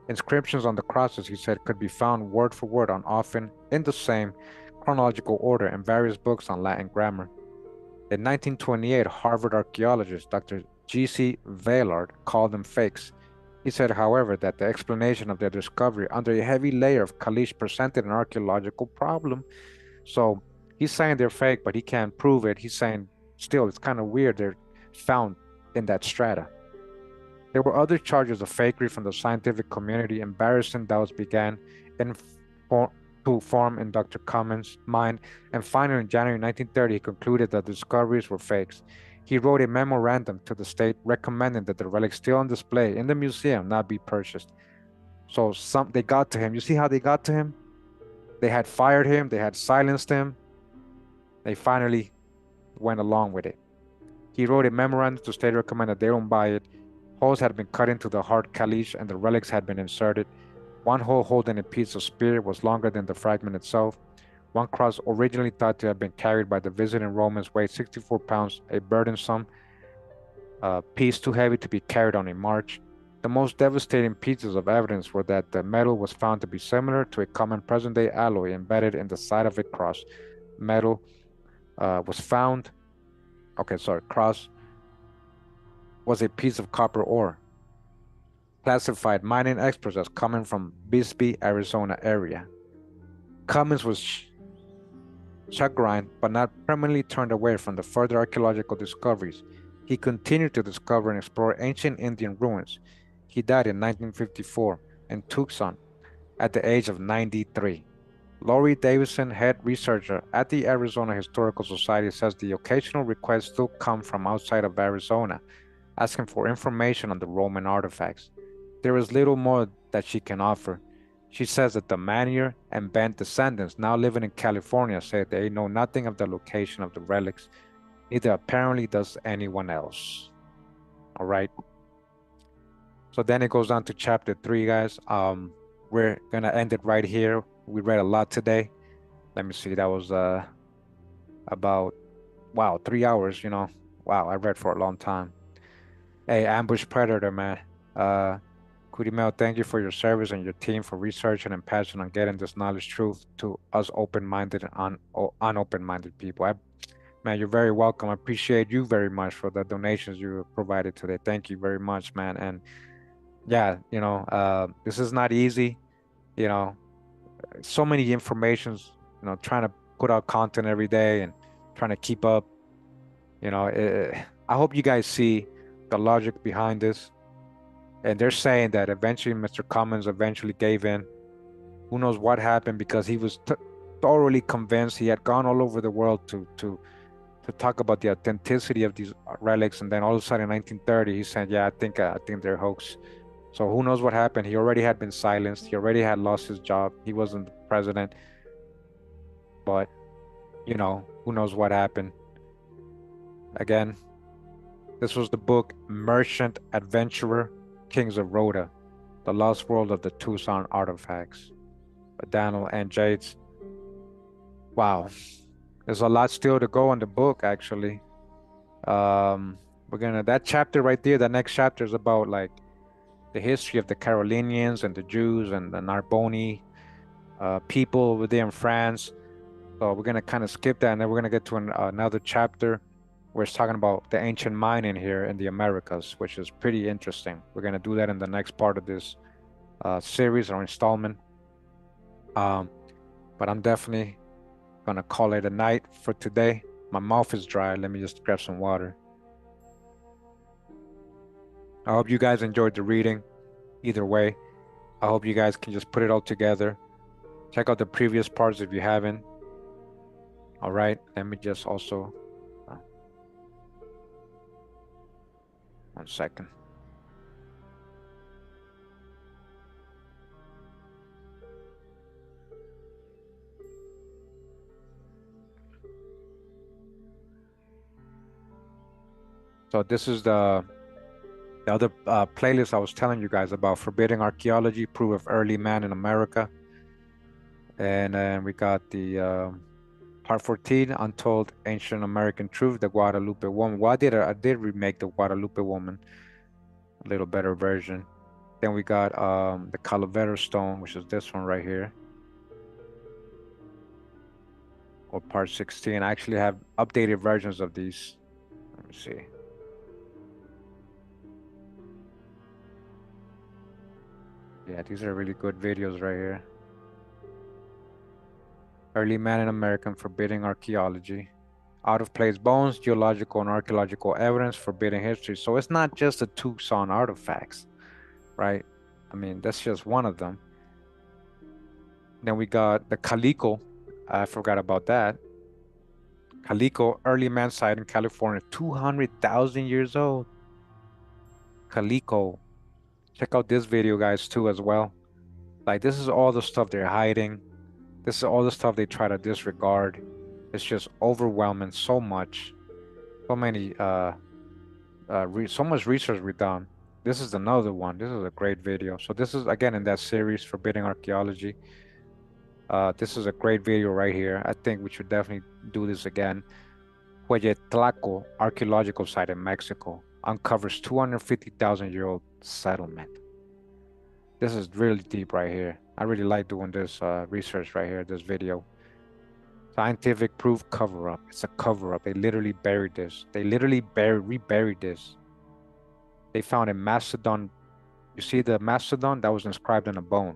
Inscriptions on the crosses, he said, could be found word for word on often in the same chronological order in various books on Latin grammar. In 1928, Harvard archaeologist Dr. G.C. Vaillard called them fakes. He said, however, that the explanation of their discovery under a heavy layer of caliche presented an archaeological problem. So he's saying they're fake, but he can't prove it. He's saying, still, it's kind of weird they're found in that strata. There were other charges of fakery from the scientific community. Embarrassing doubts began to form in Dr. Cummins' mind, and finally in January 1930, he concluded that the discoveries were fakes. He wrote a memorandum to the state recommending that the relics still on display in the museum not be purchased. So they got to him. You see how they got to him? They had fired him. They had silenced him. They finally went along with it. He wrote a memorandum to state recommend that they don't buy it. Holes had been cut into the hard caliche and the relics had been inserted. One hole holding a piece of spear was longer than the fragment itself. One cross, originally thought to have been carried by the visiting Romans, weighed 64 pounds, a burdensome piece too heavy to be carried on a march. The most devastating pieces of evidence were that the metal was found to be similar to a common present-day alloy embedded in the side of a cross. Metal was found, cross was a piece of copper ore, classified mining experts as coming from Bisbee, Arizona area. Cummins was chagrined, but not permanently turned away from the further archaeological discoveries. He continued to discover and explore ancient Indian ruins. He died in 1954 in Tucson at the age of 93. Laurie Davison, head researcher at the Arizona Historical Society, says the occasional requests still come from outside of Arizona, asking for information on the Roman artifacts. There is little more that she can offer. She says that the Manier and Ben descendants now living in California say they know nothing of the location of the relics. Neither apparently does anyone else. All right. So then it goes on to chapter 3, guys. We're going to end it right here. We read a lot today. Let me see. That was about, 3 hours, Wow, I read for a long time. Hey, Ambush Predator, man. Kurimeo, thank you for your service and your team for researching and passion on getting this knowledge truth to us open-minded and unopen-minded people. Man, you're very welcome. I appreciate you very much for the donations you provided today. Thank you very much, man. And yeah, this is not easy. You know, so many informations. Trying to put out content every day and trying to keep up. I hope you guys see the logic behind this. And they're saying that eventually Mr. Cummins eventually gave in. Who knows what happened because he was thoroughly convinced. He had gone all over the world to talk about the authenticity of these relics, and then all of a sudden in 1930 he said, "Yeah, I think they're hoax." So who knows what happened? He already had been silenced. He already had lost his job. He wasn't the president, but who knows what happened? Again, this was the book Merchant Adventurer, Kings of Rhoda, The Lost World of the Tucson Artifacts, by Daniel and Jates. Wow, there's a lot still to go in the book, actually. That chapter right there, the next chapter is about like the history of the Carolinians and the Jews and the Narboni people over there in France. So we're gonna kind of skip that, and then we're gonna get to another chapter where it's talking about the ancient mining here in the Americas, which is pretty interesting. We're gonna do that in the next part of this series or installment. But I'm definitely gonna call it a night for today. My mouth is dry. Let me just grab some water. I hope you guys enjoyed the reading. Either way, I hope you guys can just put it all together. Check out the previous parts if you haven't. All right, let me just also 1 second. So this is the other playlist I was telling you guys about, Forbidding Archaeology, Proof of Early Man in America. And then we got the part 14, Untold Ancient American Truth, the Guadalupe Woman. Well, I did remake the Guadalupe Woman, a little better version. Then we got the Calavera Stone, which is this one right here, or part 16. I actually have updated versions of these. Let me see. Yeah, these are really good videos right here. Early Man in America, Forbidding Archaeology. Out of Place Bones, Geological and Archaeological Evidence, Forbidden History. So it's not just the Tucson artifacts, right? I mean, that's just one of them. Then we got the Calico. I forgot about that. Calico, early man site in California, 200,000 years old. Calico. Check out this video, guys, too, as well. Like, this is all the stuff they're hiding. This is all the stuff they try to disregard. It's just overwhelming. So much. So many, so much research we've done. This is another one. This is a great video. So this is, again, in that series, Forbidding Archaeology. This is a great video right here. I think we should definitely do this again. Hueyatlaco archaeological site in Mexico uncovers 250,000-year-old settlement. This is really deep right here. I really like doing this research right here, this video. Scientific proof cover-up. It's a cover-up. They literally buried this. They literally reburied this. They found a mastodon. You see the mastodon that was inscribed on a bone.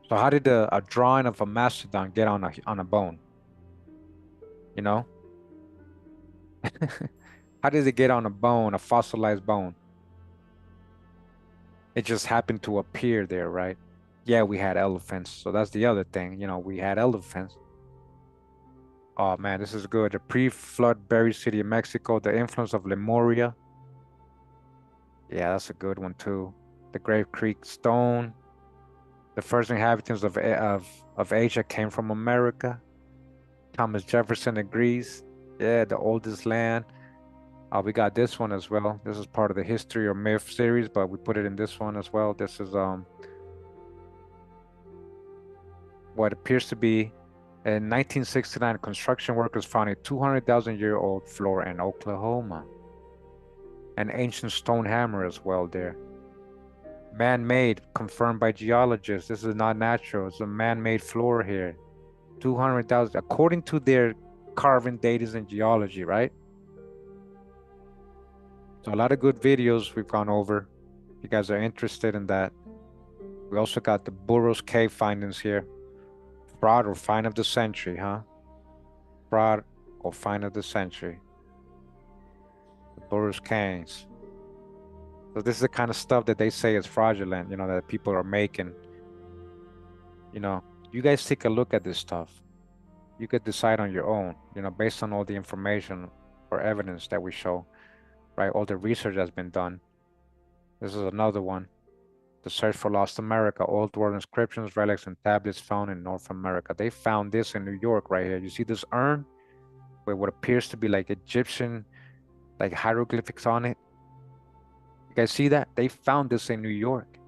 So how did a drawing of a mastodon get on a bone? You know? How does it get on a bone, a fossilized bone? It just happened to appear there, right? Yeah, we had elephants. So that's the other thing. We had elephants. Oh man, this is good. The pre-flood buried city of Mexico, the influence of Lemuria. Yeah, that's a good one too. The Grave Creek Stone. The first inhabitants of Asia came from America. Thomas Jefferson agrees. Yeah, the oldest land. We got this one as well. This is part of the history or myth series, but we put it in this one as well. This is what appears to be in 1969, construction workers found a 200,000-year-old floor in Oklahoma. An ancient stone hammer as well there. Man-made, confirmed by geologists. This is not natural. It's a man-made floor here. 200,000, according to their carving data in geology, right? So a lot of good videos we've gone over. If you guys are interested in that. We also got the Burroughs Cave findings here. Fraud or find of the century, huh? Fraud or find of the century. The Burroughs Caves. So this is the kind of stuff that they say is fraudulent, that people are making. You guys take a look at this stuff. You could decide on your own, based on all the information or evidence that we show, right? All the research that's been done. This is another one. The search for lost America, old world inscriptions, relics, and tablets found in North America. They found this in New York right here. You see this urn with what appears to be like Egyptian, like hieroglyphics on it? You guys see that? They found this in New York.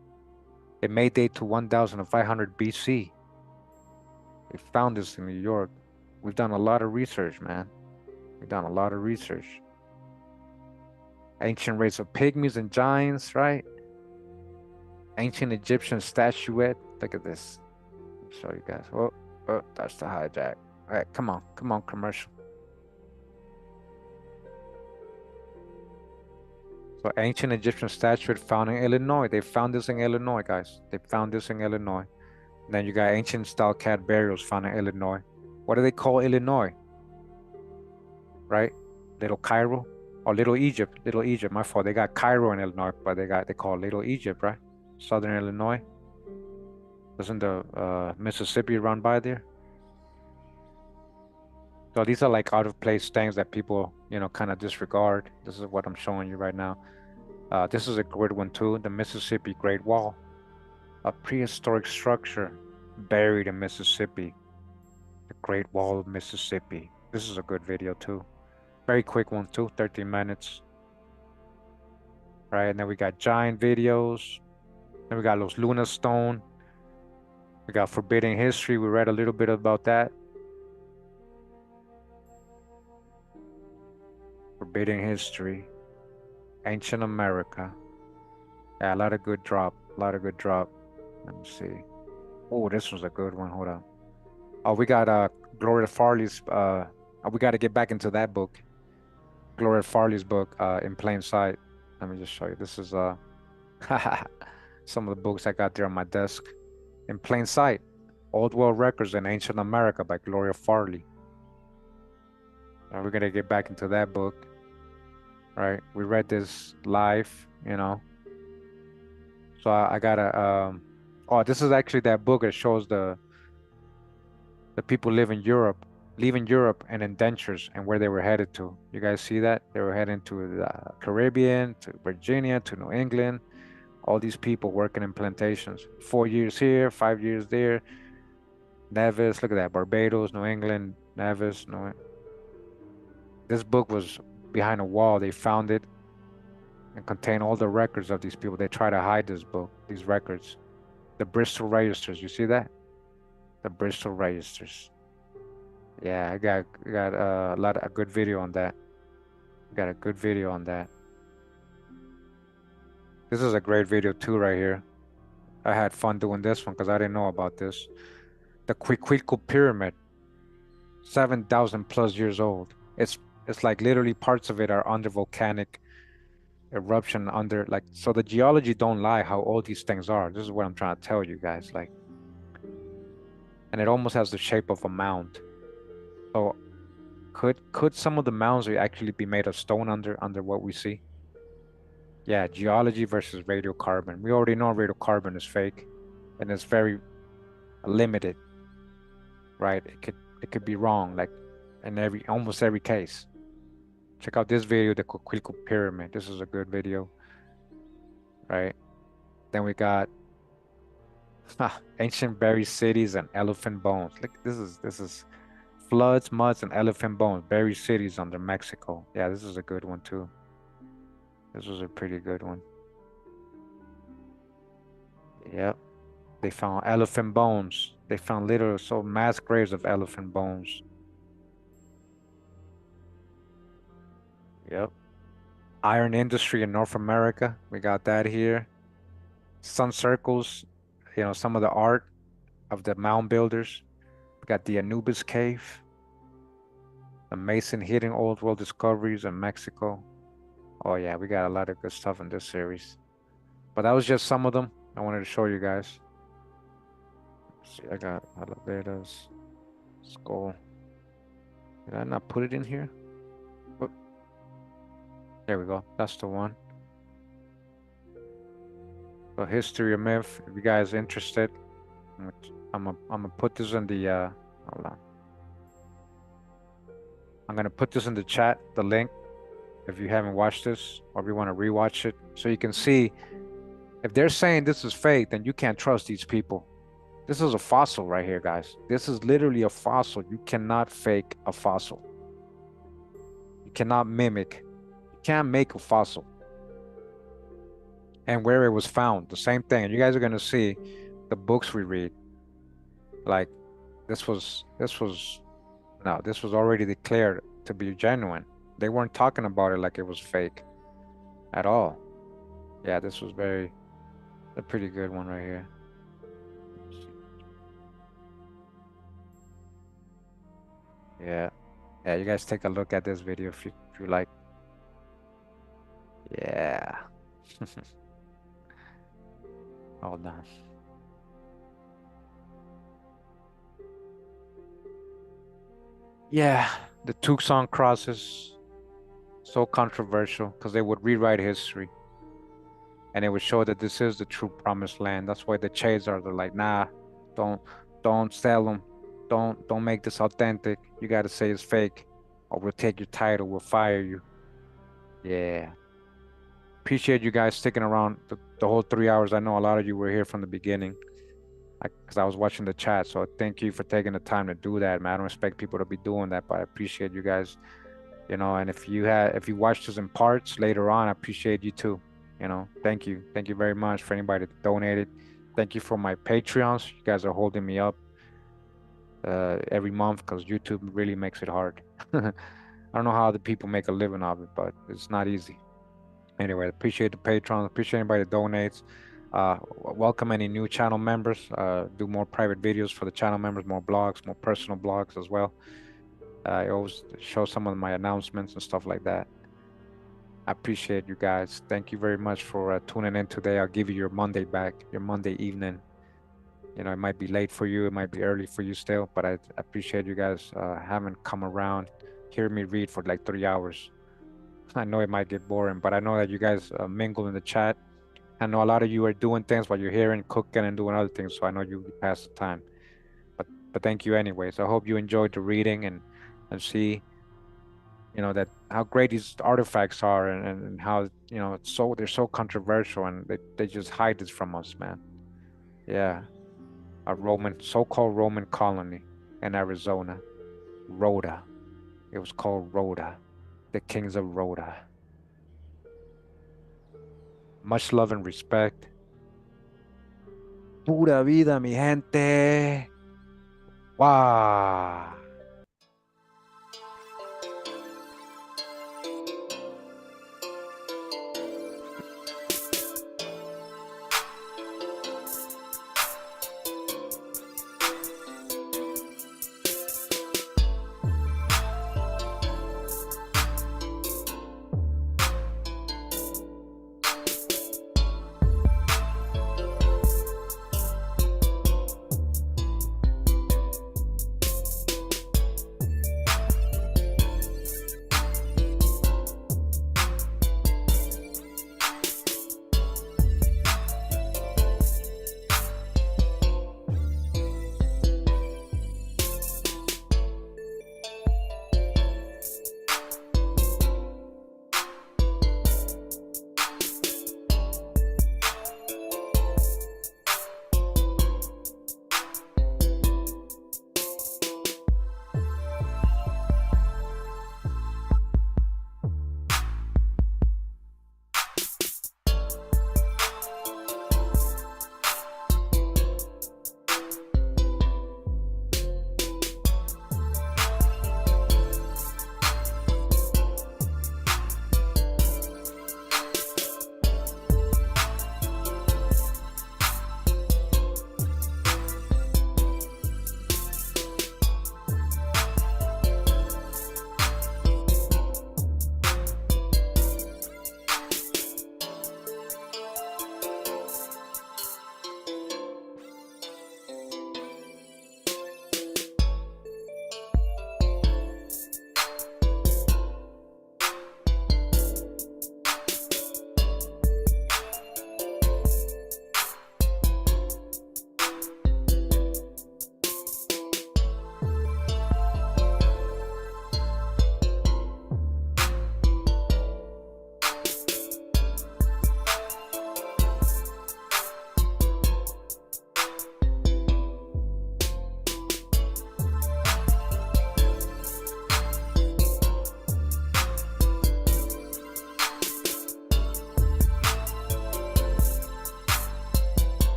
It may date to 1500 BC. They found this in New York. We've done a lot of research, man. We've done a lot of research. Ancient race of pygmies and giants, right? Ancient Egyptian statuette. Look at this. I'll show you guys. Oh, that's the hijack. All right, come on, commercial. So ancient Egyptian statuette found in Illinois. They found this in Illinois, guys. They found this in Illinois. And then you got ancient style cat burials found in Illinois. What do they call Illinois? Right? Little Cairo or Little Egypt? Little Egypt, my fault. They got Cairo in Illinois, but they call it Little Egypt, right? Southern Illinois. Doesn't the Mississippi run by there? So these are like out of place things that people, kind of disregard. This is what I'm showing you right now. This is a good one too. The Mississippi Great Wall, a prehistoric structure buried in Mississippi. The Great Wall of Mississippi. This is a good video too. Very quick one too, 13 minutes. Right, and then we got giant videos. Then we got Los Luna Stone. We got Forbidden History. We read a little bit about that. Forbidden History. Ancient America. Yeah, a lot of good drop. Let me see. Oh, this was a good one. Hold on. Oh, we got Gloria Farley's we got to get back into that book. Gloria Farley's book, In Plain Sight. Let me just show you. This is some of the books I got there on my desk. In Plain Sight, Old World Records in Ancient America by Gloria Farley. We're gonna get back into that book. Right? We read this live, So I gotta this is actually that book that shows the people leaving Europe and indentures and where they were headed to. You guys see that? They were heading to the Caribbean, to Virginia, to New England. All these people working in plantations. 4 years here, 5 years there. Nevis, look at that. Barbados, New England, Nevis. This book was behind a wall. They found it and contained all the records of these people. They try to hide this book, these records. The Bristol Registers, you see that? The Bristol Registers. Yeah, I got a good video on that. Got a good video on that. This is a great video too right here. I had fun doing this one because I didn't know about this. The Quiquilco Pyramid, 7,000 plus years old. It's like literally parts of it are under volcanic eruption so the geology don't lie how old these things are. This is what I'm trying to tell you guys, and it almost has the shape of a mound. So could some of the mounds actually be made of stone under what we see? Yeah, geology versus radiocarbon. We already know radiocarbon is fake and it's very limited, right? It could be wrong, like in almost every case. Check out this video, the Coquilco Pyramid. This is a good video, right? Then we got ancient buried cities and elephant bones. Look, this is floods, muds, and elephant bones. Buried cities under Mexico. Yeah, this is a good one too. This was a pretty good one. Yep. They found elephant bones. They found mass graves of elephant bones. Yep. Iron industry in North America. We got that here. Sun circles, some of the art of the mound builders. We got the Anubis cave. The Mason hidden old world discoveries in Mexico. Oh yeah, we got a lot of good stuff in this series. But that was just some of them I wanted to show you guys. Let's see, I got elevators, skull. Did I not put it in here? Oh, there we go. That's the one. So history of myth. If you guys are interested, I'm gonna put this in the hold on. I'm gonna put this in the chat, the link, if you haven't watched this or if you want to rewatch it, so you can see if they're saying this is fake, then you can't trust these people. This is a fossil right here, guys. This is literally a fossil. You cannot fake a fossil. You cannot mimic. You can't make a fossil. And where it was found, the same thing. And you guys are gonna see the books we read. Like this was already declared to be genuine. They weren't talking about it like it was fake at all. Yeah, this was a pretty good one right here. Yeah. Yeah, you guys take a look at this video if you like. Yeah. Hold on. Yeah, the Tucson Crosses, so controversial because they would rewrite history and it would show that this is the true promised land. That's why the Chasers are like, nah, don't don't sell them. Don't make this authentic. You gotta say it's fake or we'll take your title, we'll fire you. Yeah. Appreciate you guys sticking around the whole 3 hours. I know a lot of you were here from the beginning because I was watching the chat. So thank you for taking the time to do that, man. I don't expect people to be doing that, but I appreciate you guys, and if you watched this in parts later on, I appreciate you too. Thank you. Thank you very much for anybody that donated. Thank you for my Patreons. You guys are holding me up every month because YouTube really makes it hard. I don't know how other people make a living of it, but it's not easy. Anyway, appreciate the patrons, appreciate anybody that donates. Welcome any new channel members. Do more private videos for the channel members, more blogs, more personal blogs as well. I always show some of my announcements and stuff like that. I appreciate you guys. Thank you very much for tuning in today. I'll give you your Monday back, your Monday evening. It might be late for you, it might be early for you still, but I appreciate you guys having come around, hear me read for like 3 hours. I know it might get boring, but I know that you guys mingle in the chat. I know a lot of you are doing things while you're hearing, cooking, and doing other things. So I know you pass the time. But thank you anyways. I hope you enjoyed the reading and see, that how great these artifacts are and how they're so controversial and they just hide this from us, man. Yeah, a so-called Roman colony in Arizona, Rhoda. It was called Rhoda, the kings of Rhoda. Much love and respect. Pura vida, mi gente. Wow.